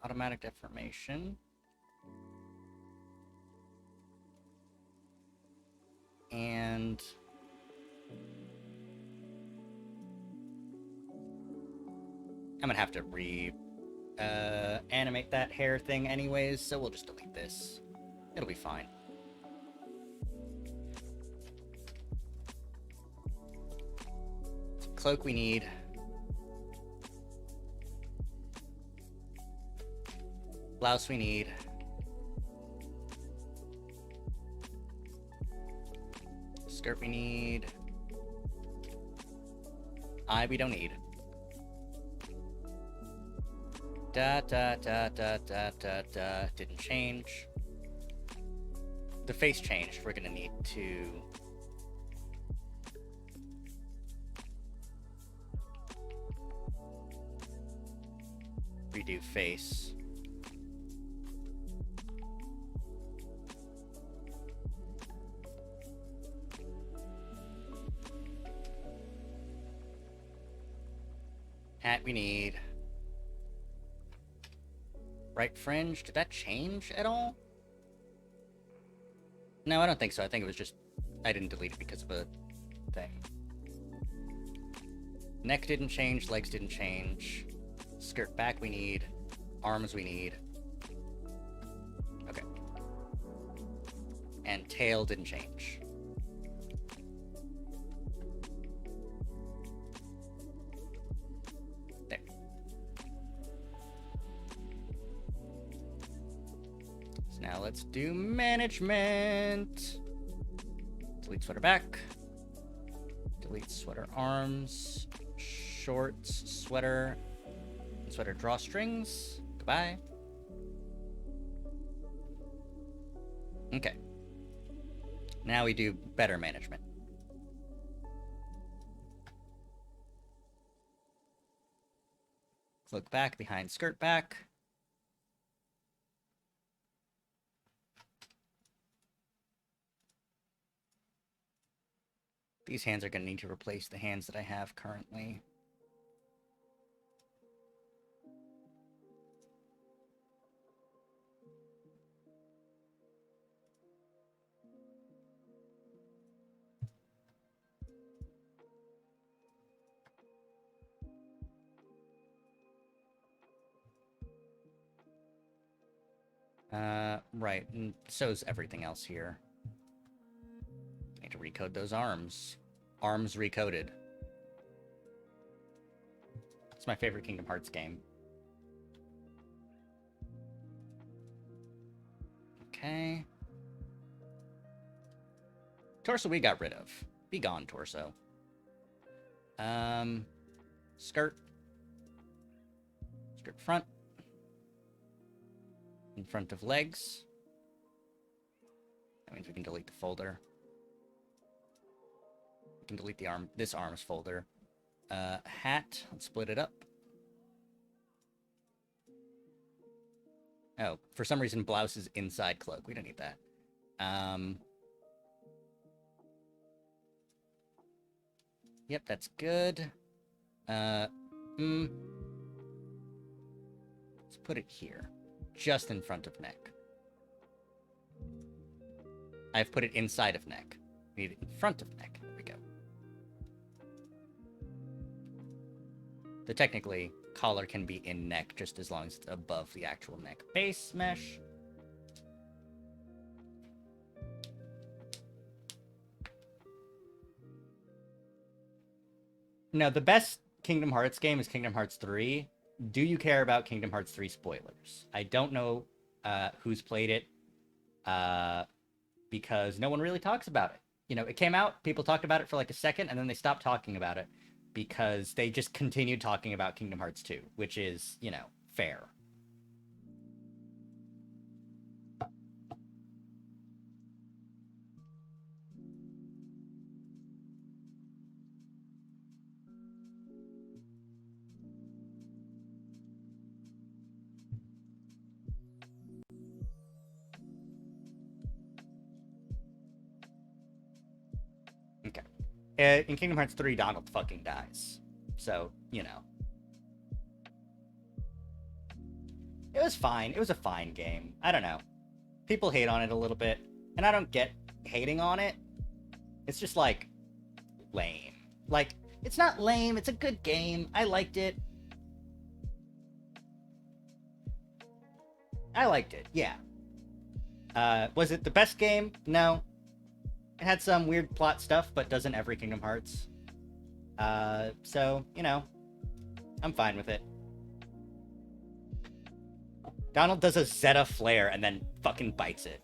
automatic deformation and I'm gonna have to animate that hair thing anyways, so we'll just delete this. It'll be fine. Cloak we need. Blouse we need. Skirt we need. Eye we don't need. Didn't change. The face changed. We're gonna need to redo face. Hat we need. Right fringe, did that change at all? No, I don't think so. I think it was just, I didn't delete it because of a thing. Neck didn't change, legs didn't change. Skirt back we need. Arms we need. Okay. And tail didn't change. There. So now let's do management. Delete sweater back. Delete sweater arms. Shorts, sweater, sweater drawstrings. Goodbye. Okay. Now we do better management. Look back behind skirt back. These hands are going to need to replace the hands that I have currently. Right, and so's everything else here. I need to recode those arms. Arms recoded. It's my favorite Kingdom Hearts game. Okay. Torso we got rid of. Be gone, torso. Skirt. Skirt front. In front of legs. That means we can delete the folder. We can delete the arm, this arms folder. Hat, let's split it up. Oh, for some reason blouse is inside cloak. We don't need that. Yep, that's good. Let's put it here. Just in front of neck. I've put it inside of neck. We need it in front of neck. There we go. So technically, collar can be in neck just as long as it's above the actual neck. Base mesh. No, the best Kingdom Hearts game is Kingdom Hearts 3. Do you care about Kingdom Hearts 3 spoilers? I don't know who's played it because no one really talks about it. You know, it came out, people talked about it for like a second, and then they stopped talking about it because they just continued talking about Kingdom Hearts 2, which is, you know, fair. Okay. In Kingdom Hearts 3, Donald fucking dies. So, you know. It was fine. It was a fine game. I don't know. People hate on it a little bit, and I don't get hating on it. It's just, like, lame. Like, it's not lame. It's a good game. I liked it. I liked it, yeah. Was it the best game? No. It had some weird plot stuff, but doesn't every Kingdom Hearts. So, you know, I'm fine with it. Donald does a Zeta flare and then fucking bites it.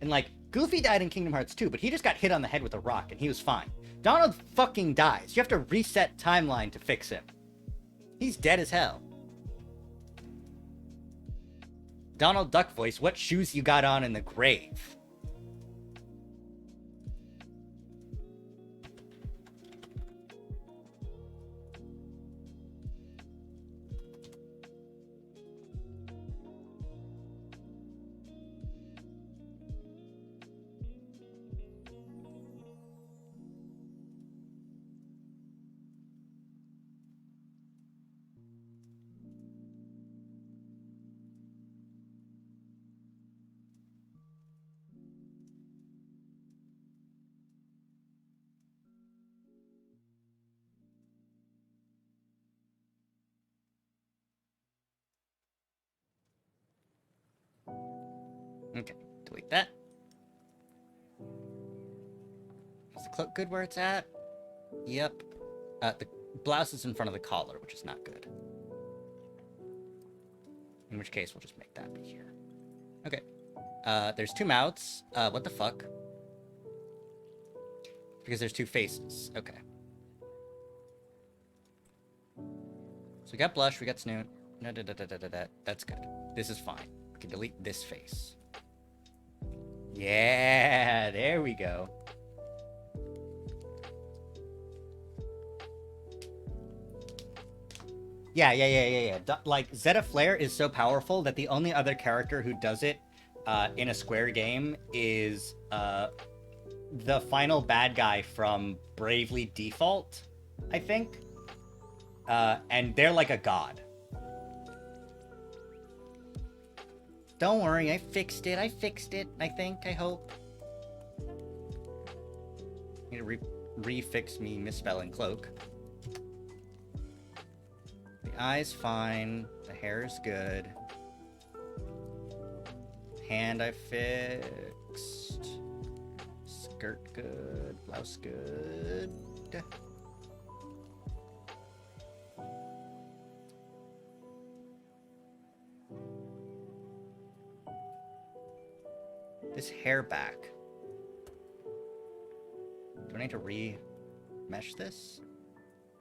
And, like, Goofy died in Kingdom Hearts 2, but he just got hit on the head with a rock and he was fine. Donald fucking dies. You have to reset timeline to fix him. He's dead as hell. Donald Duck voice, what shoes you got on in the grave? Okay, delete that. Is the cloak good where it's at? Yep. The blouse is in front of the collar, which is not good. In which case, we'll just make that be here. Okay. There's 2 mouths. What the fuck? Because there's 2 faces. Okay. So we got blush, we got snoot. That's good. This is fine. We can delete this face. Yeah, there we go. Yeah. Like, Zeta Flare is so powerful that the only other character who does it in a Square game is the final bad guy from Bravely Default, I think. And they're like a god. Don't worry, I fixed it, I think, I hope. Need to refix me misspelling cloak. The eye's fine, the hair's good. Hand I fixed. Skirt good, blouse good. This hair back. Do I need to remesh this?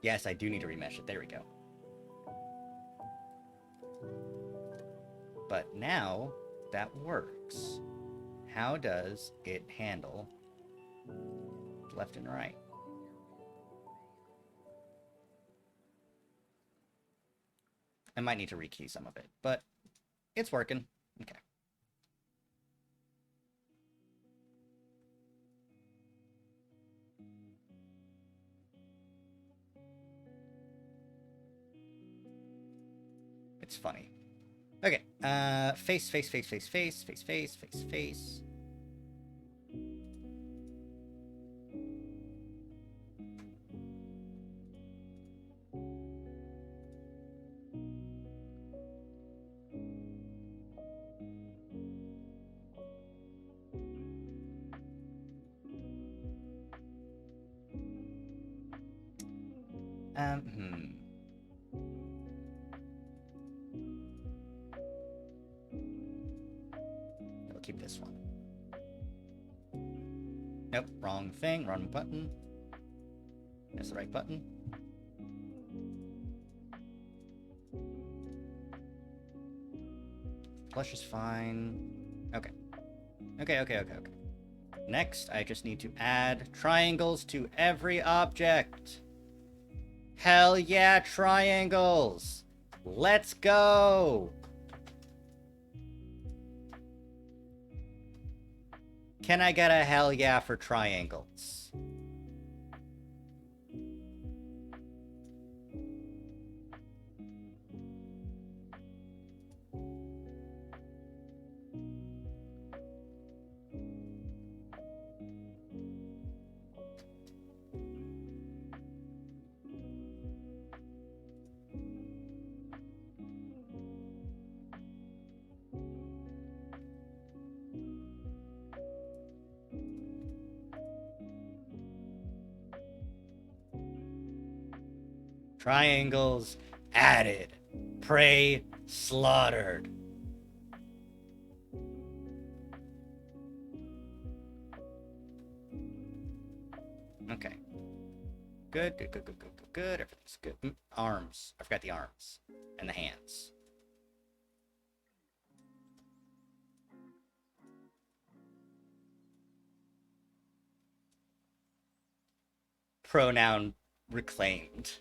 Yes, I do need to remesh it. There we go. But now that works. How does it handle left and right? I might need to rekey some of it, but it's working. Okay. It's funny. Okay, face. We'll keep this one. Nope, wrong thing, wrong button. That's the right button. Blush is fine. Okay. Okay. Next, I just need to add triangles to every object. Hell yeah, triangles! Let's go! Can I get a hell yeah for triangles? Triangles added. Prey slaughtered. Okay. Good. Everything's good. Arms. I forgot the arms. And the hands. Pronoun reclaimed.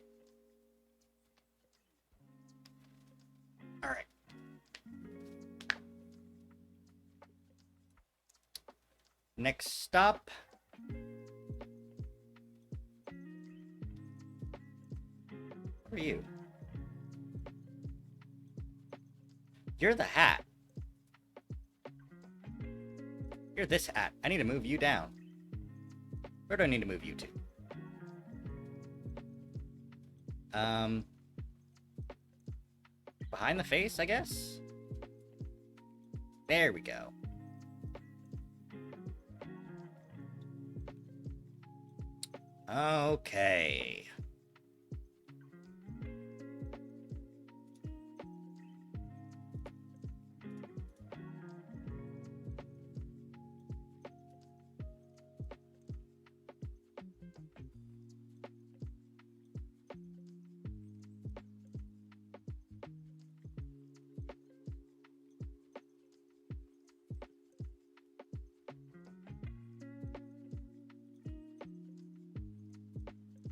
Alright. Next stop. Who are you? You're the hat. You're this hat. I need to move you down. Where do I need to move you to? Behind the face, I guess? There we go. Okay.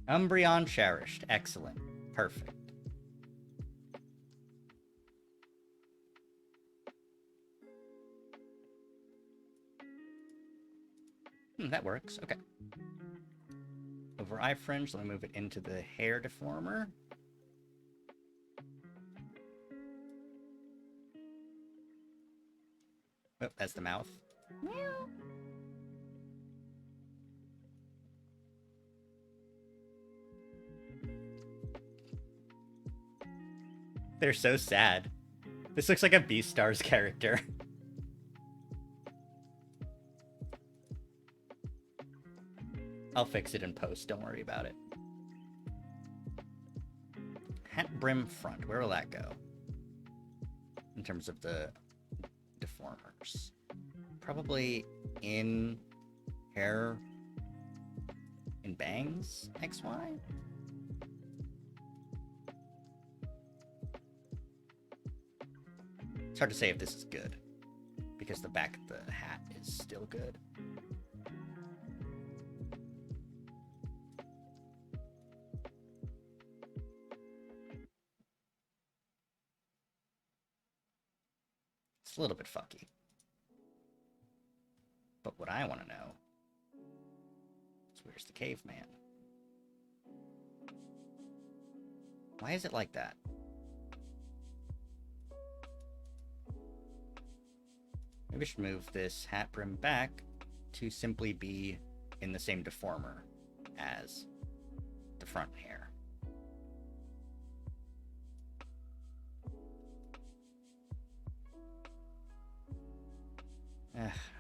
Umbreon cherished. Excellent. Perfect. That works. Okay. Over eye fringe, let me move it into the hair deformer. Oh, that's the mouth. They're so sad. This looks like a Beastars character. I'll fix it in post, don't worry about it. Hat brim front, where will that go? In terms of the deformers. Probably in hair and bangs, XY? It's hard to say if this is good, because the back of the hat is still good. It's a little bit fucky. But what I want to know is where's the caveman? Why is it like that? Maybe I should move this hat brim back to simply be in the same deformer as the front hair.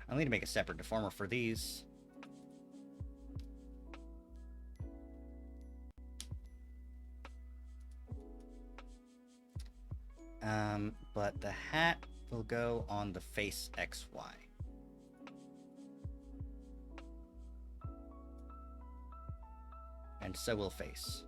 I'll need to make a separate deformer for these. But the hat will go on the face XY. And so will face.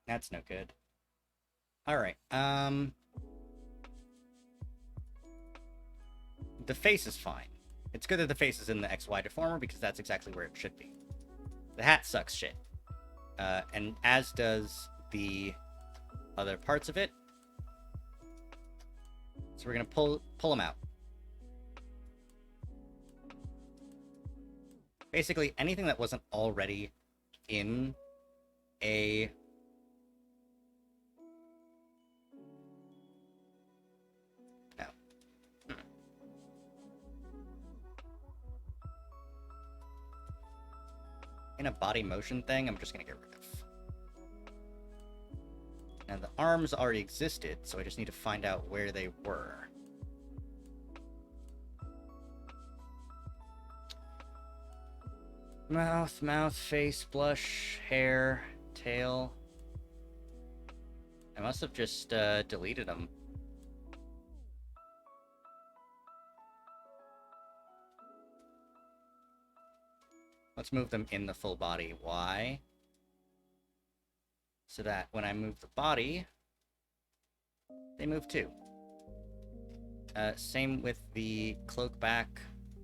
That's no good. Alright, the face is fine. It's good that the face is in the XY deformer because that's exactly where it should be. The hat sucks shit. And as does the other parts of it. So we're gonna pull them out. Basically, anything that wasn't already in a in a body motion thing, I'm just gonna get rid of. Now the arms already existed, so I just need to find out where they were. Mouth, face, blush, hair, tail. I must have just deleted them. Let's move them in the full body. Why? So that when I move the body, they move too. Same with the cloak back,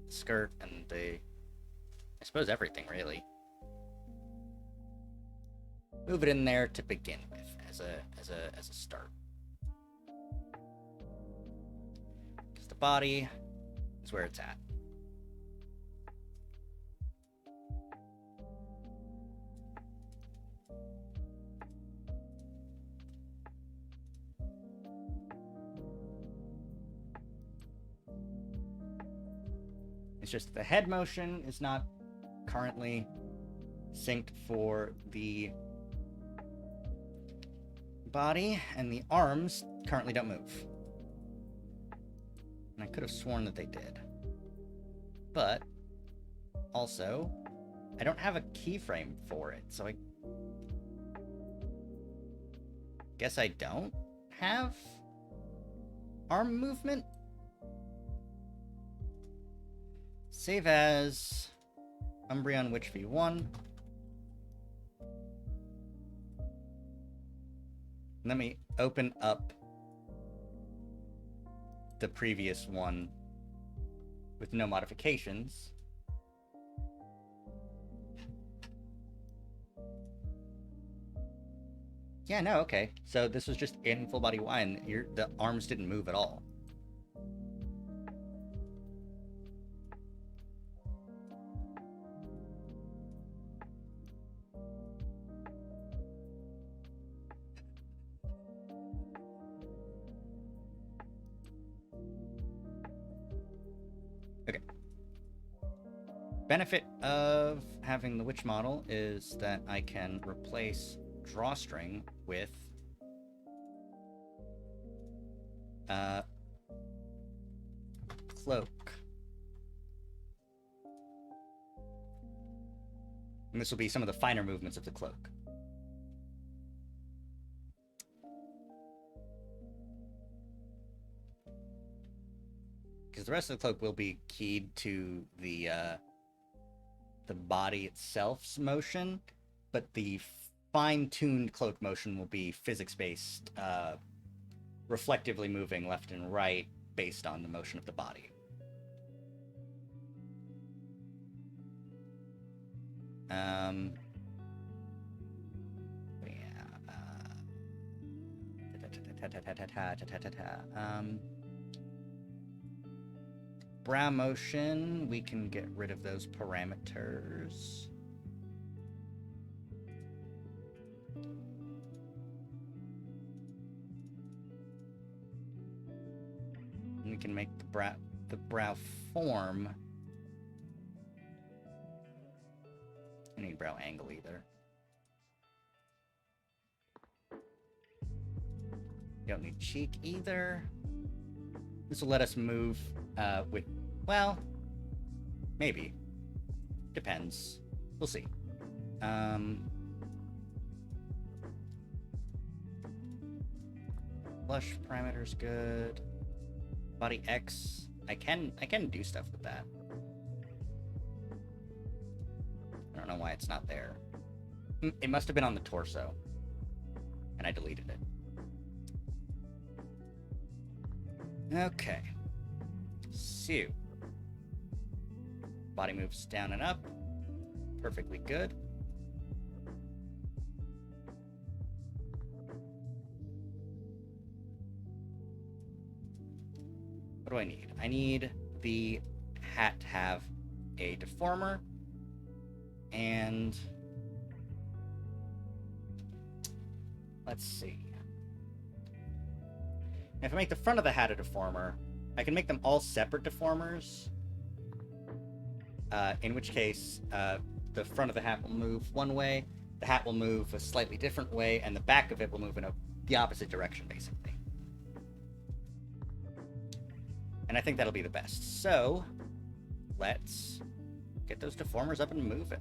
skirt, and the... I suppose everything, really. Move it in there to begin with, as a start. Because the body is where it's at. It's just the head motion is not currently synced for the body, and the arms currently don't move. And I could have sworn that they did. But also, I don't have a keyframe for it, so I guess I don't have arm movement. Save as Umbreon Witch V1. Let me open up the previous one with no modifications. Yeah, no, okay. So this was just in full body Y, and the arms didn't move at all. Okay. Benefit of having the witch model is that I can replace drawstring with cloak. And this will be some of the finer movements of the cloak. Because the rest of the cloak will be keyed to the body itself's motion, but the fine-tuned cloak motion will be physics-based, reflectively moving left and right based on the motion of the body. Brow motion, we can get rid of those parameters. We can make the brow form. I need brow angle either. You don't need cheek either. This will let us move with, well, maybe. Depends. We'll see. Blush parameter's good. Body X, I can do stuff with that. I don't know why it's not there. It must have been on the torso, and I deleted it. Okay. So, body moves down and up. Perfectly good. What do I need? I need the hat to have a deformer, and let's see. If I make the front of the hat a deformer, I can make them all separate deformers, in which case the front of the hat will move one way, the hat will move a slightly different way, and the back of it will move in the opposite direction, basically. And I think that'll be the best. So, let's get those deformers up and moving.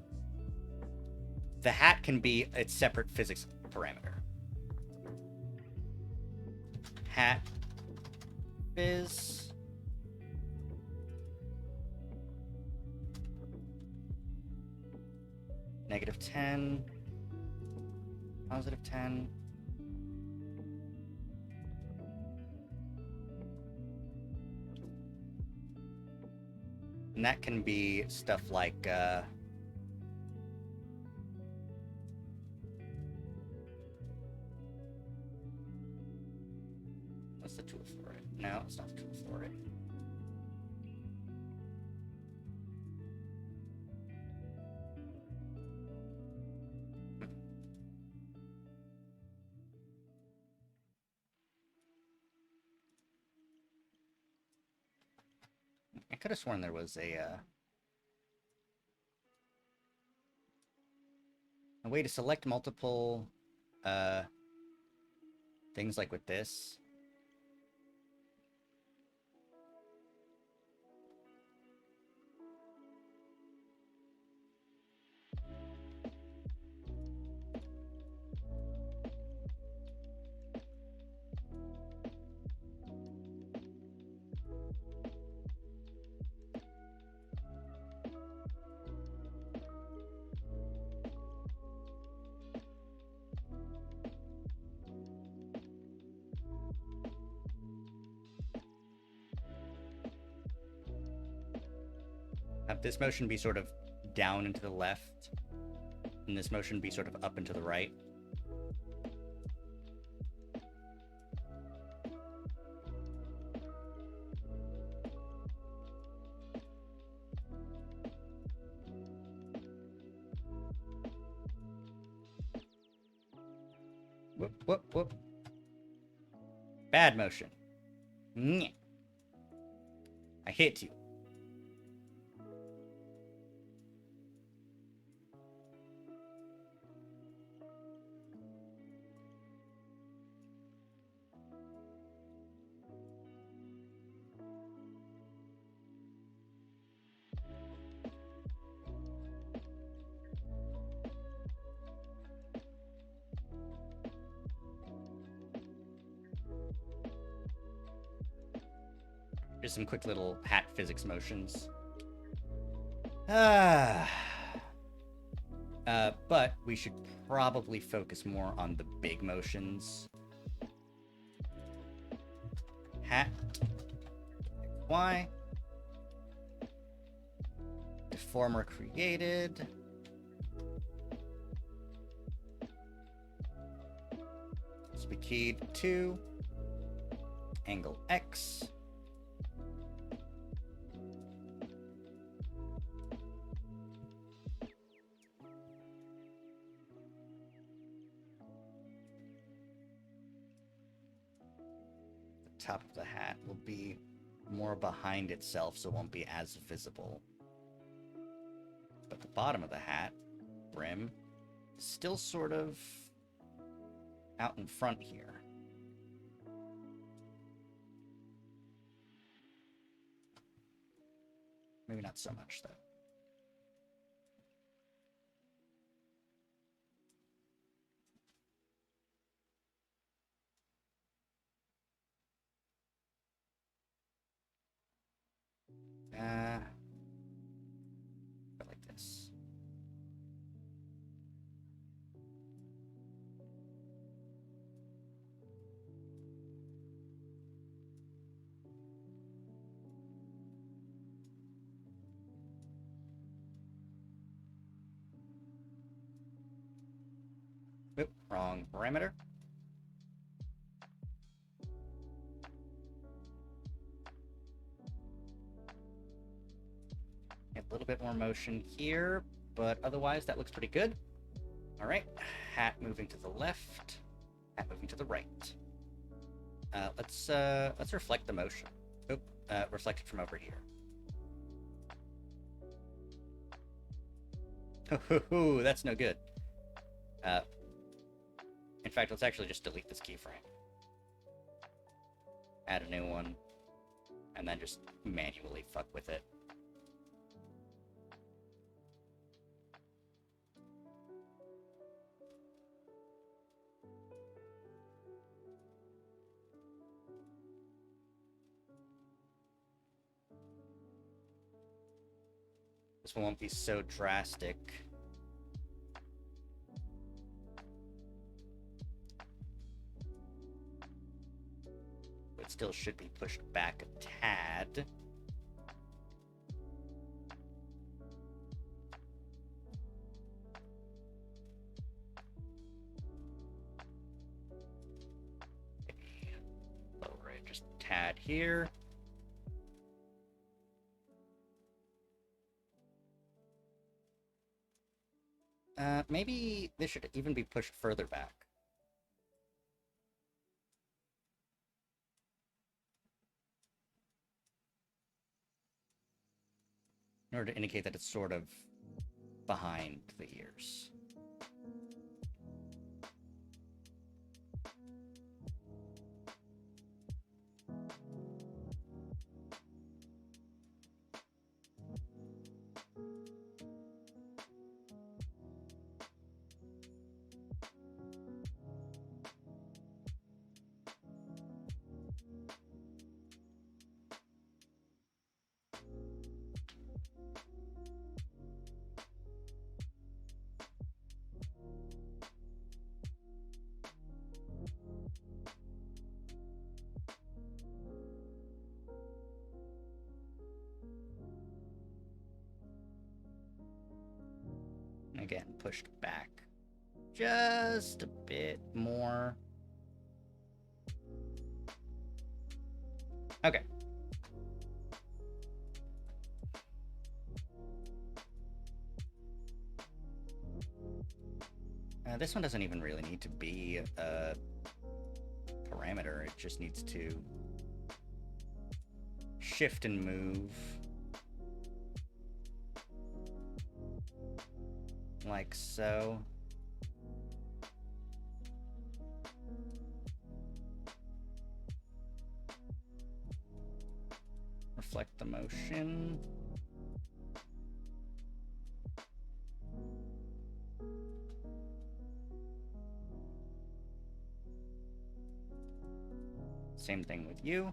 The hat can be its separate physics parameter. Hat phys. -10. +10. And that can be stuff like, what's the tool for it? No, it's not the tool for it. I could have sworn there was a a way to select multiple things like with this. Have this motion be sort of down and to the left, and this motion be sort of up and to the right. Whoop, whoop, whoop. Bad motion. Nyeh. I hit you. Just some quick little hat physics motions. But we should probably focus more on the big motions. Hat. Y. Deformer created. Speed keyed 2. Angle X. Top of the hat will be more behind itself, so it won't be as visible. But the bottom of the hat, brim, is still sort of out in front here. Maybe not so much, though. Like this. Oop, wrong parameter. A little bit more motion here, but otherwise that looks pretty good. All right, hat moving to the left, hat moving to the right. Let's reflect the motion. Oop, reflect it from over here. Ooh, that's no good. In fact, let's actually just delete this keyframe. Add a new one, and then just manually fuck with it. This one won't be so drastic. But still should be pushed back a tad. Lower it just a tad here. Maybe this should even be pushed further back. In order to indicate that it's sort of behind the ears. Again, pushed back just a bit more. Okay. This one doesn't even really need to be a parameter. It just needs to shift and move. Like so. Reflect the motion. Same thing with you.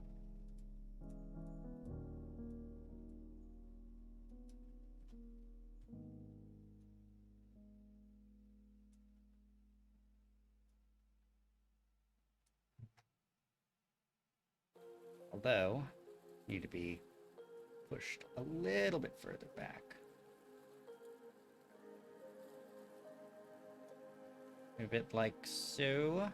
Although, need to be pushed a little bit further back. Move it like so.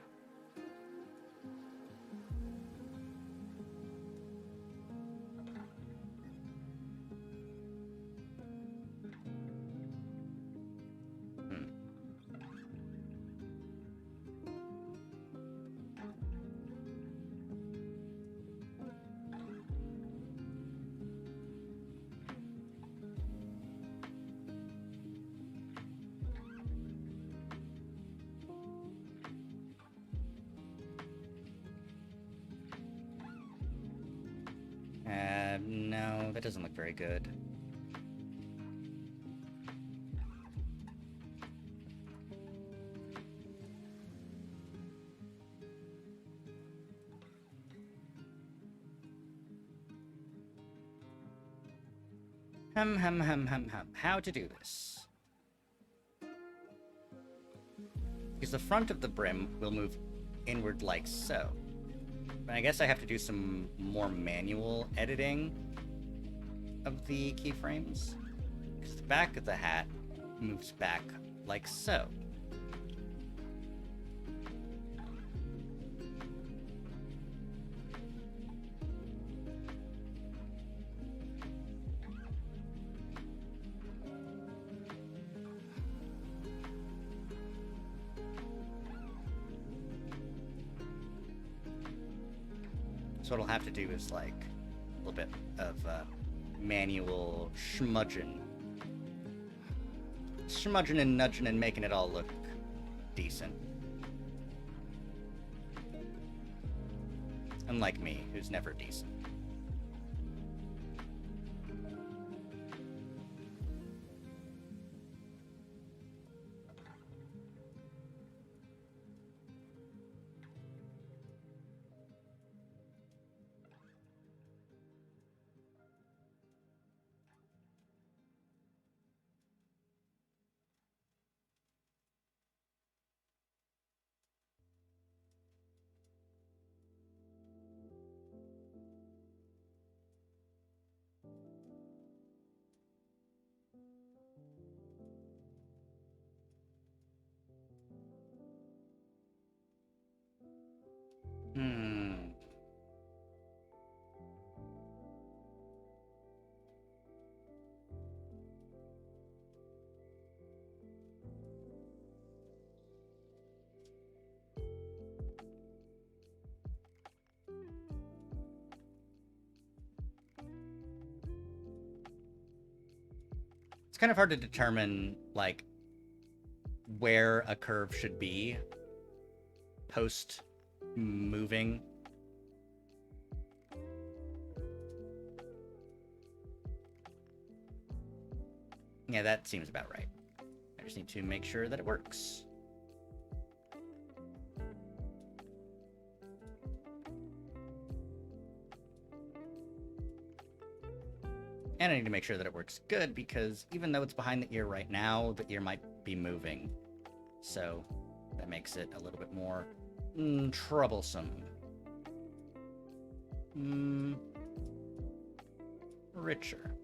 No, that doesn't look very good. How to do this? Because the front of the brim will move inward like so. But I guess I have to do some more manual editing of the keyframes. Because the back of the hat moves back like so. So what I'll have to do is like a little bit of manual schmudging. Schmudging and nudging and making it all look decent. Unlike me, who's never decent. It's kind of hard to determine, like, where a curve should be post moving. Yeah, that seems about right. I just need to make sure that it works. And I need to make sure that it works good, because even though it's behind the ear right now, the ear might be moving. So that makes it a little bit more troublesome. Richer.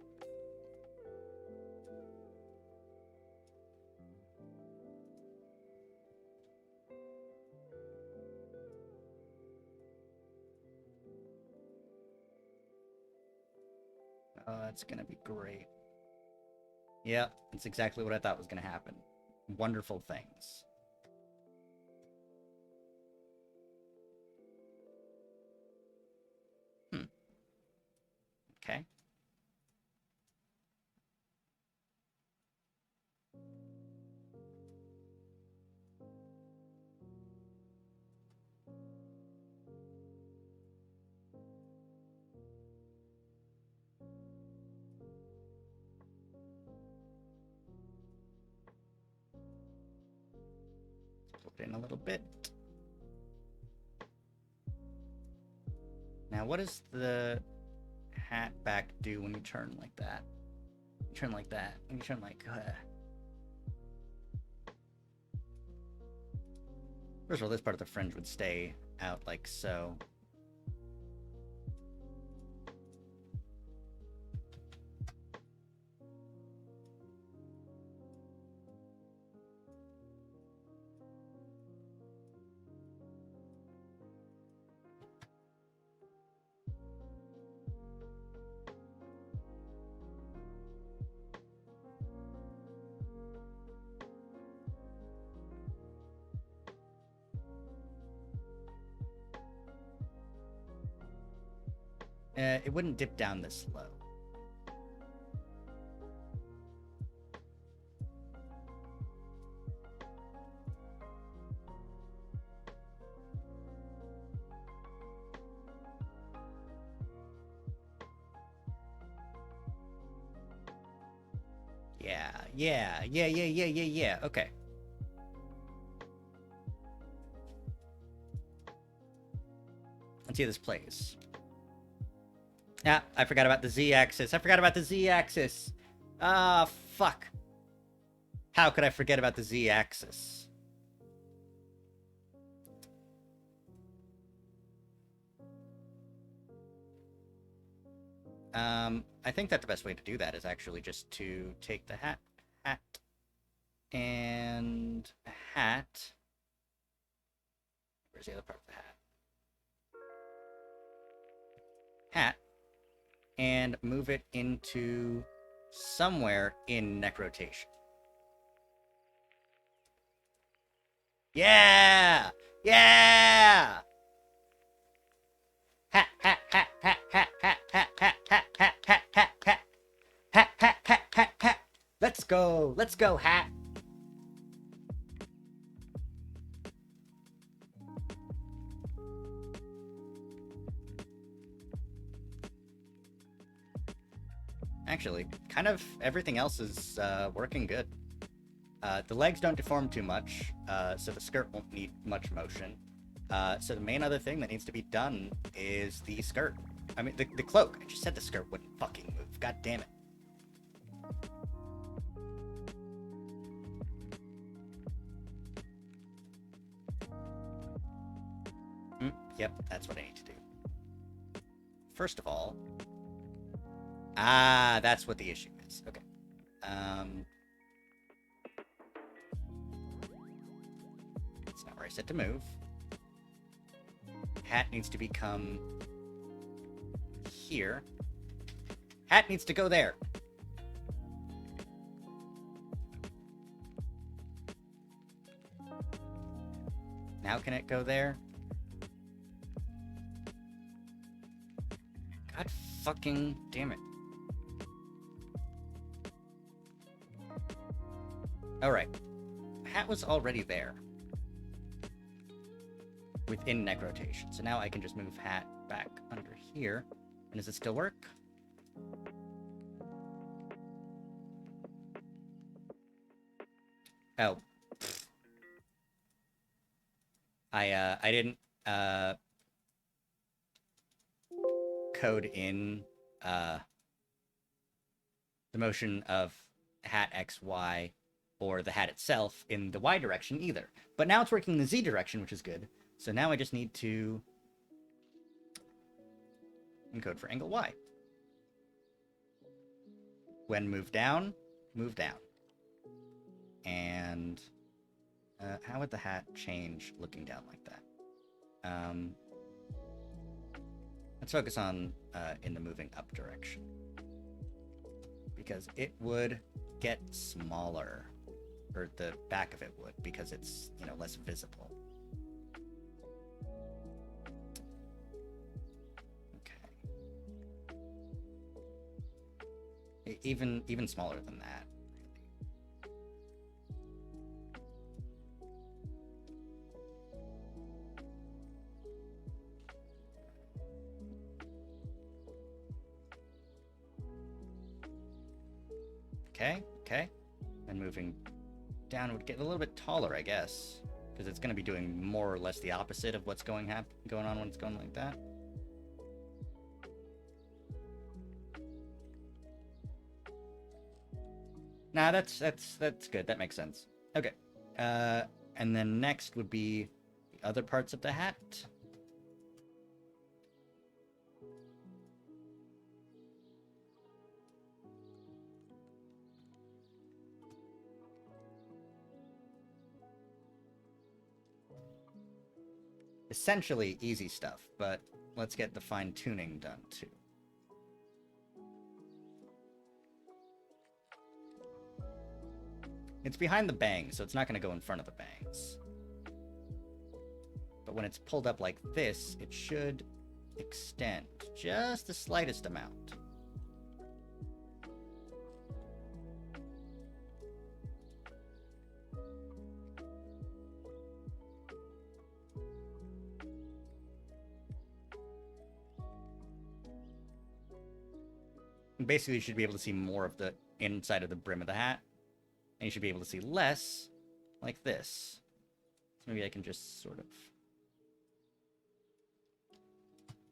Oh, that's gonna be great. Yep, that's exactly what I thought was gonna happen. Wonderful things. Okay. Put in a little bit. Now, what does the hat back do when you turn like that? You turn like that. When you turn like... First of all, this part of the fringe would stay out like so. It wouldn't dip down this low. Yeah. Okay. Let's see how this plays. Ah, I forgot about the Z-axis. Ah, fuck. How could I forget about the Z-axis? I think that the best way to do that is actually just to take the hat, and a hat. Where's the other part of the hat? Hat, and move it into somewhere in neck rotation. Yeah! Yeah! Hat, hat, hat, hat, hat, hat, hat, hat, hat, hat, hat, hat, hat. Hat, hat, hat, hat, hat. Let's go, hat. Actually, kind of everything else is working good. The legs don't deform too much, so the skirt won't need much motion. So the main other thing that needs to be done is the skirt. I mean, the cloak. I just said the skirt wouldn't fucking move. God damn it. Yep, that's what I need to do. First of all... Ah, that's what the issue is. Okay. That's not where I said to move. Hat needs to become... here. Hat needs to go there. Now can it go there? God fucking damn it. Alright. Hat was already there. Within neck rotation. So now I can just move hat back under here. And does it still work? Oh. I didn't code in the motion of hat XY or the hat itself in the Y direction either. But now it's working in the Z direction, which is good. So now I just need to encode for angle Y. When move down, move down. And how would the hat change looking down like that? Let's focus on in the moving up direction. because it would get smaller. Or the back of it would, because it's, you know, less visible. Okay. Even smaller than that. Okay. And moving down would get a little bit taller, I guess, because it's going to be doing more or less the opposite of what's going on when it's going like that. Nah, that's good. That makes sense. Okay. And then next would be the other parts of the hat. Essentially easy stuff, but let's get the fine-tuning done too. It's behind the bangs, so it's not going to go in front of the bangs. But when it's pulled up like this, it should extend just the slightest amount. Basically, you should be able to see more of the inside of the brim of the hat. And you should be able to see less like this. So maybe I can just sort of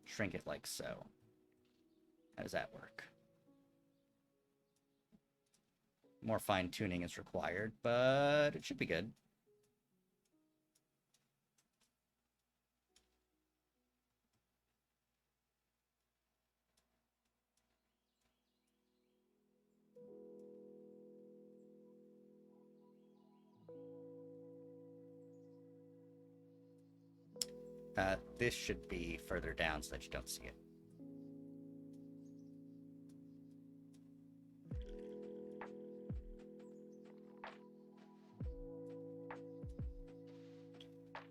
shrink it like so. How does that work? More fine-tuning is required, but it should be good. This should be further down so that you don't see it.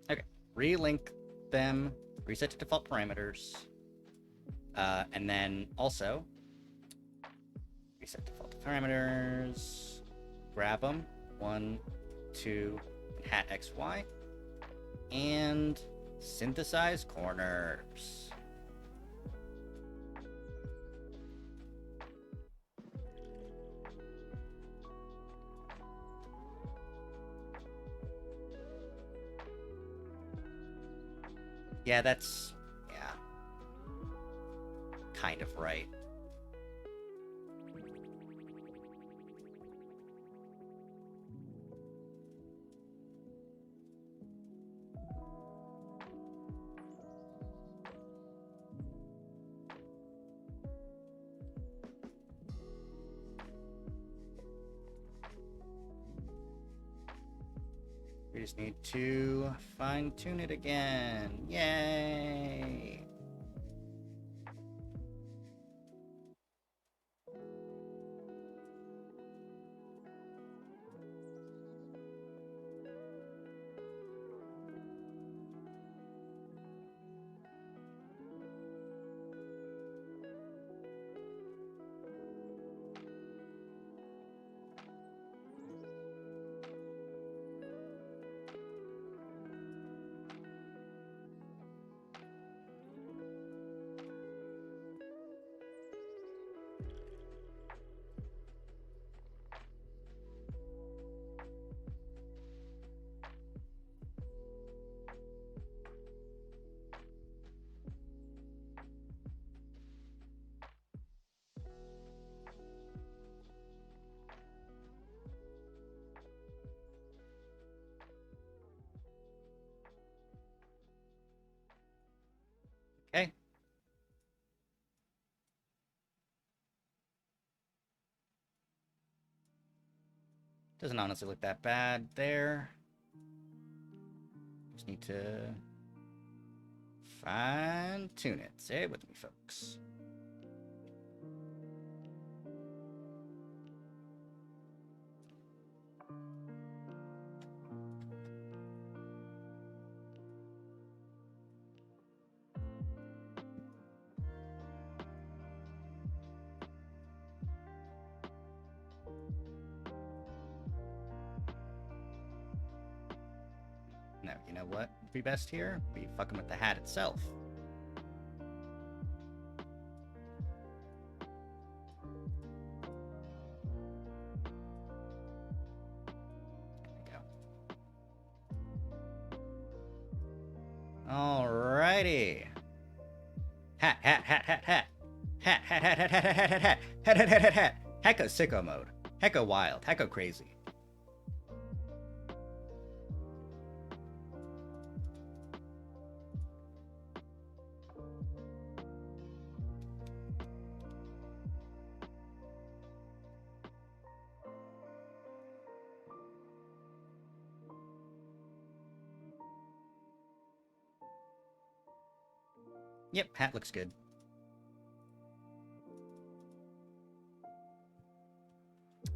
Okay, relink them, reset to default parameters, and then also reset default parameters, grab them, 1, 2, hat XY, and synthesize corners. Yeah, that's... yeah. Kind of right. We just need to fine-tune it again. Yay! Okay. Doesn't honestly look that bad there. Just need to fine-tune it. Say it with me, folks. you know what would be best here? Be fucking with the hat itself. There we go. Alrighty. Hat, hat, hat, hat, hat. Hat, hat, hat, hat, hat, hat, hat, hat, hat, hat, hat, hat, hat, hat. Hecka sicko mode. Hecka wild. Hecka crazy. Yep, hat looks good.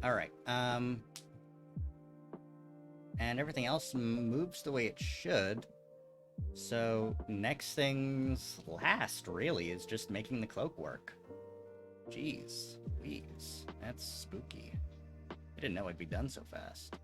Alright, and everything else moves the way it should. So, next things last, really, is just making the cloak work. Jeez, Louise, that's spooky. I didn't know I'd be done so fast.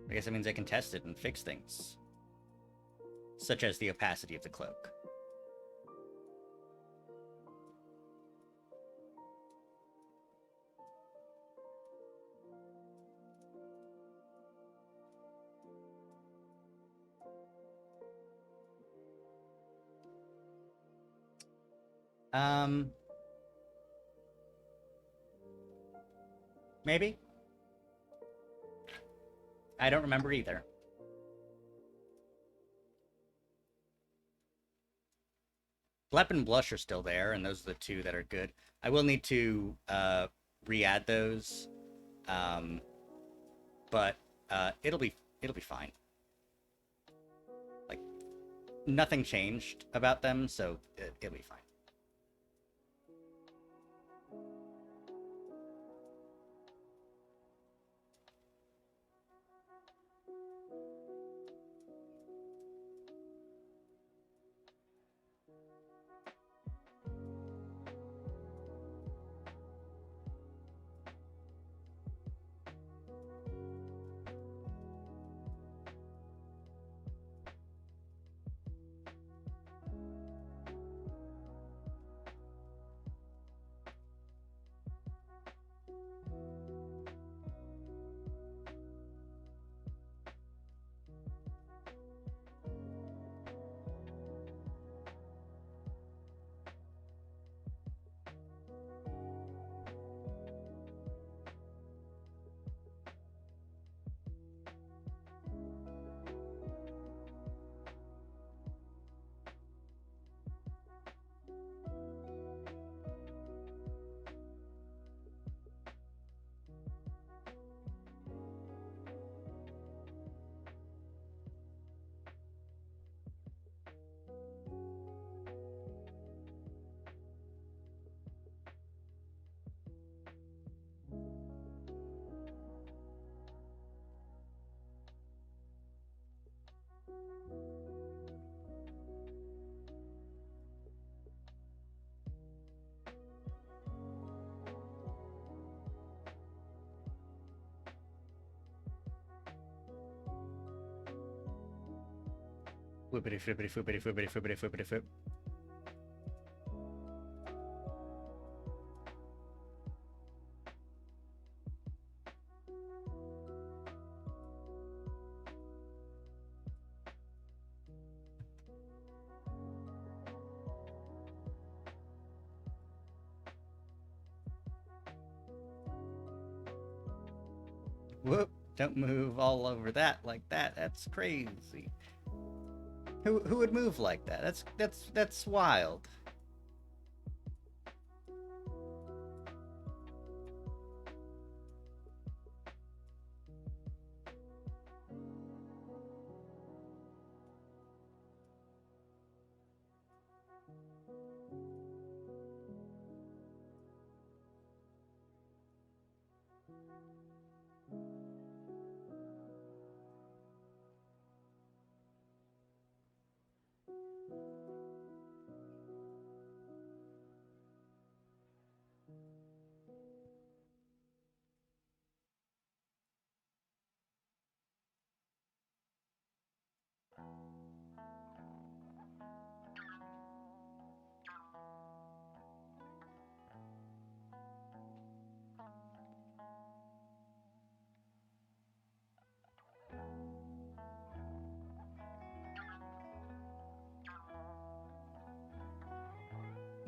I guess that means I can test it and fix things. Such as the opacity of the cloak. Maybe? I don't remember either. Blep and Blush are still there, and those are the two that are good. I will need to re-add those, but it'll be fine. Like, nothing changed about them, so it'll be fine. Whippity flippity flippity flippity flippity flippity flip. Whoop! Don't move all over that like that. That's crazy. Who would move like that? That's wild.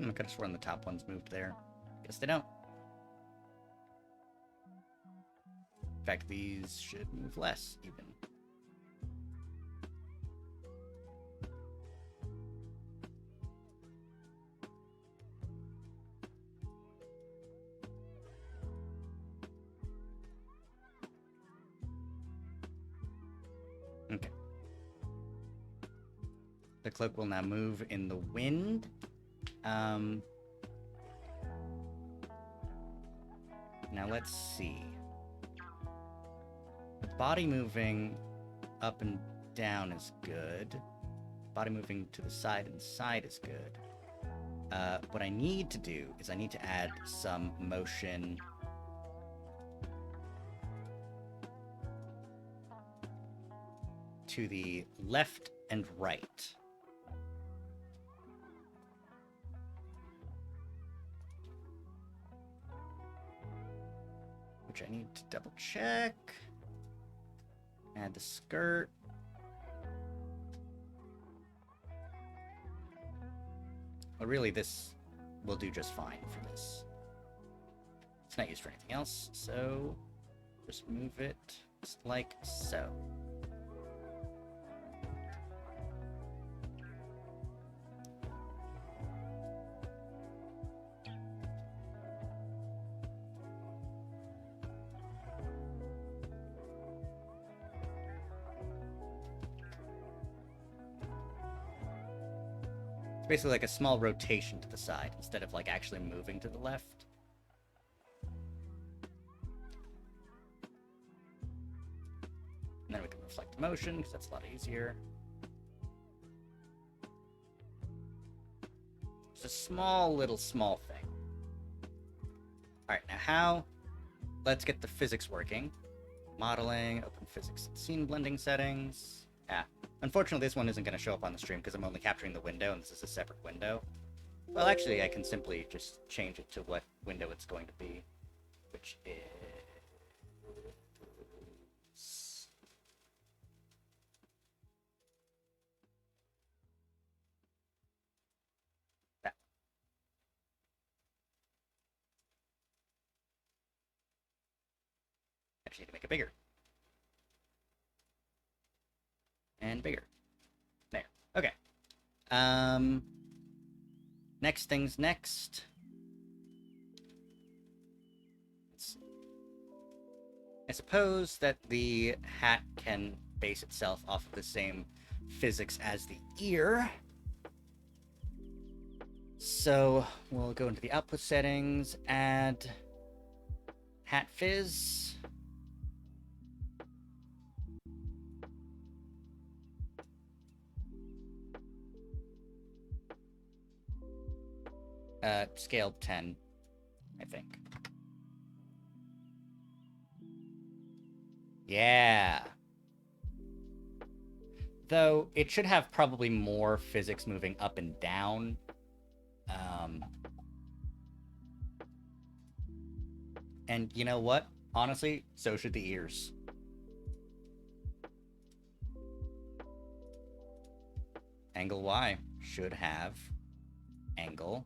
I could have sworn the top ones moved there. Guess they don't. In fact, these should move less, even. Okay. The cloak will now move in the wind. Now let's see. The body moving up and down is good. Body moving to the side and side is good. What I need to do is I need to add some motion to the left and right. Which I need to double check. Add the skirt. But really, this will do just fine for this. It's not used for anything else, so just move it just like so. It's basically like a small rotation to the side instead of like actually moving to the left. And then we can reflect motion because that's a lot easier. It's a small thing. Alright, now how? Let's get the physics working. Modeling, open physics and scene blending settings. Yeah. Unfortunately, this one isn't going to show up on the stream because I'm only capturing the window, and this is a separate window. Well, actually, I can simply just change it to what window it's going to be, which is... that. Actually, need to make it bigger. And bigger. There. Okay. Next things next. Let's see. I suppose that the hat can base itself off of the same physics as the ear. So we'll go into the output settings, add hat fizz. Scaled 10, I think. Yeah. Though, it should have probably more physics moving up and down. And you know what? Honestly, so should the ears. Angle Y should have angle.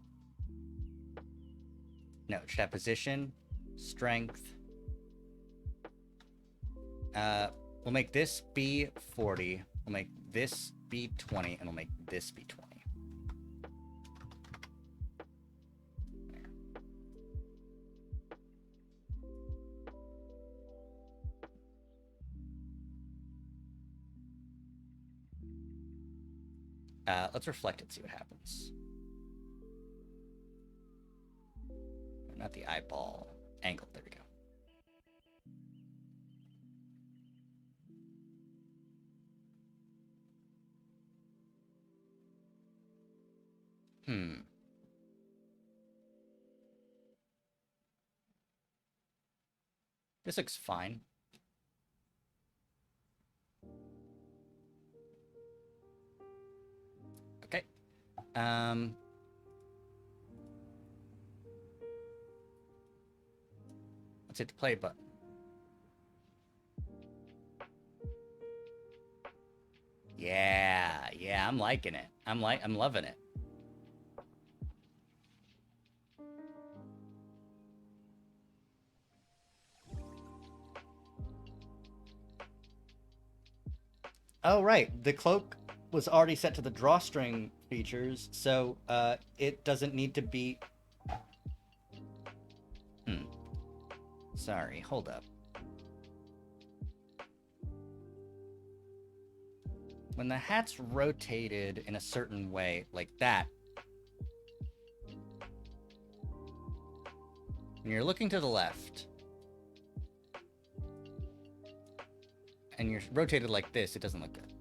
No, it should have position, strength. We'll make this be 40. We'll make this be 20, and we'll make this be 20. Let's reflect it, see what happens. Not the eyeball. Angle, there we go. This looks fine. Okay. Let's hit the play button. Yeah, I'm liking it. I'm loving it. Oh, right. The cloak was already set to the drawstring features, so it doesn't need to be. Hmm. Sorry, hold up. When the hat's rotated in a certain way, like that, when you're looking to the left, and you're rotated like this, it doesn't look good.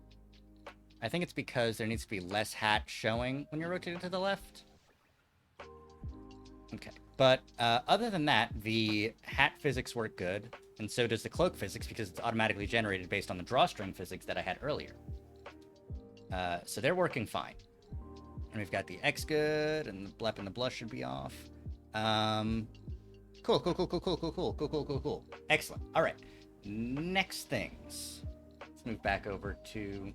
I think it's because there needs to be less hat showing when you're rotated to the left. Okay. But other than that, the hat physics work good, and so does the cloak physics because it's automatically generated based on the drawstring physics that I had earlier. So they're working fine. And we've got the X good, and the blep and the blush should be off. Cool. Excellent. All right. Next things. Let's move back over to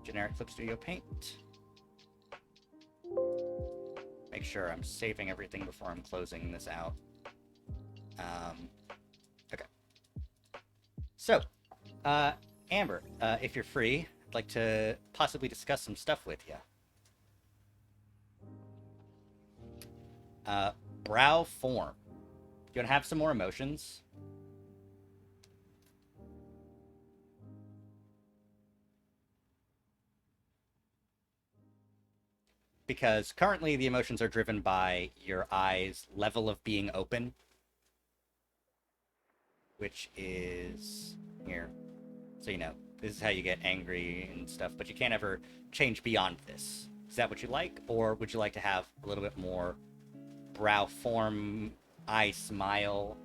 generic Clip Studio Paint. Make sure I'm saving everything before I'm closing this out. Okay. So, Amber, if you're free, I'd like to possibly discuss some stuff with you. Brow form. You want to have some more emotions? Because currently the emotions are driven by your eyes' level of being open, which is here. So, you know, this is how you get angry and stuff, but you can't ever change beyond this. Is that what you like? Or would you like to have a little bit more brow form, eye smile?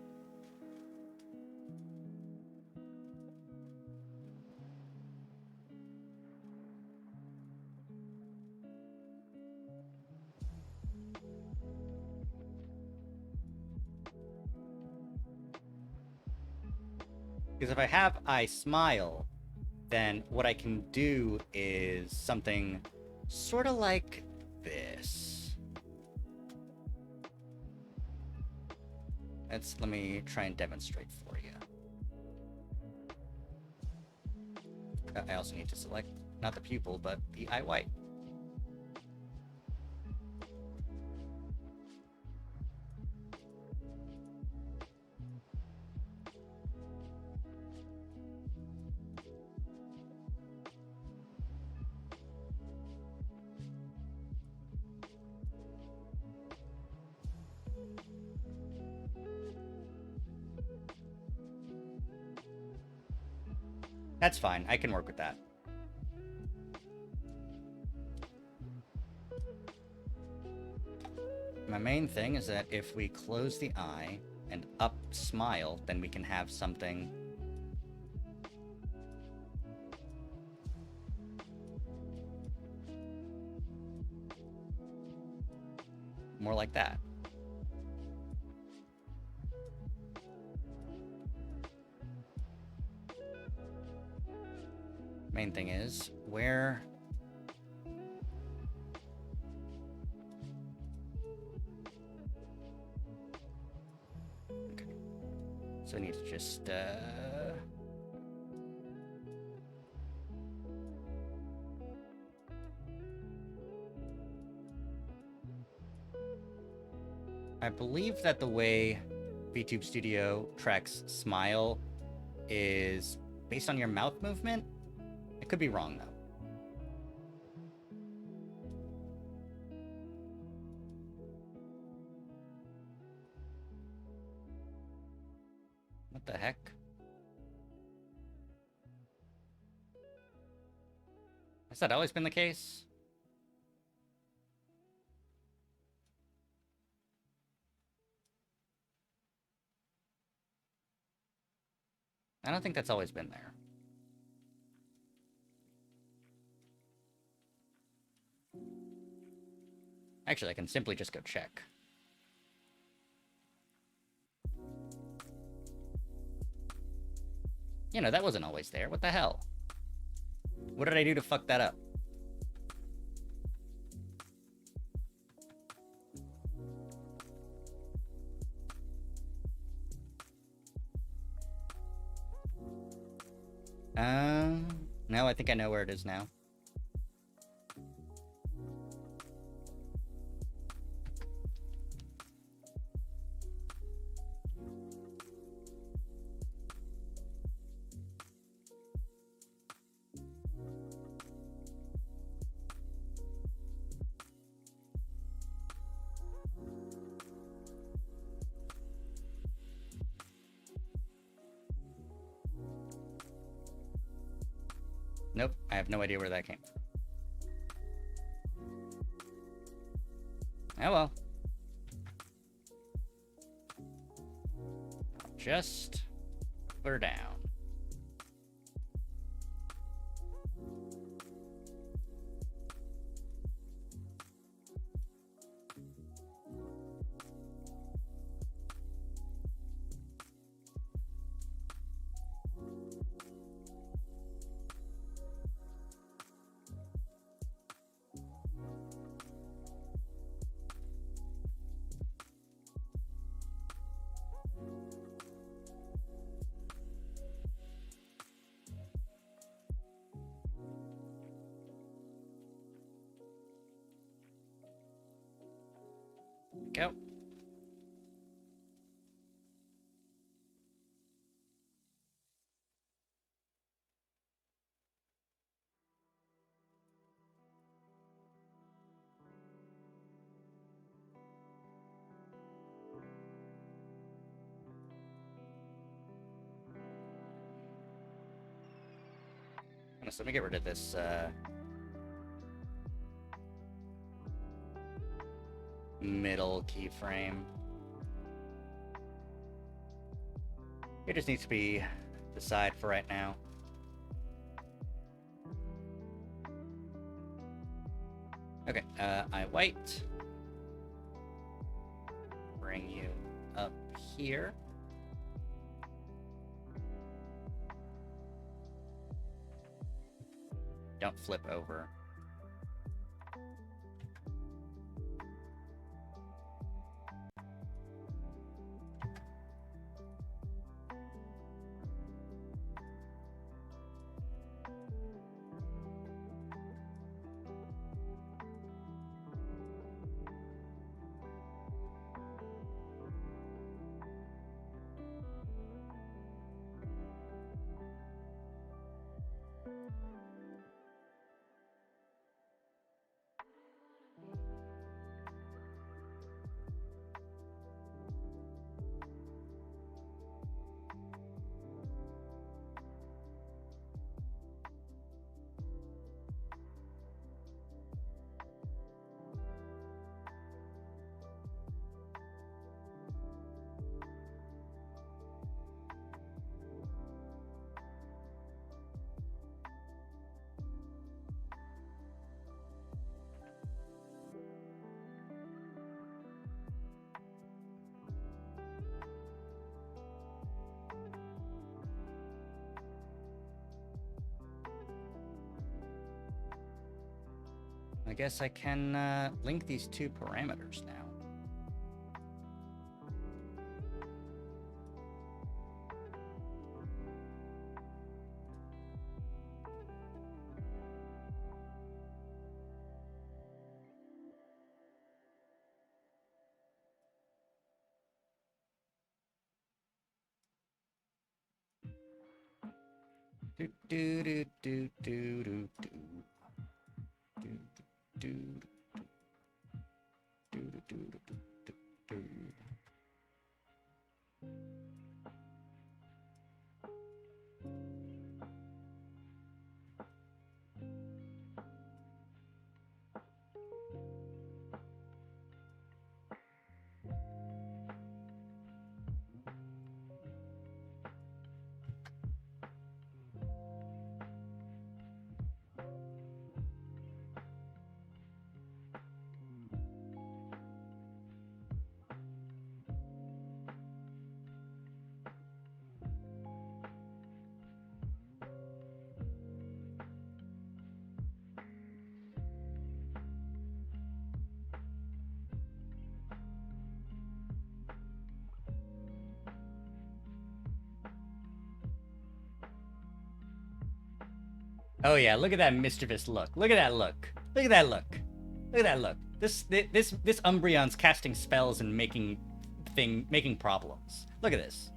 Because if I have eye smile, then what I can do is something sort of like this. Let me try and demonstrate for you. I also need to select not the pupil, but the eye white. That's fine. I can work with that. My main thing is that if we close the eye and up smile, then we can have something more like that. Main thing is where okay. So I need to just I believe that the way VTube Studio tracks smile is based on your mouth movement. I could be wrong, though. What the heck? Has that always been the case? I don't think that's always been there. Actually, I can simply just go check. You know, that wasn't always there. What the hell? What did I do to fuck that up? No, I think I know where it is now. Nope, I have no idea where that came from. Oh well. Just put her down. Go. Let me get rid of this, middle keyframe. It just needs to be the side for right now. Okay, I white. Bring you up here. Don't flip over. I guess I can link these two parameters now. Do do do do do do do. Do do do do do do do do. Oh yeah, look at that mischievous look. Look at that look. Look at that look. Look at that look. This Umbreon's casting spells and making problems. Look at this.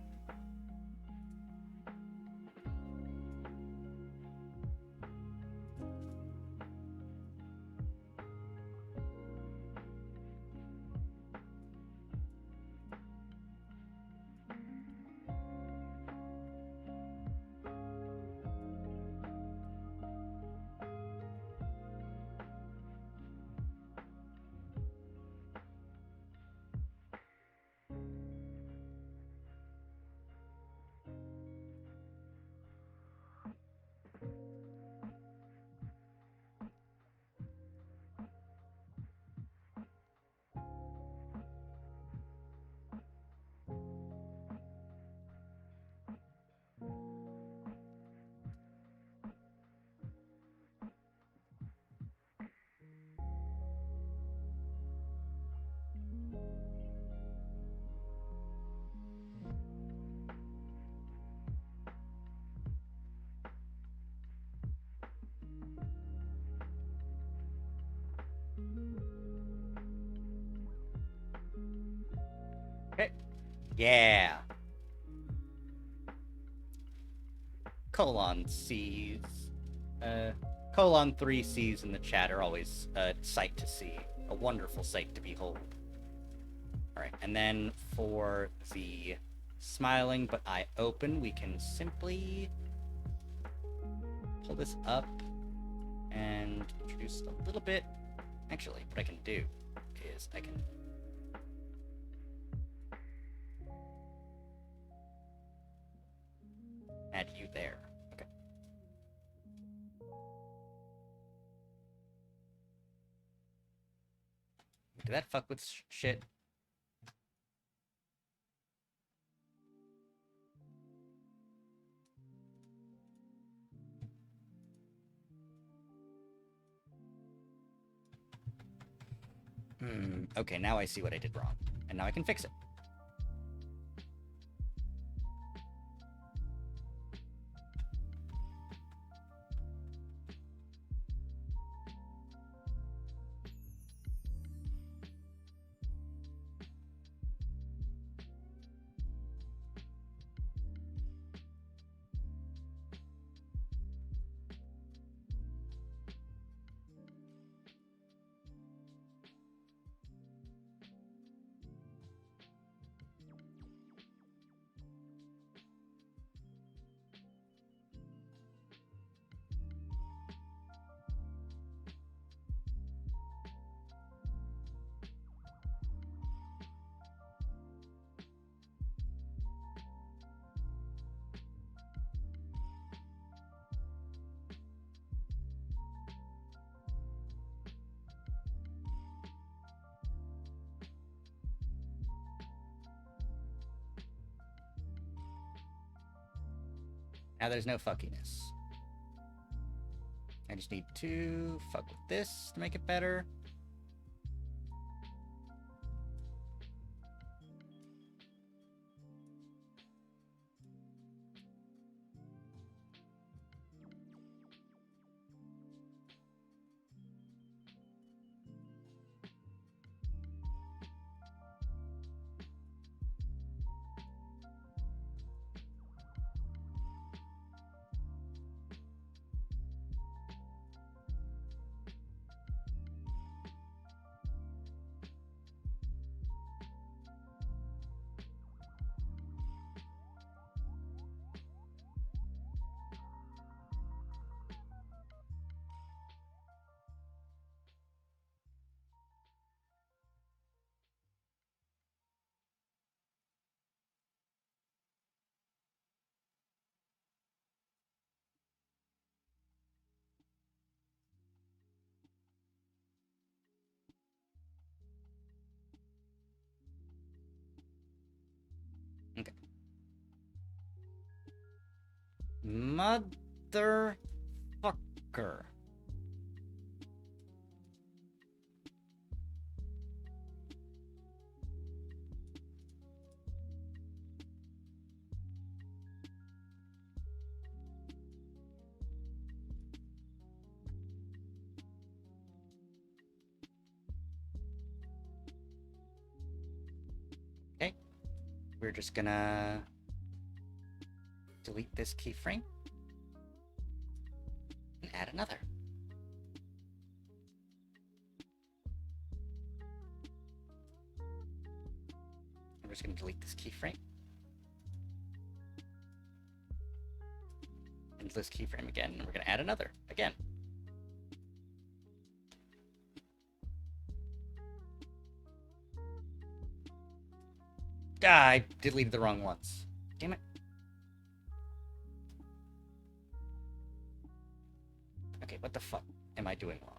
Okay. Yeah. Colon C's. Colon 3 C's in the chat are always a sight to see. A wonderful sight to behold. Alright, and then for the smiling but eye open, we can simply pull this up and introduce a little bit. Actually, what I can do is I can add you there. Okay. Did that fuck with shit? Okay, now I see what I did wrong. And now I can fix it. Now there's no fuckiness. I just need to fuck with this to make it better. Okay. Motherfucker. we're just gonna delete this keyframe and add another. And we're just gonna delete this keyframe. And this keyframe again, and we're gonna add another again. Ah, I deleted the wrong ones. Damn it. Okay, what the fuck am I doing wrong?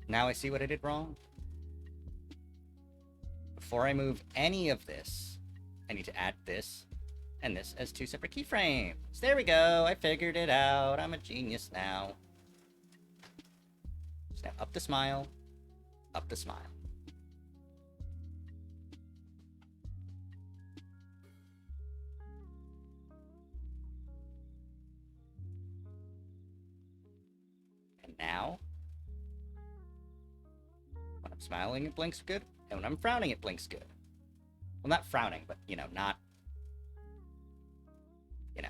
Now I see what I did wrong. Before I move any of this, I need to add this and this as two separate keyframes. There we go. I figured it out. I'm a genius now. So now up the smile, up the smile. And now, when I'm smiling, it blinks good. And when I'm frowning, it blinks good. Well, not frowning, but, you know, not, you know.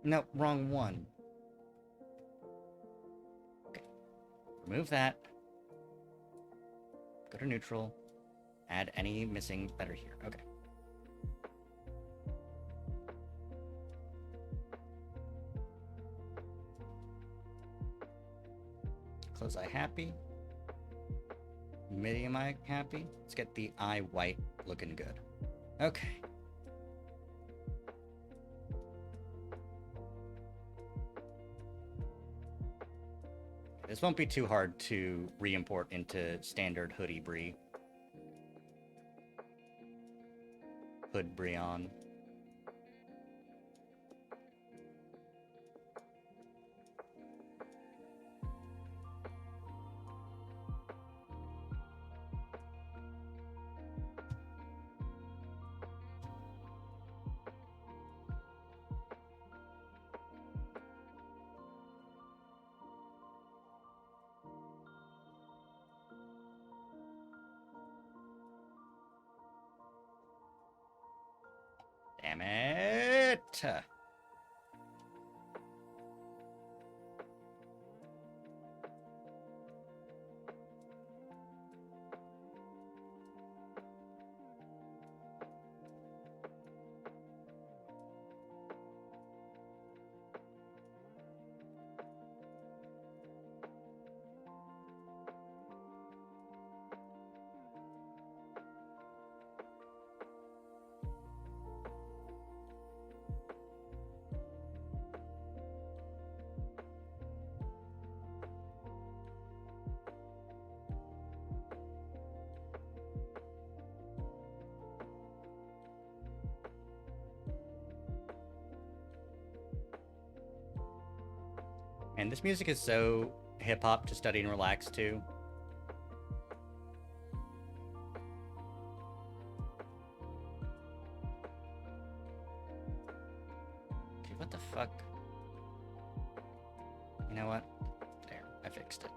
No, wrong one. Okay. Remove that. Go to neutral. Add any missing that are here. Okay. Close eye happy. Medium eye happy. Let's get the eye white looking good. Okay. This won't be too hard to re-import into standard hoodie brie. Hood Brion. Damn it! And this music is so hip-hop to study and relax to. Okay, what the fuck? You know what? There, I fixed it.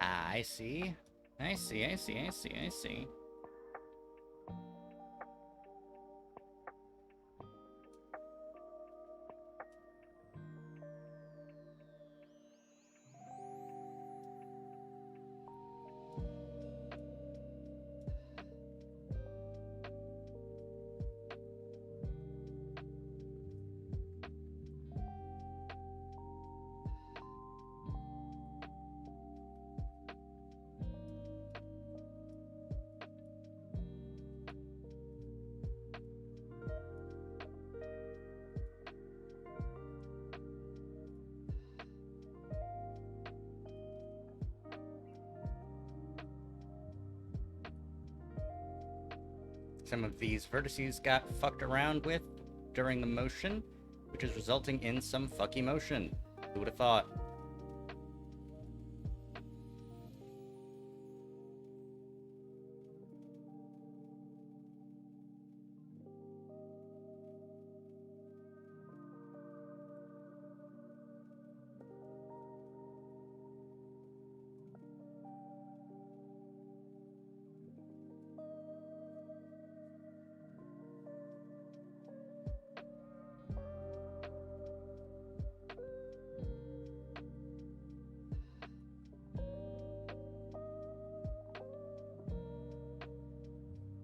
Ah, I see. I see, I see, I see, I see. Some of these vertices got fucked around with during the motion, which is resulting in some fucky motion. Who would have thought?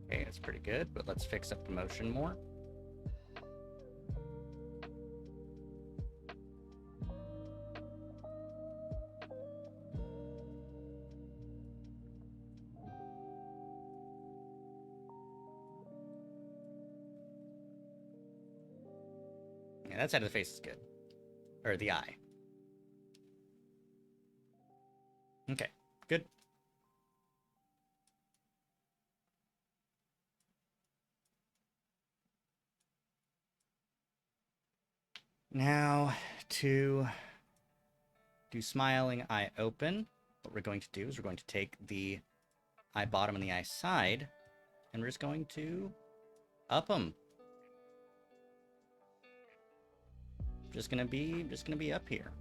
Okay, that's pretty good, but let's fix up the motion more. Yeah, that side of the face is good. Or the eye. Okay, good. Now, to do smiling eye open, what we're going to do is we're going to take the eye bottom and the eye side, and we're just going to up them. Just gonna be up here.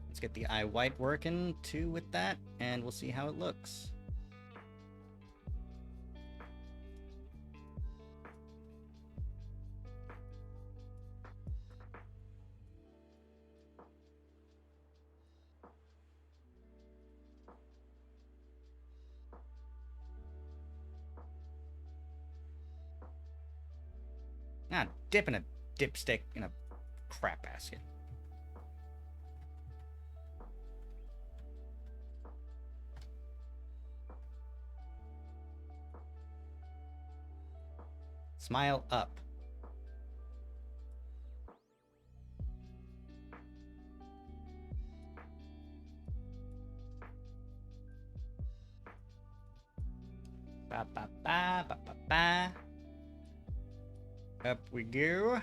Let's get the eye white working too with that, and we'll see how it looks. Ah, dipping a dipstick in a crap basket. Smile up. Ba ba ba ba ba ba. Up we go.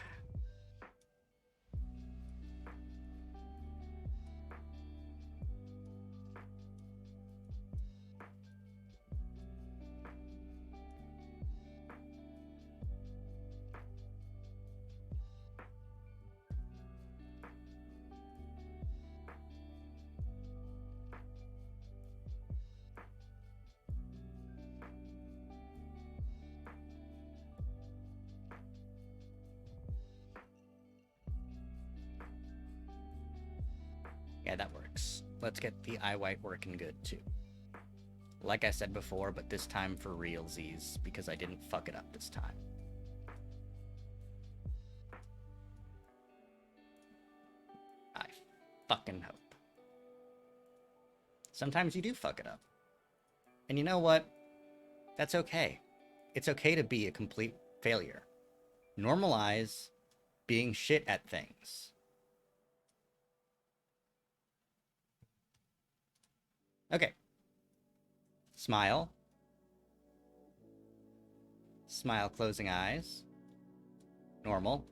Yeah, that works. Let's get the eye white working good too. Like I said before, but this time for realsies, because I didn't fuck it up this time. I fucking hope. Sometimes you do fuck it up. And you know what? That's okay. It's okay to be a complete failure. Normalize being shit at things. Okay. Smile. Smile closing eyes. Normal.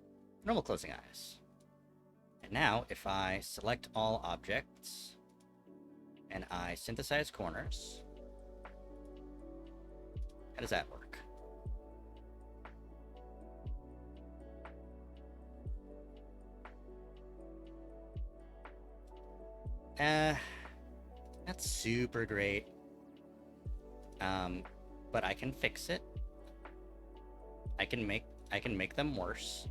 Normal closing eyes. And now, if I select all objects, and I synthesize corners, does that work? That's super great. But I can fix it. I can make them worse.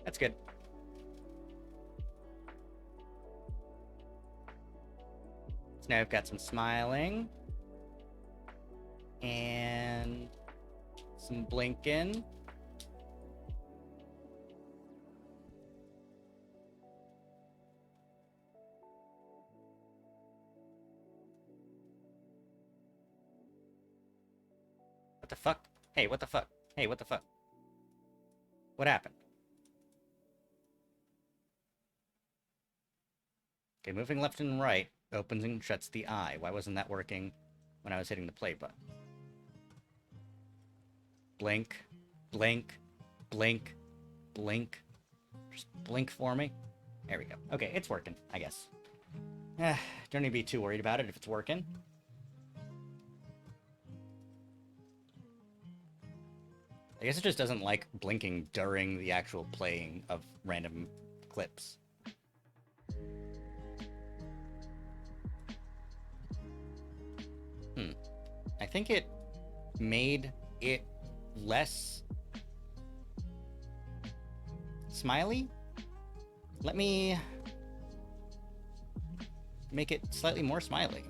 That's good. So now I've got some smiling. And some blinking. What the fuck? Hey, what the fuck? Hey, what the fuck? What happened? Okay, moving left and right opens and shuts the eye. Why wasn't that working when I was hitting the play button? Blink, blink, blink, blink. Just blink for me. There we go. Okay, it's working, I guess. Don't need to be too worried about it if it's working. I guess it just doesn't like blinking during the actual playing of random clips. I think it made it less smiley. Let me make it slightly more smiley.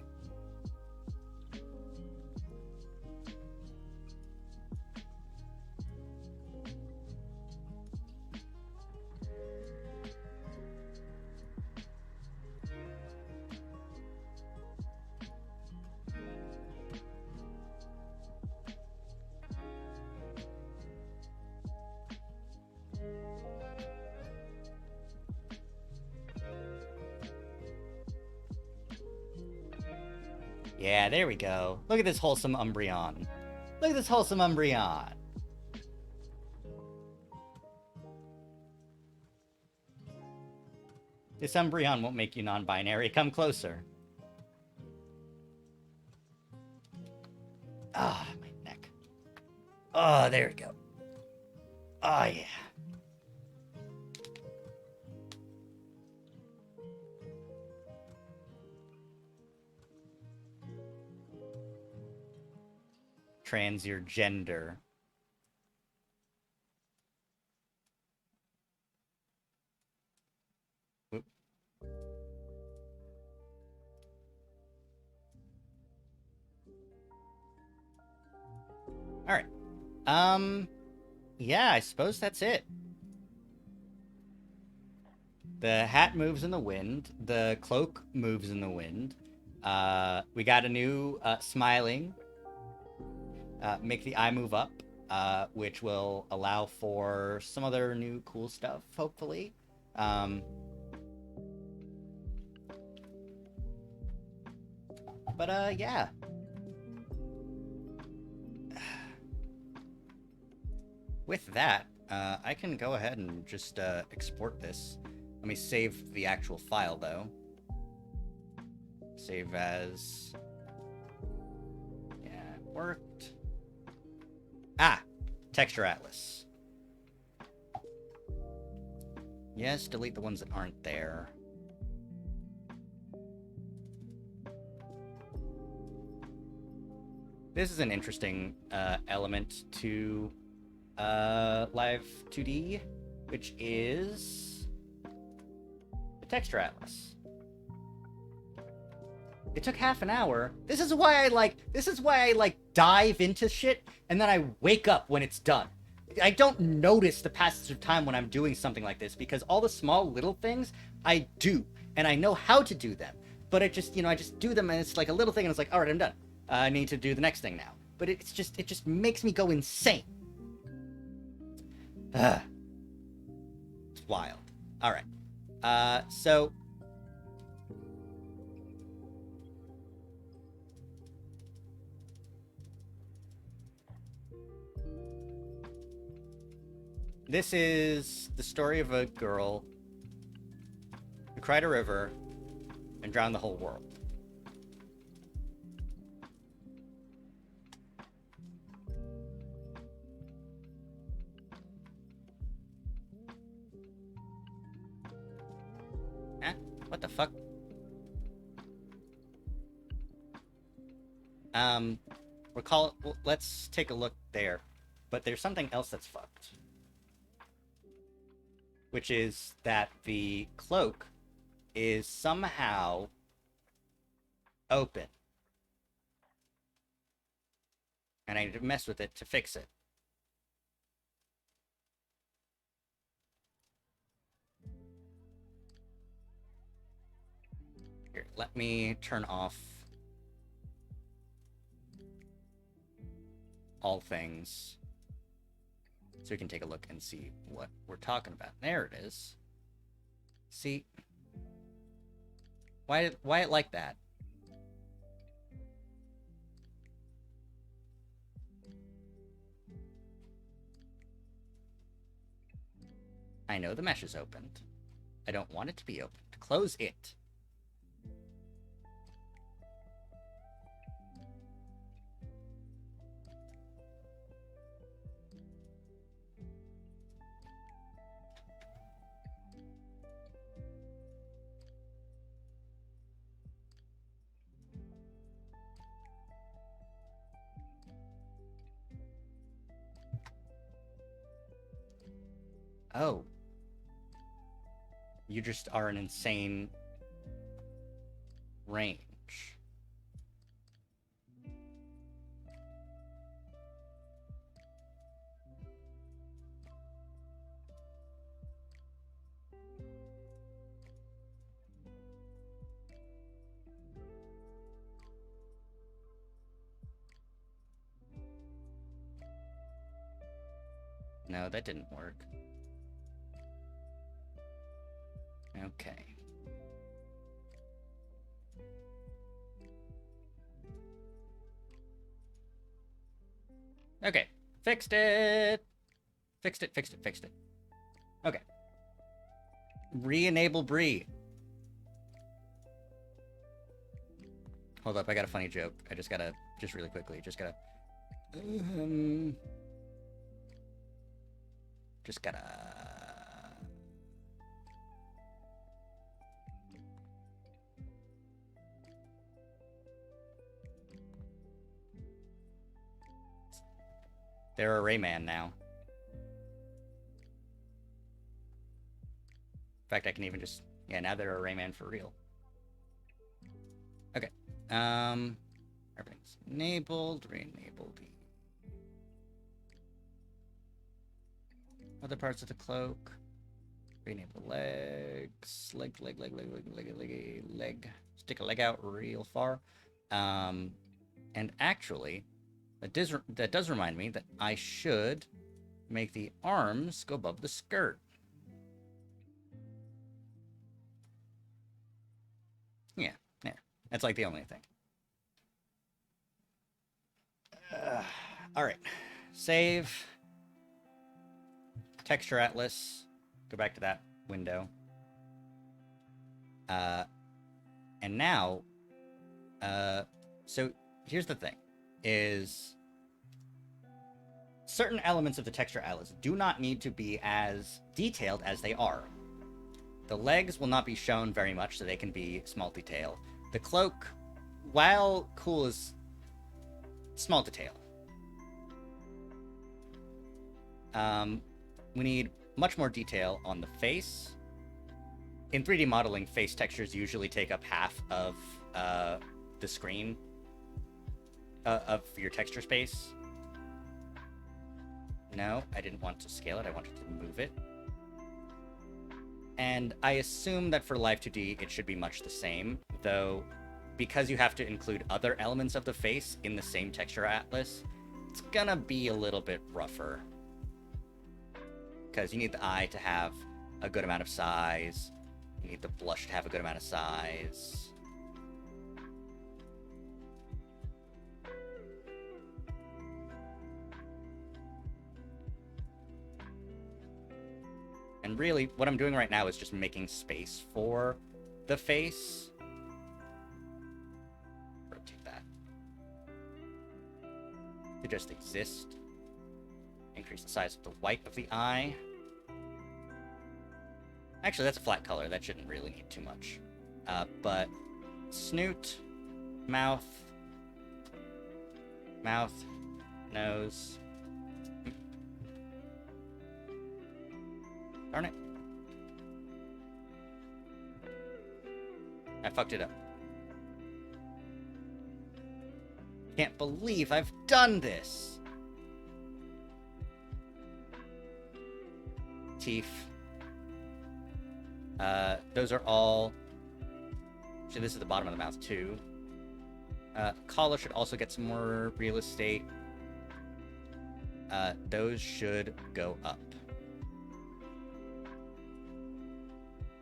Yeah, there we go. Look at this wholesome Umbreon. Look at this wholesome Umbreon. This Umbreon won't make you non-binary. Come closer. Ah, my neck. Oh, there we go. Oh, yeah. Trans your gender. Whoop. All right. Yeah, I suppose that's it. The hat moves in the wind. The cloak moves in the wind. We got a new smiling. Make the eye move up, which will allow for some other new cool stuff, hopefully. Yeah. With that, I can go ahead and just export this. Let me save the actual file, though. Save as... Yeah, it worked. Ah! Texture Atlas. Yes, delete the ones that aren't there. This is an interesting element to Live 2D, which is the Texture Atlas. It took half an hour. This is why I like dive into shit and then I wake up when it's done. I don't notice the passage of time when I'm doing something like this because all the small little things I do and I know how to do them. But it just, I just do them and it's like a little thing and it's like, all right, I'm done. I need to do the next thing now. But it just makes me go insane. It's wild. All right. So this is the story of a girl who cried a river and drowned the whole world. Huh? What the fuck? Let's take a look there. But there's something else that's fucked. Which is that the cloak is somehow open. And I need to mess with it to fix it. Here, let me turn off all things so we can take a look and see what we're talking about. There it is. See? Why it like that? I know the mesh is opened. I don't want it to be opened. Close it. Oh. You just are an insane range. No, that didn't work. Okay. Okay. Fixed it. Fixed it. Okay. Re-enable Bree. Hold up, I got a funny joke. Just really quickly, just gotta... They're a Rayman now. In fact, I can even just... Yeah, now they're a Rayman for real. Okay. Everything's enabled. Re-enable the other parts of the cloak. Re-enable legs. Leg. Stick a leg out real far. And actually... That does remind me that I should make the arms go above the skirt. Yeah. That's like the only thing. All right. Save. Texture Atlas. Go back to that window. And now, so here's the thing. Is certain elements of the Texture Atlas do not need to be as detailed as they are. The legs will not be shown very much, so they can be small detail. The cloak, while cool, is small detail. We need much more detail on the face. In 3D modeling, face textures usually take up half of the screen of your texture space. No, I didn't want to scale it. I wanted to move it. And I assume that for Live 2D, it should be much the same, though because you have to include other elements of the face in the same texture atlas, it's gonna be a little bit rougher. Because you need the eye to have a good amount of size. You need the blush to have a good amount of size. And really, what I'm doing right now is just making space for the face. Rotate that. To just exist. Increase the size of the white of the eye. Actually, that's a flat color. That shouldn't really need too much. But snoot, mouth, nose. Darn it. I fucked it up. Can't believe I've done this. Teeth. Those are all... Actually, this is the bottom of the mouth, too. Collar should also get some more real estate. Those should go up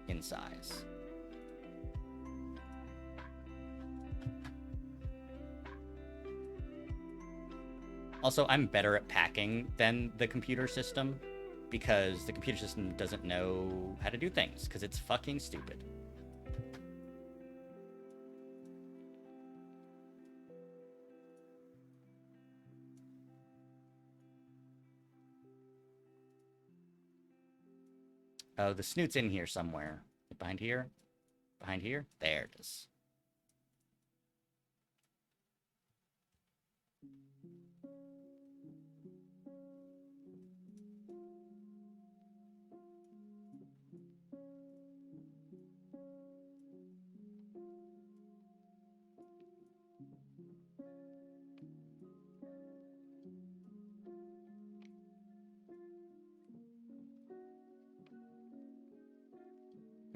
in size. Also, I'm better at packing than the computer system, because the computer system doesn't know how to do things, because it's fucking stupid. Oh, the snoot's in here somewhere. Behind here? Behind here? There it is.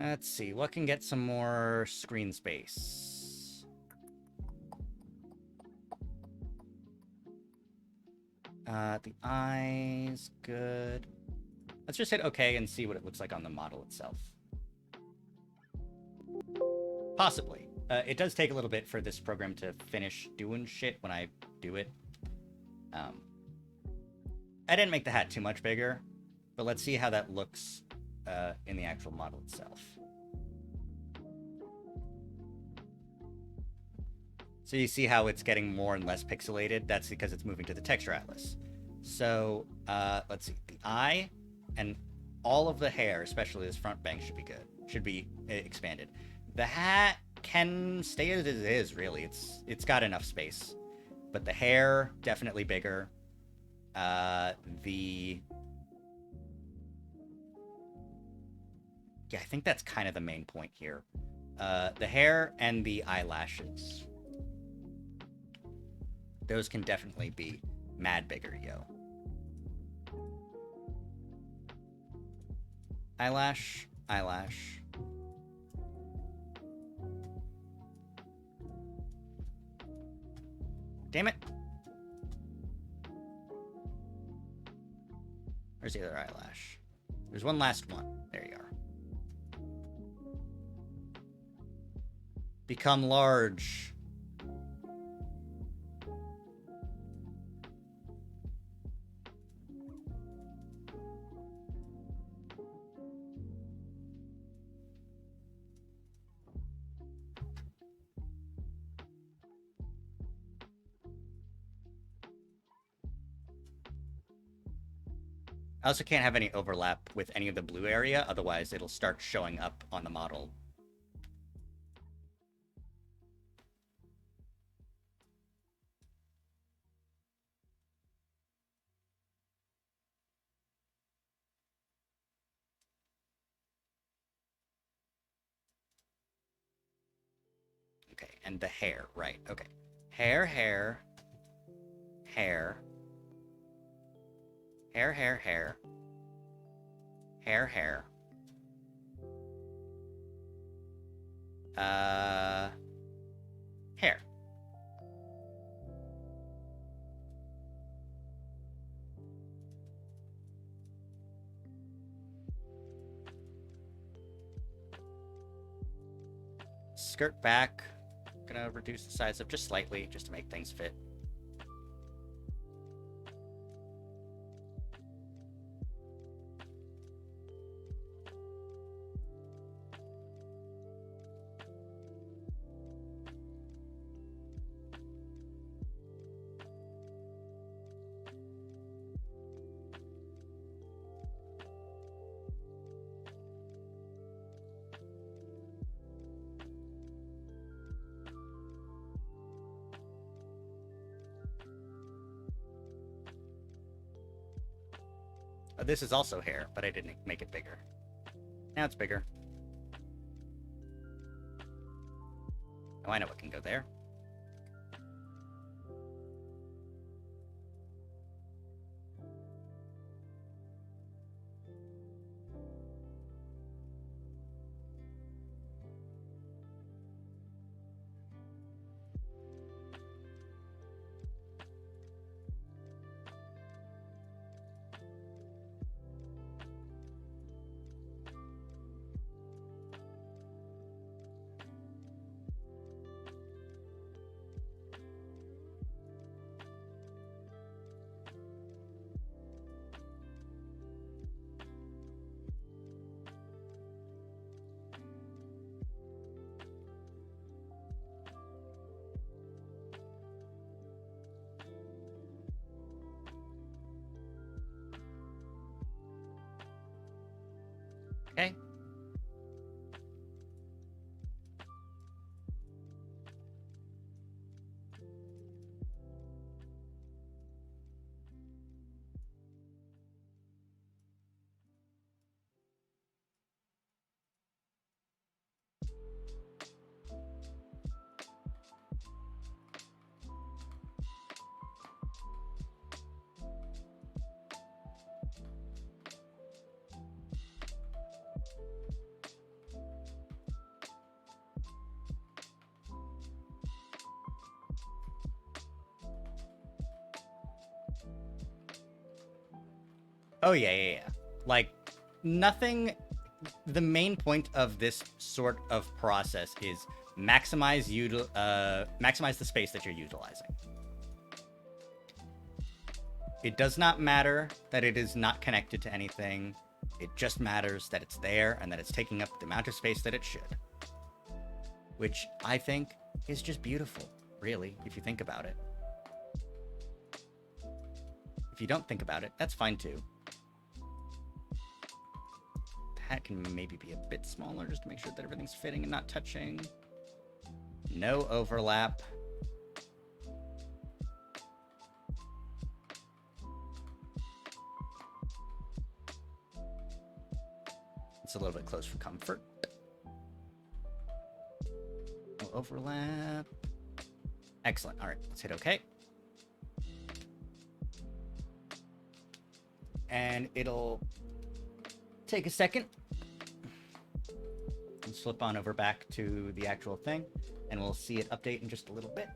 Let's see, what can get some more screen space? The eyes, good. Let's just hit OK and see what it looks like on the model itself. Possibly. It does take a little bit for this program to finish doing shit when I do it. I didn't make the hat too much bigger, but let's see how that looks in the actual model itself. So you see how it's getting more and less pixelated? That's because it's moving to the texture atlas. So let's see, the eye and all of the hair, especially this front bank, should be good. Should be expanded. The hat can stay as it is, really. It's got enough space. But the hair, definitely bigger. Yeah, I think that's kind of the main point here. The hair and the eyelashes. Those can definitely be mad bigger, yo. Eyelash, eyelash. Damn it. Where's the other eyelash? There's one last one. There you are. Become large. I also can't have any overlap with any of the blue area, otherwise it'll start showing up on the model. and the hair, right, okay. Hair, hair, hair, hair, hair, hair, hair, hair. Hair. Skirt back. Gonna reduce the size up just slightly, just to make things fit. This is also hair, but I didn't make it bigger. Now it's bigger. Oh, I know what can go there. Okay. Oh, yeah. Like, nothing... The main point of this sort of process is maximize the space that you're utilizing. It does not matter that it is not connected to anything. It just matters that it's there and that it's taking up the amount of space that it should. Which I think is just beautiful, really, if you think about it. If you don't think about it, that's fine too. That can maybe be a bit smaller just to make sure that everything's fitting and not touching. No overlap. It's a little bit close for comfort. No overlap. Excellent. All right, let's hit OK. And it'll take a second. Let's flip on over back to the actual thing, and we'll see it update in just a little bit.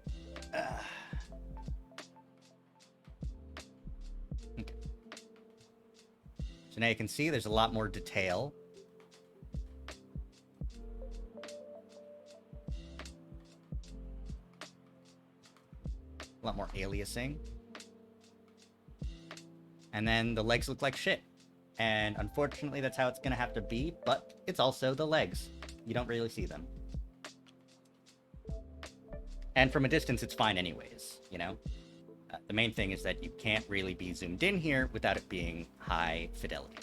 Okay. So now you can see there's a lot more detail. A lot more aliasing. And then the legs look like shit. And unfortunately, that's how it's going to have to be, but it's also the legs. You don't really see them. And from a distance, it's fine anyways, you know? The main thing is that you can't really be zoomed in here without it being high fidelity.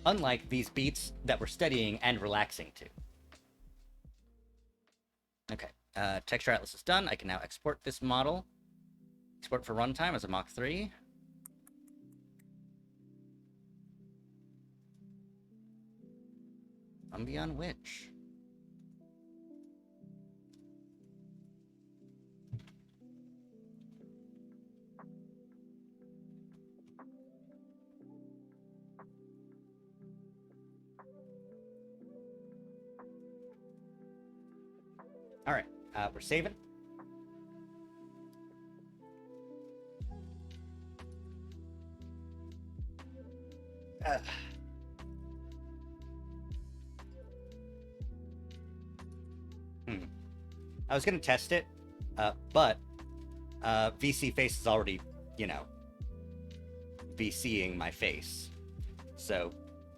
Unlike these beats that we're studying and relaxing to. Okay, Texture Atlas is done. I can now export this model. Export for runtime as a Mach 3. Beyond which? We're saving. I was gonna test it, but VC face is already, you know, VCing my face, so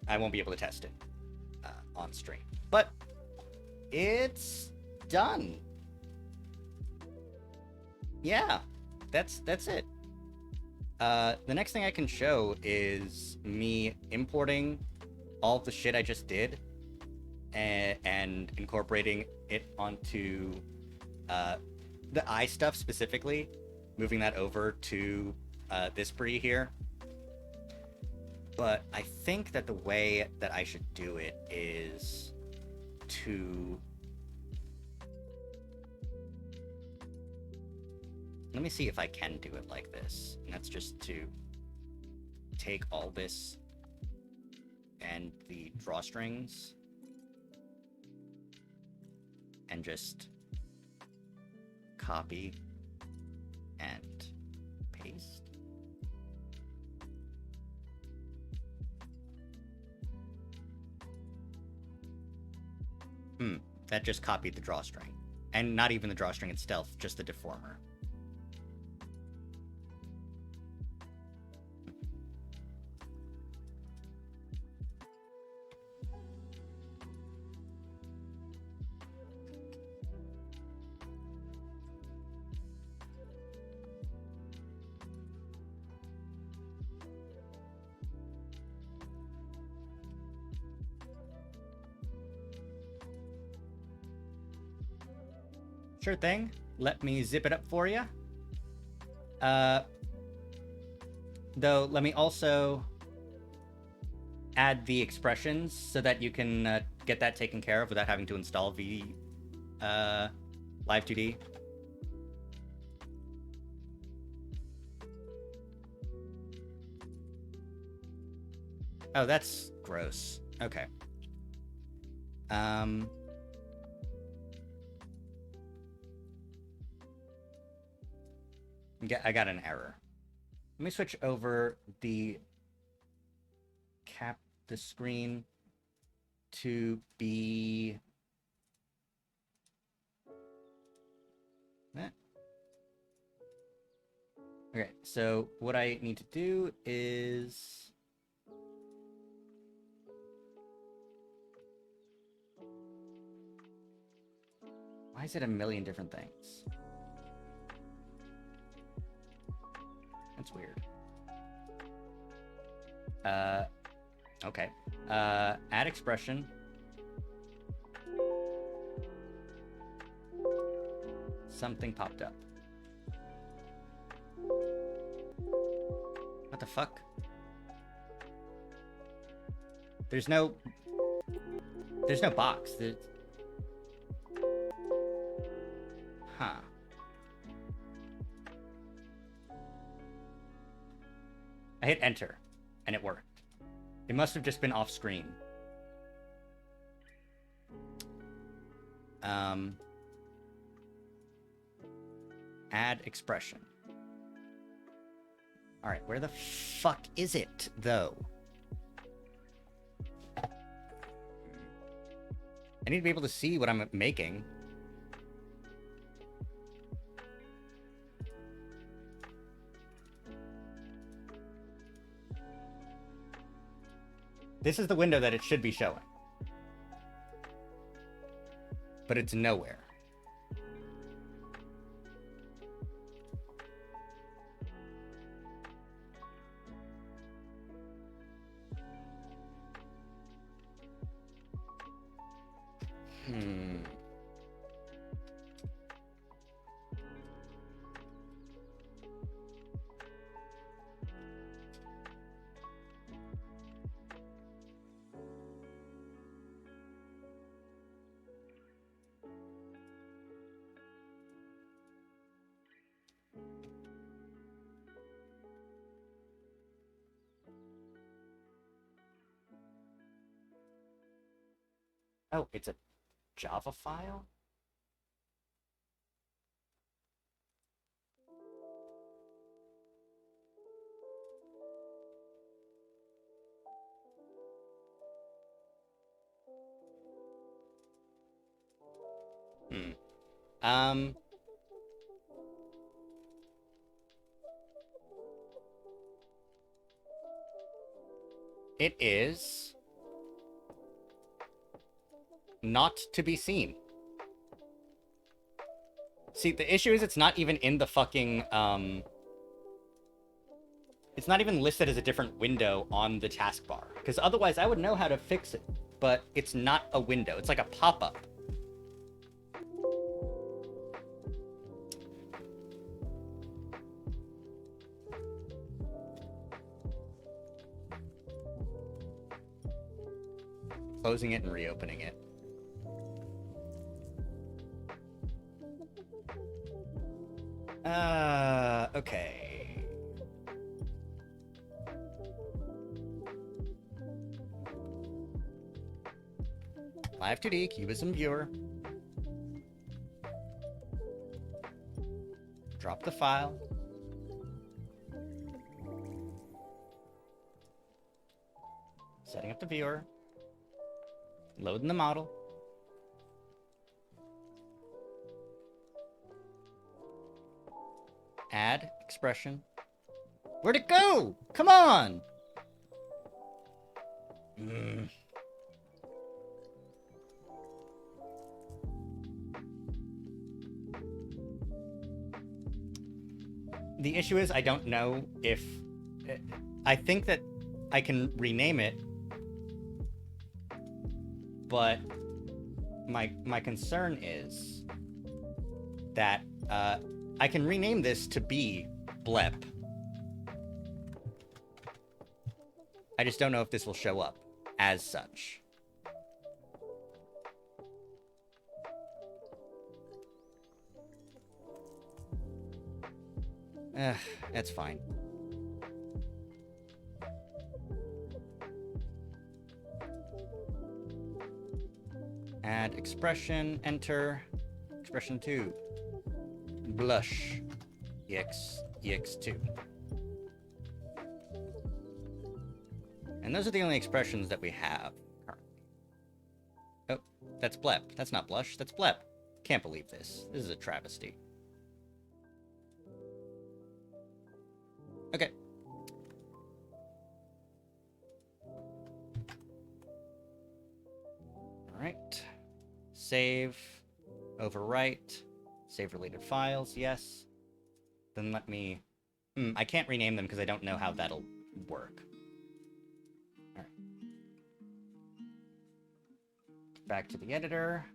I won't be able to test it on stream. But it's done. Yeah, that's it. The next thing I can show is me importing all of the shit I just did and incorporating it onto the eye stuff specifically, moving that over to this brie here. But I think that the way that I should do it is to... Let me see if I can do it like this. And that's just to take all this and the drawstrings and just copy and paste. That just copied the drawstring. And not even the drawstring itself, just the deformer. Sure thing. Let me zip it up for you. Though, let me also add the expressions so that you can get that taken care of without having to install Live 2D. Oh, that's gross. Okay. I got an error. Let me switch over the screen to be... Okay, so what I need to do is... Why is it a million different things? That's weird. Okay. Add expression. Something popped up. What the fuck? There's no box. Huh. I hit enter, and it worked. It must have just been off screen. Add expression. All right, where the fuck is it, though? I need to be able to see what I'm making. This is the window that it should be showing. But it's nowhere. Oh, it's a Java file? It is not to be seen. See, the issue is it's not even in the fucking, it's not even listed as a different window on the taskbar. Because otherwise I would know how to fix it. But it's not a window. It's like a pop-up. Closing it and reopening it. Okay. Live 2D, Cubism Viewer. Drop the file. Setting up the viewer. Loading the model. Add expression. Where'd it go? Come on! The issue is I don't know if... I think that I can rename it, but my concern is that I can rename this to be Blep. I just don't know if this will show up as such. That's fine. Add expression, enter, expression 2. Blush, EX2. And those are the only expressions that we have currently. Oh, that's Blep. That's not blush, that's Blep. Can't believe this. This is a travesty. Okay. Alright. Save. Overwrite. Save related files, yes. Then let me... I can't rename them because I don't know how that'll work. Alright. Back to the editor.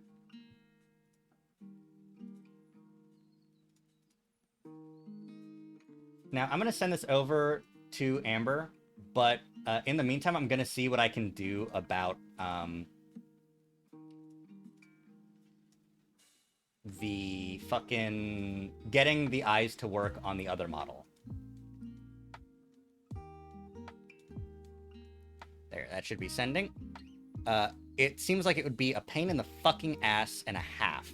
Now, I'm going to send this over to Amber, but in the meantime, I'm going to see what I can do about the fucking getting the eyes to work on the other model. There, that should be sending. It seems like it would be a pain in the fucking ass and a half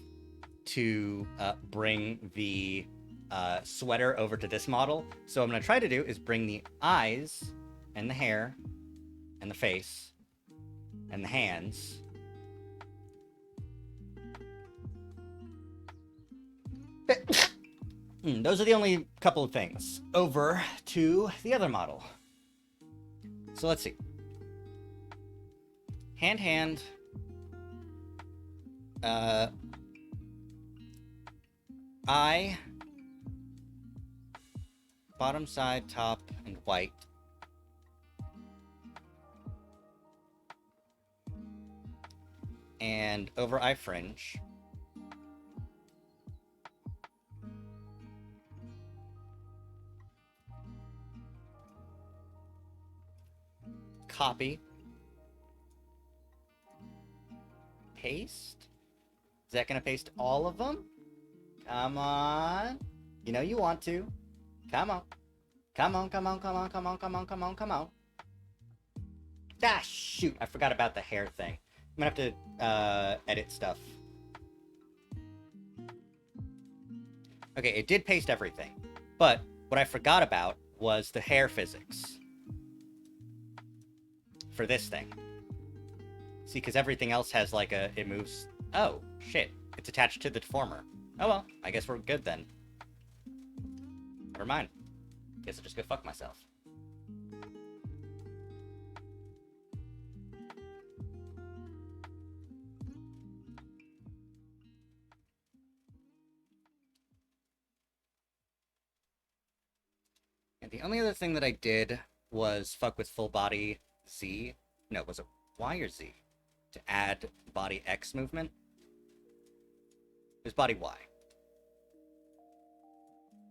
to bring the sweater over to this model. So what I'm going to try to do is bring the eyes and the hair and the face and the hands those are the only couple of things over to the other model. So let's see. Hand. Eye. Bottom side, top, and white. And over eye fringe. Copy. Paste. Is that going to paste all of them? Come on. You know you want to. Come on. Come on. Ah, shoot. I forgot about the hair thing. I'm going to have to edit stuff. Okay, it did paste everything. But what I forgot about was the hair physics. For this thing. See, because everything else has like a... It moves... Oh, shit. It's attached to the deformer. Oh well, I guess we're good then. Never mind. Guess I'll just go fuck myself. And the only other thing that I did was fuck with full body Z. No, was it Y or Z? To add body X movement. It was body Y.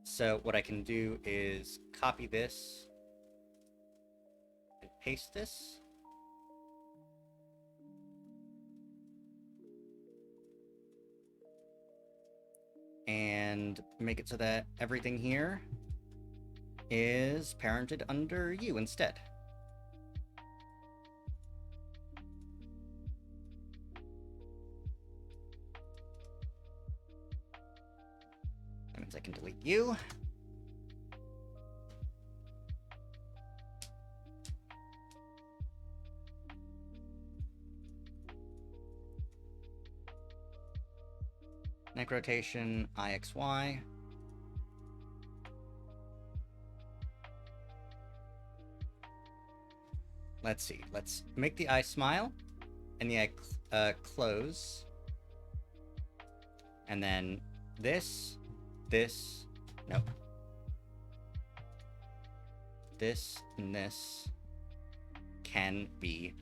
So what I can do is copy this and paste this. And make it so that everything here is parented under you instead. That means I can delete you. Neck rotation, IXY. Let's see. Let's make the eye smile and the eye close. And then this, nope. This and this can be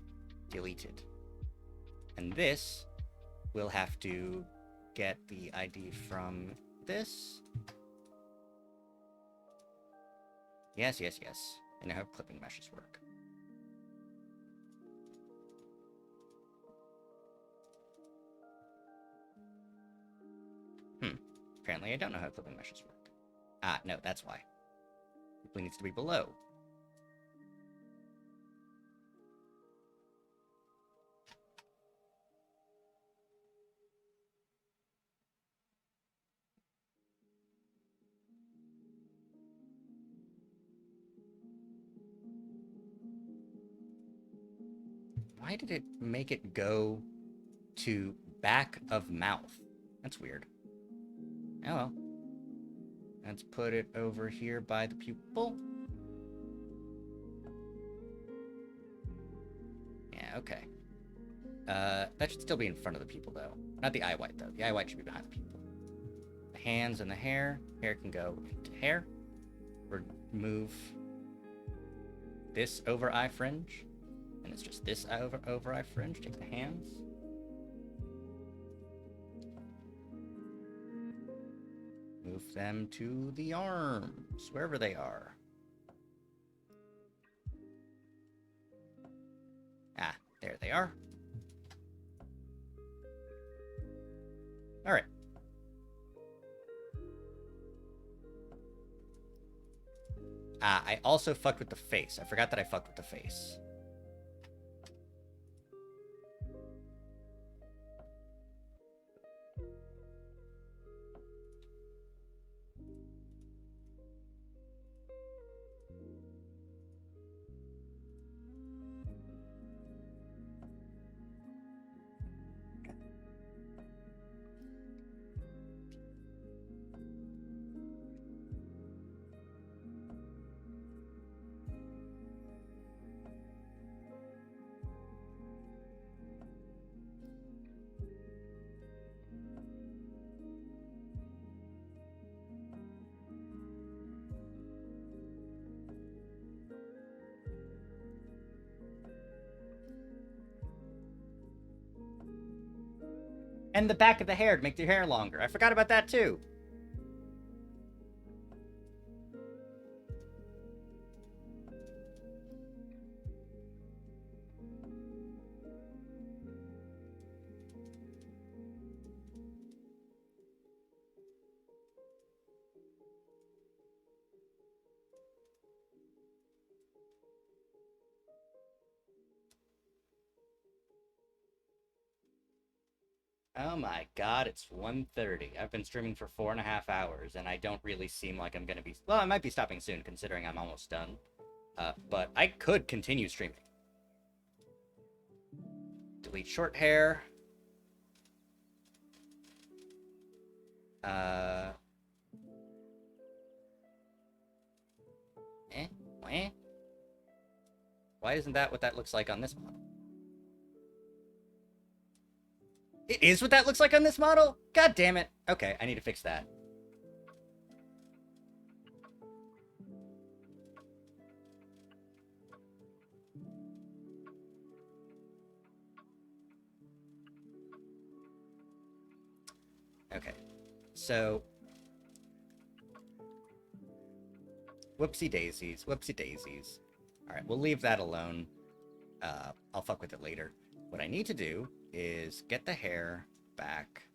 deleted. And this will have to get the ID from this. Yes. I know how clipping meshes work. Apparently I don't know how clipping meshes work. Ah, no, that's why. It needs to be below. Why did it make it go to back of mouth? That's weird. Oh well. Let's put it over here by the pupil. Yeah, okay. That should still be in front of the pupil, though. Not the eye white, though. The eye white should be behind the pupil. The hands and the hair. Hair can go into hair. Remove this over eye fringe. And it's just this over eye fringe. Take the hands. Move them to the arms, wherever they are. Ah, there they are. Alright. Ah, I also fucked with the face. I forgot that I fucked with the face. And the back of the hair to make your hair longer. I forgot about that too. Oh my god, it's 1:30. I've been streaming for 4.5 hours, and I don't really seem like I'm gonna be... Well, I might be stopping soon, considering I'm almost done. But I could continue streaming. Delete short hair. Uh... Eh? Wah? Why isn't that what that looks like on this model? It is what that looks like on this model? God damn it. Okay, I need to fix that. Okay, so... Whoopsie daisies, whoopsie daisies. Alright, we'll leave that alone. I'll fuck with it later. What I need to do is get the hair back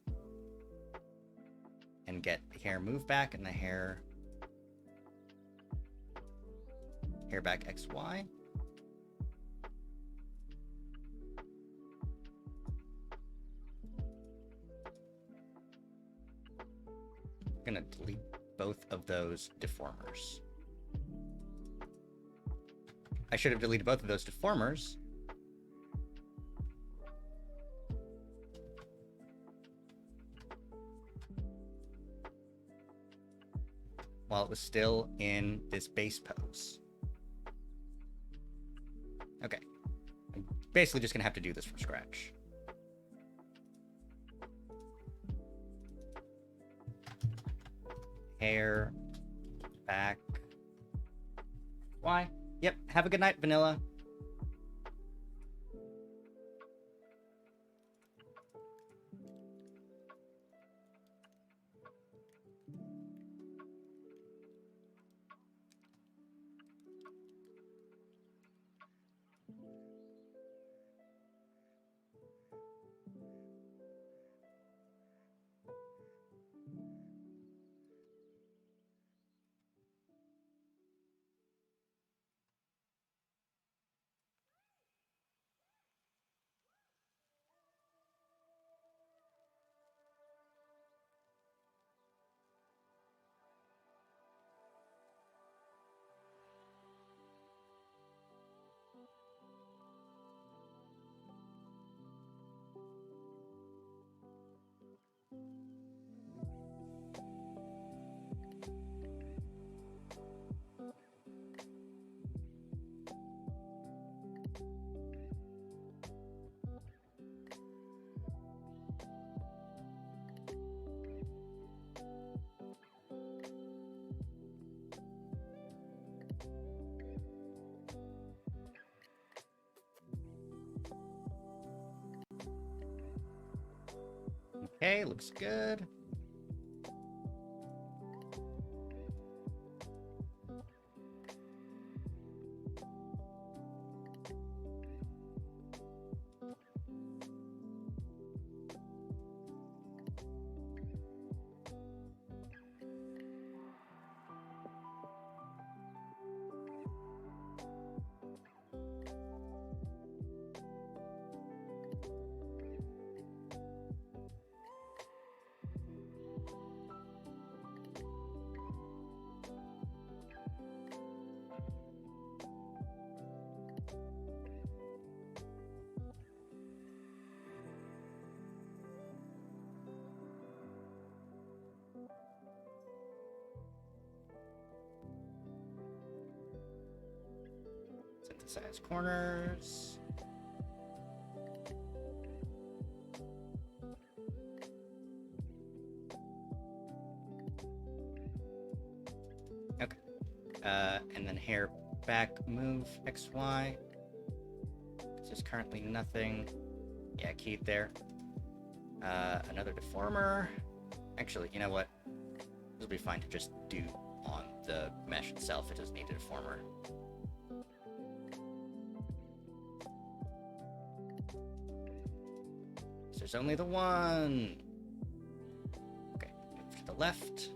and get the hair moved back and the hair back XY. I'm gonna delete both of those deformers. I should have deleted both of those deformers. While it was still in this base pose. Okay. I'm basically just gonna have to do this from scratch. Hair, back. Why? Yep, have a good night, Vanilla. Okay, looks good. Synthesize corners. Okay. And then hair back move XY. There's currently nothing. Yeah, keyed there. Another deformer. Actually, you know what? This will be fine to just do on the mesh itself. It doesn't need a deformer. So there's only the one. Okay, move to the left.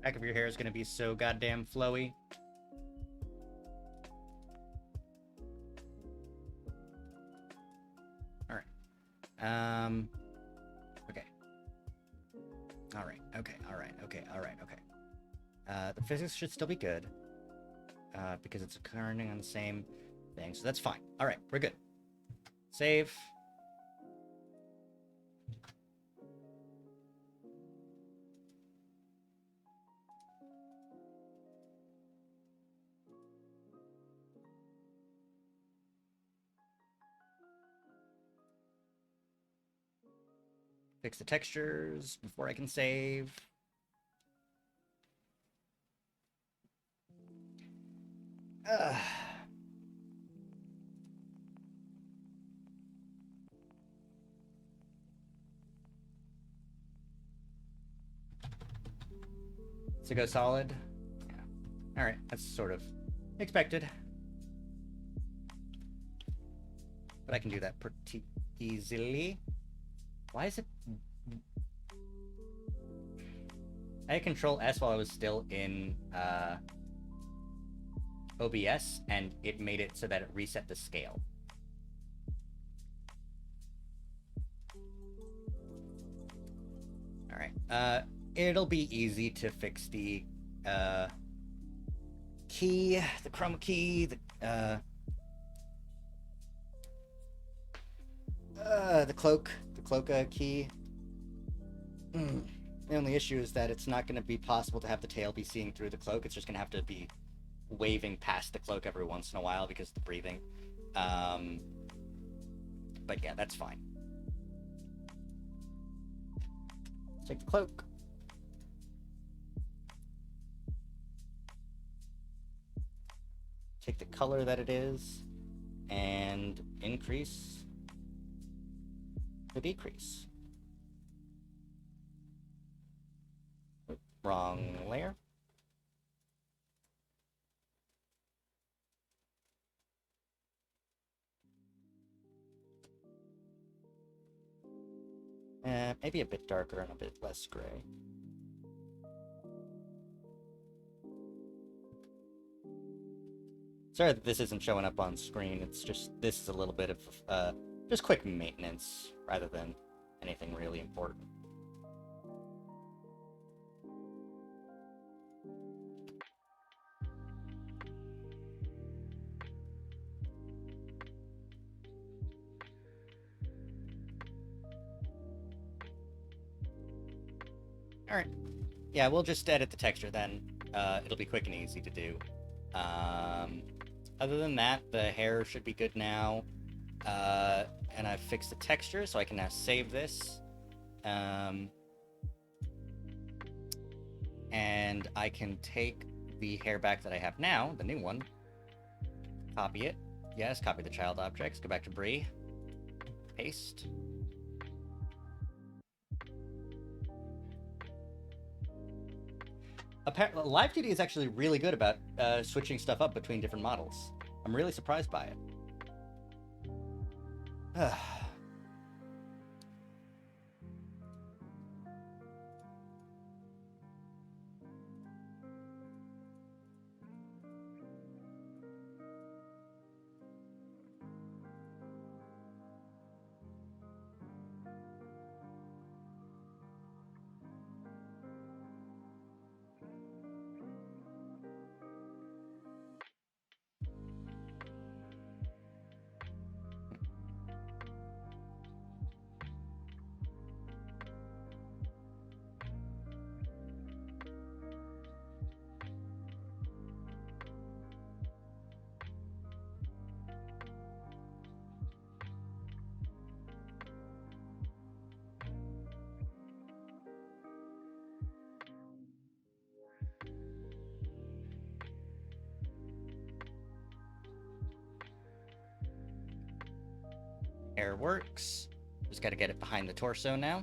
Back of your hair is gonna be so goddamn flowy. Alright. Okay. Alright. The physics should still be good. Because it's occurring on the same thing, so that's fine. Alright, we're good. Save. Fix the textures before I can save. To go solid? Yeah. Alright, that's sort of expected. But I can do that pretty easily. Why is it... I hit Control S while I was still in OBS, and it made it so that it reset the scale. Alright, it'll be easy to fix the key, the chroma key, the cloak key. The only issue is that it's not going to be possible to have the tail be seeing through the cloak. It's just going to have to be waving past the cloak every once in a while because of the breathing. But yeah, that's fine. Let's take the cloak. Take the color that it is and increase the decrease. Wrong layer. Maybe a bit darker and a bit less gray. Sorry that this isn't showing up on screen. It's just, this is a little bit of, just quick maintenance rather than anything really important. Alright. Yeah, we'll just edit the texture then. It'll be quick and easy to do. Other than that, the hair should be good now. And I've fixed the texture, so I can now save this. And I can take the hair back that I have now, the new one. Copy it. Yes, copy the child objects. Go back to Bree. Paste. Live 2D is actually really good about switching stuff up between different models. I'm really surprised by it. Hair works. Just got to get it behind the torso now.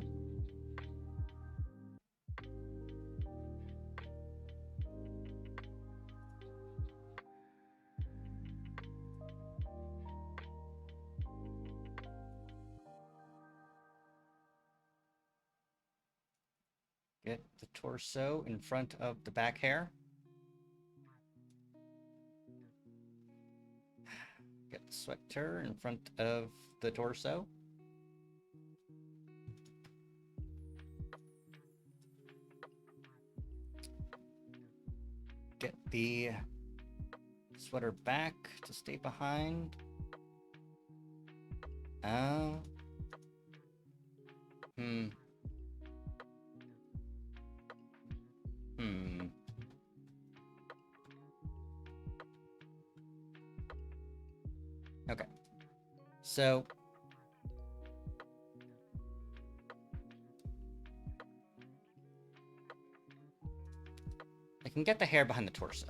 Get the torso in front of the back hair. Get the sweater in front of the torso. Get the sweater back to stay behind. Okay. So I can get the hair behind the torso.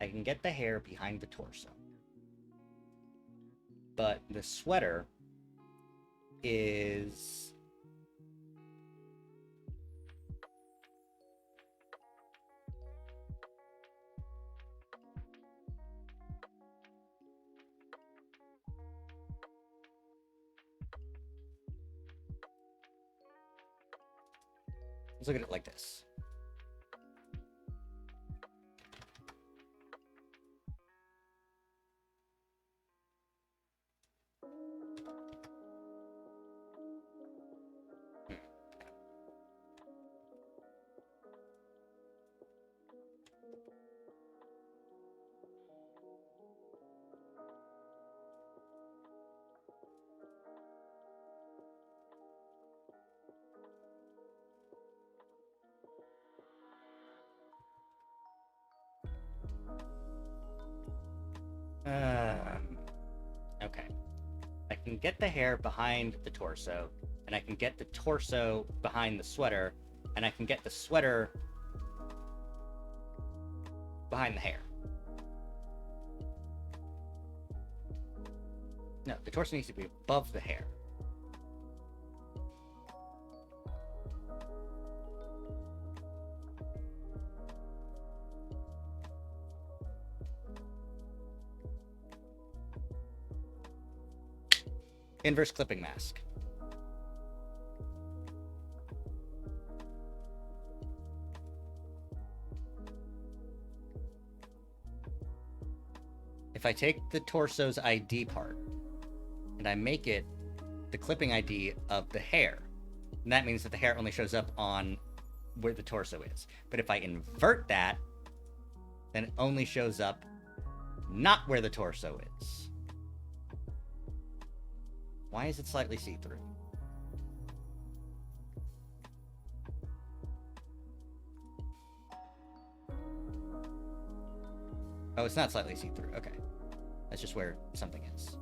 I can get the hair behind the torso. But the sweater is... Let's look at it like this. Okay. I can get the hair behind the torso, and I can get the torso behind the sweater, and I can get the sweater behind the hair. No, the torso needs to be above the hair. Inverse clipping mask. If I take the torso's ID part and I make it the clipping ID of the hair, and that means that the hair only shows up on where the torso is. But if I invert that, then it only shows up not where the torso is. Why is it slightly see-through? Oh, it's not slightly see-through. Okay. That's just where something is.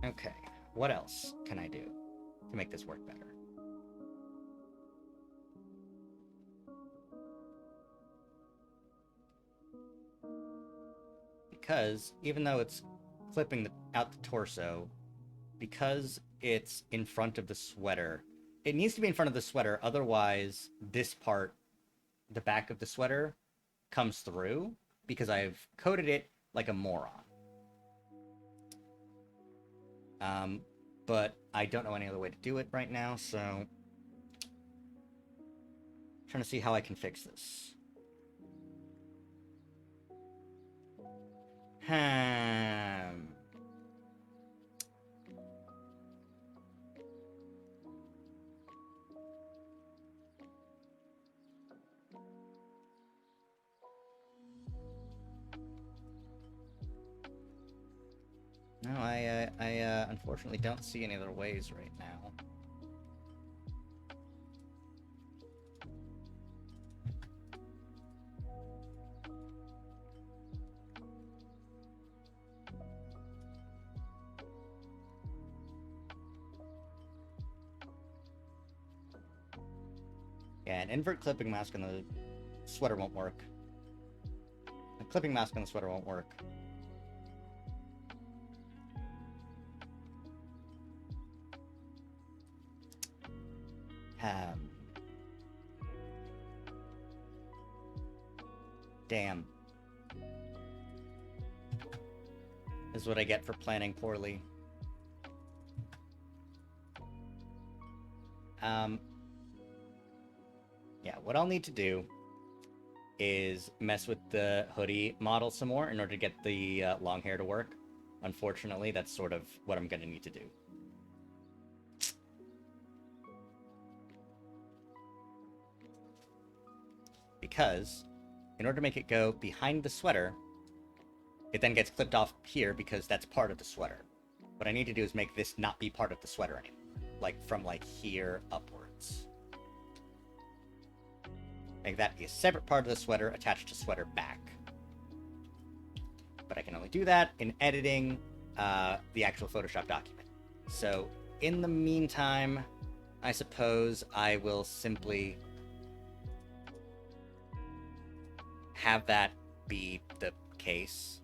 Okay, what else can I do to make this work better? Because even though it's clipping out the torso, because it's in front of the sweater, it needs to be in front of the sweater, otherwise this part, the back of the sweater, comes through, because I've coded it like a moron. But I don't know any other way to do it right now, so I'm trying to see how I can fix this. No, I unfortunately don't see any other ways right now. And invert clipping mask on the sweater won't work. The clipping mask on the sweater won't work. Damn. This is what I get for planning poorly. Yeah, what I'll need to do is mess with the hoodie model some more in order to get the long hair to work. Unfortunately, that's sort of what I'm going to need to do. Because in order to make it go behind the sweater, it then gets clipped off here because that's part of the sweater. What I need to do is make this not be part of the sweater anymore. Like, from, like, here upwards. Make that be a separate part of the sweater attached to sweater back. But I can only do that in editing the actual Photoshop document. So, in the meantime, I suppose I will simply have that be the case.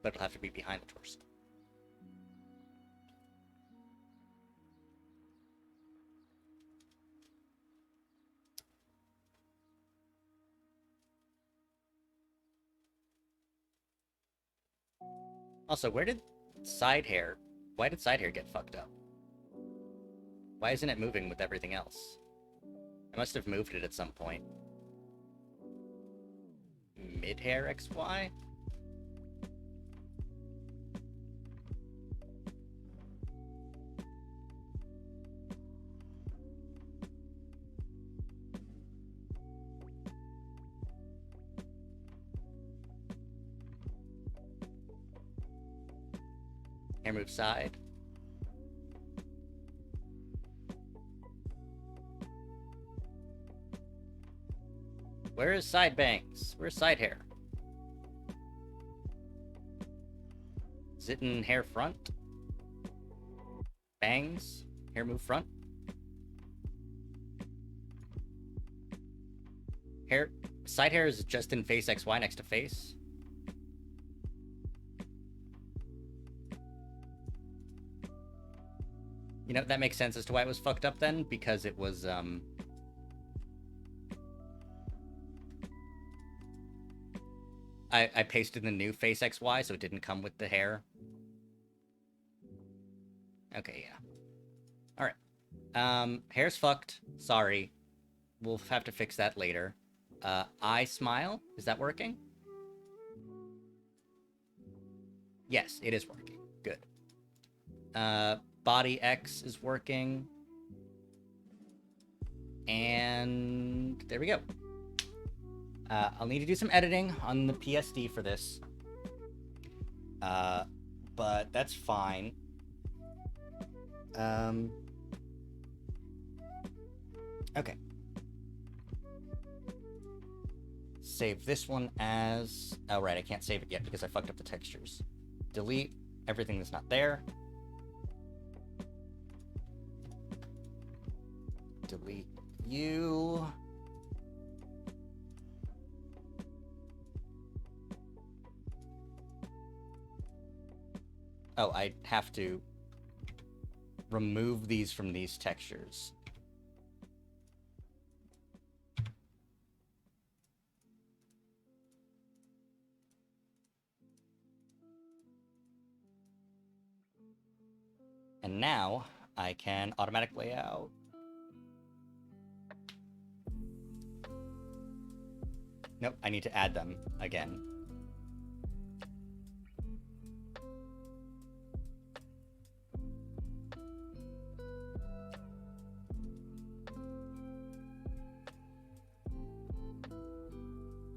But it'll have to be behind the torso. Also, why did side hair get fucked up? Why isn't it moving with everything else? I must have moved it at some point. Mid-hair XY? Hair move side. Where is side bangs? Where's side hair? Is it in hair front? Bangs? Hair move front? Hair... Side hair is just in face XY next to face? You know, that makes sense as to why it was fucked up then, because it was, I pasted the new face XY, so it didn't come with the hair. Okay, yeah. Alright. Hair's fucked. Sorry. We'll have to fix that later. Eye smile? Is that working? Yes, it is working. Good. Body X is working. And there we go. I'll need to do some editing on the PSD for this. But that's fine. Okay. Save this one as... Oh, right, I can't save it yet because I fucked up the textures. Delete everything that's not there. Delete you. Oh, I have to remove these from these textures. And now I can automatic layout. Nope, I need to add them again.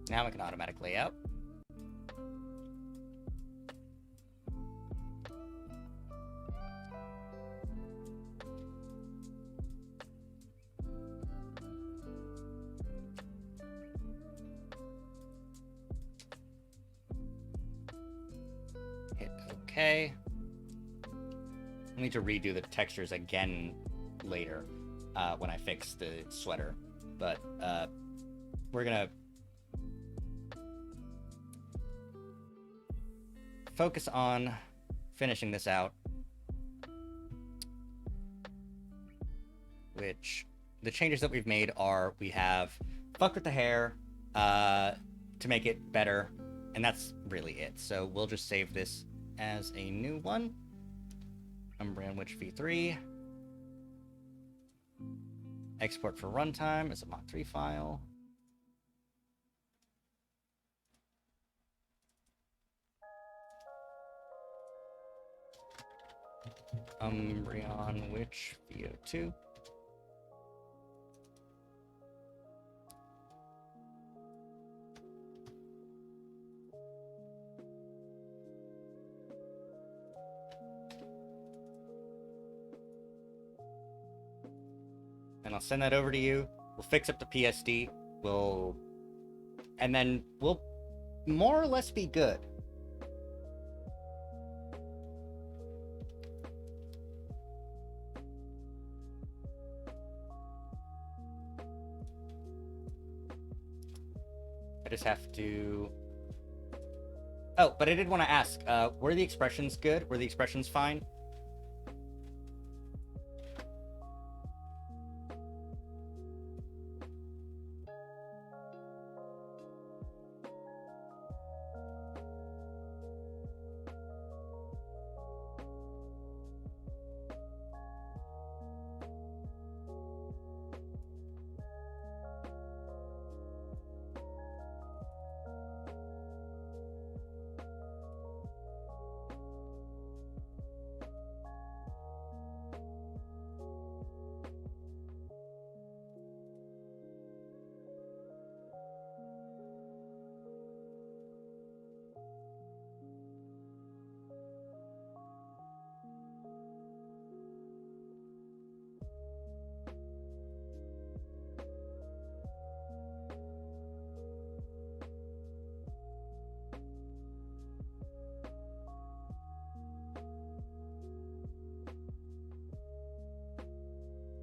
Now I can automatic layout. Hit OK. I need to redo the textures again later when I fix the sweater. But we're gonna focus on finishing this out. Which the changes that we've made are we have fucked with the hair to make it better, and that's really it. So we'll just save this as a new one. Umbreon Witch v3. Export for runtime as a Mach 3 file. Umbreon Witch VO2. And I'll send that over to you. We'll fix up the PSD. And then we'll more or less be good. I just have to... Oh, but I did want to ask, were the expressions good? Were the expressions fine?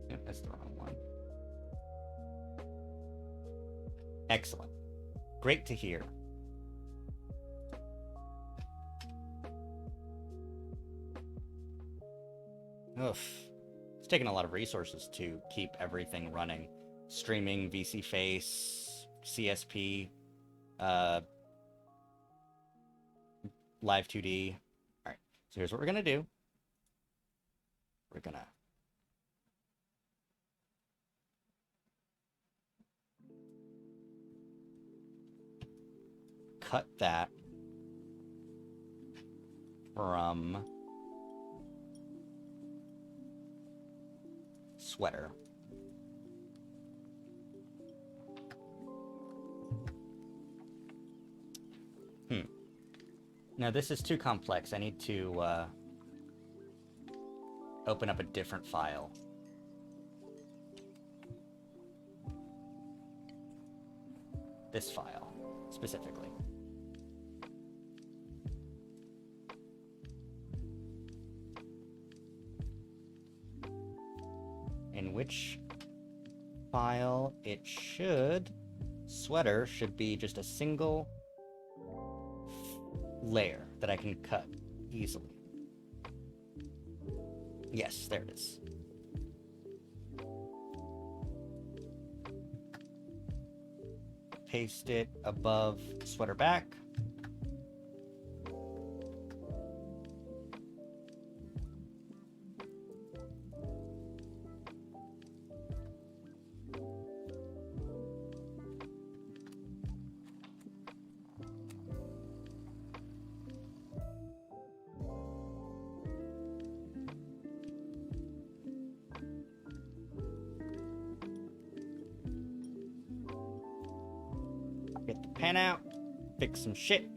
Yep, that's the wrong one. Excellent. Great to hear. Oof. It's taken a lot of resources to keep everything running. Streaming, VC Face, CSP, Live 2D. Alright, so here's what we're gonna do. We're gonna cut that from sweater. Now this is too complex. I need to open up a different file. This file, specifically. In which file it should... Sweater should be just a single layer that I can cut easily. Yes, there it is. Paste it above sweater back. Get the pen out, fix some shit.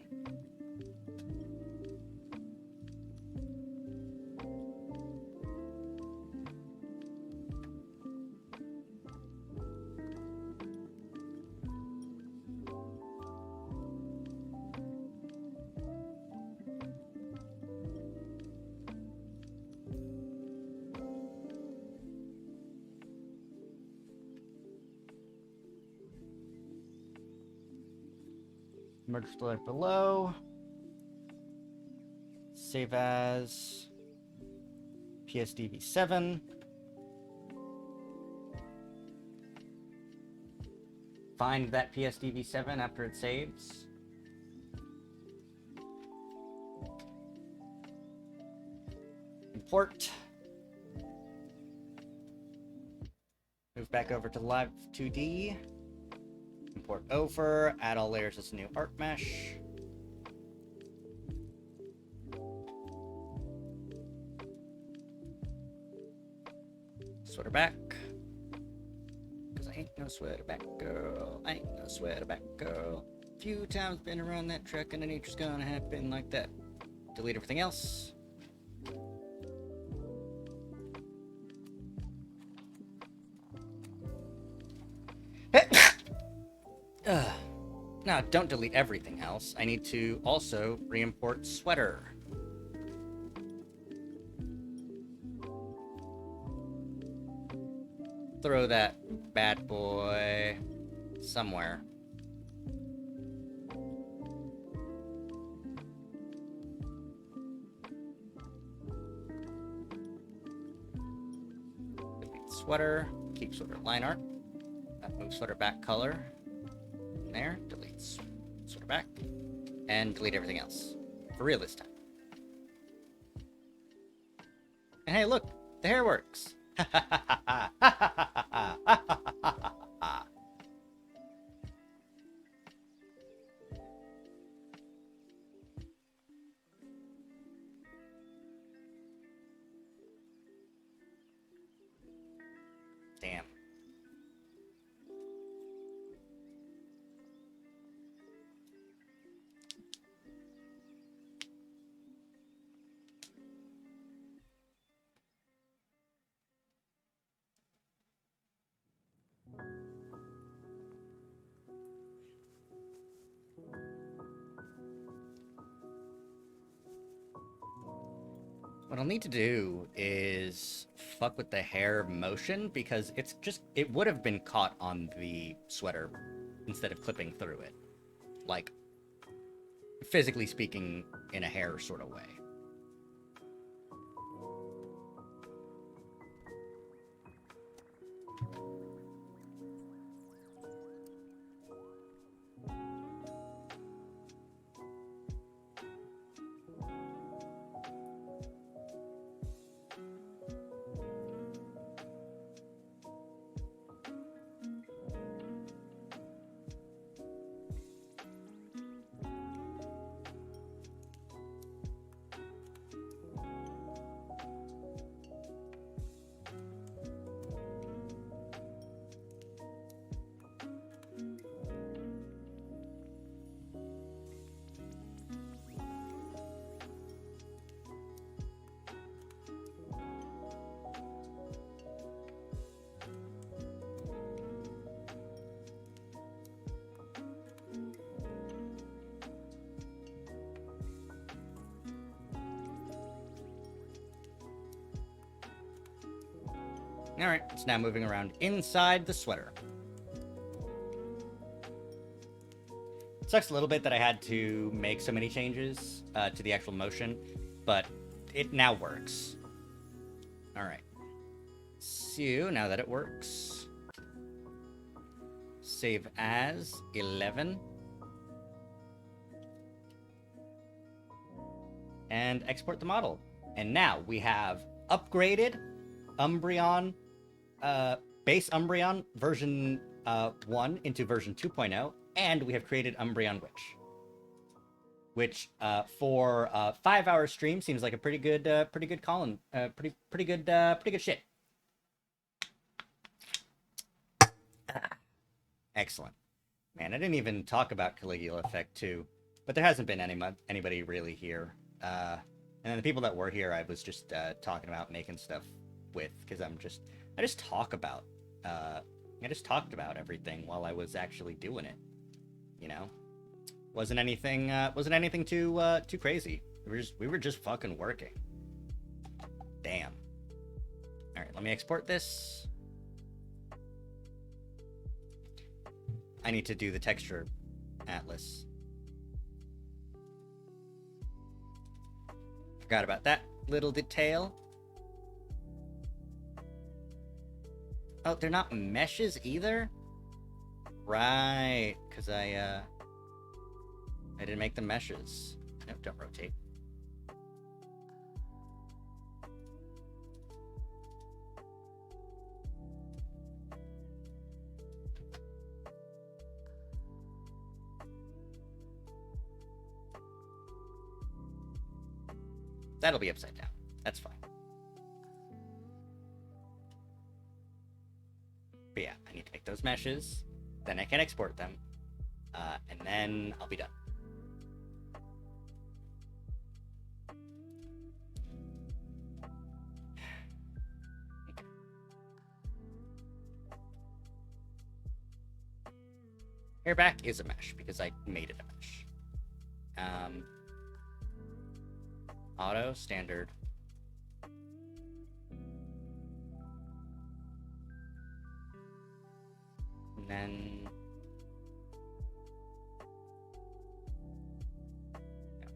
Merge select below. Save as PSDV7. Find that PSDV7 after it saves. Import. Move back over to Live 2D. Import over. Add all layers as a new art mesh. Sweater back. Cause I ain't no sweater back girl. I ain't no sweater back girl. Few times been around that track and the nature's gonna happen like that. Delete everything else. No, don't delete everything else. I need to also re-import sweater. Throw that bad boy somewhere. Delete sweater. Keep sweater line art. Move sweater back color. There. Delete sweater back. And delete everything else. For real this time. And hey, look! The hair works! Damn. What I'll need to do is fuck with the hair motion because it would have been caught on the sweater instead of clipping through it. Like, physically speaking, in a hair sort of way. Alright, it's now moving around inside the sweater. It sucks a little bit that I had to make so many changes to the actual motion, but it now works. Alright. So, now that it works, save as 11. And export the model. And now we have upgraded Umbreon, base Umbreon version 1 into version 2.0, and we have created Umbreon Witch. Which, for a 5-hour stream, seems like a pretty good call-in, pretty good shit. Excellent. Man, I didn't even talk about Caligula Effect 2, but there hasn't been anybody really here. And then the people that were here, I was just talking about making stuff with, because I just talked about everything while I was actually doing it. You know, wasn't anything too crazy. We were just fucking working. Damn. All right, let me export this. I need to do the texture atlas. Forgot about that little detail. Oh, they're not meshes either? Right, because I didn't make them meshes. No, don't rotate. That'll be upside down. That's fine. But yeah, I need to make those meshes. Then I can export them. And then I'll be done. Okay. Airback is a mesh because I made it a mesh. Auto, standard. And then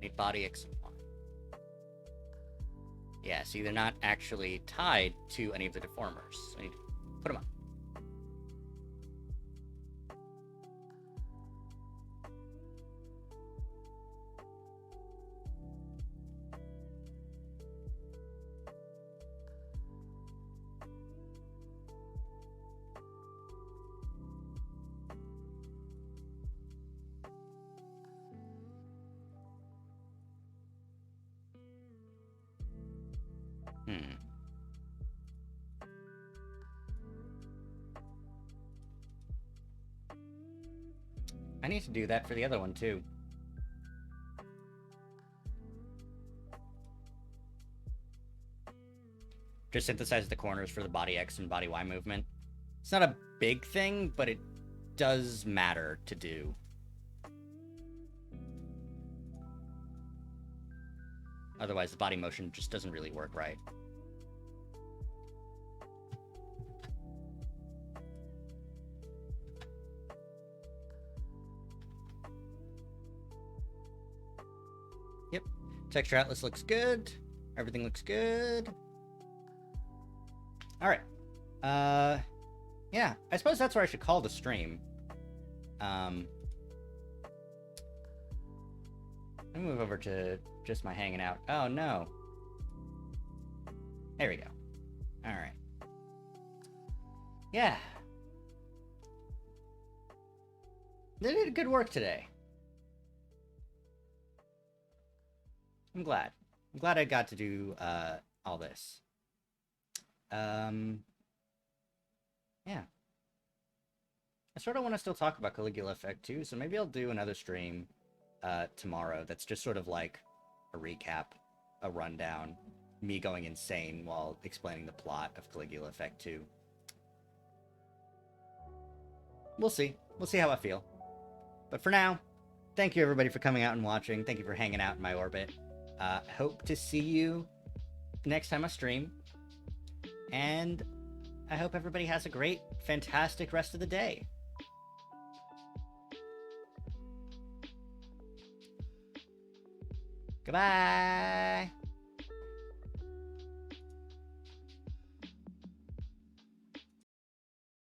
need body X and Y. Yeah, see, they're not actually tied to any of the deformers. So I need to put them on. I need to do that for the other one, too. Just synthesize the corners for the body X and body Y movement. It's not a big thing, but it does matter to do. Otherwise, the body motion just doesn't really work right. Yep. Texture Atlas looks good. Everything looks good. Alright. Yeah. I suppose that's where I should call the stream. Let me move over to just my hanging out. Oh, no. There we go. Alright. Yeah. They did good work today. I'm glad. I'm glad I got to do all this. Yeah. I sort of want to still talk about Caligula Effect too, so maybe I'll do another stream tomorrow that's just sort of like a recap, a rundown, me going insane while explaining the plot of Caligula Effect 2. We'll see. We'll see how I feel. But for now, thank you everybody for coming out and watching. Thank you for hanging out in my orbit. Hope to see you next time I stream. And I hope everybody has a great, fantastic rest of the day. Goodbye!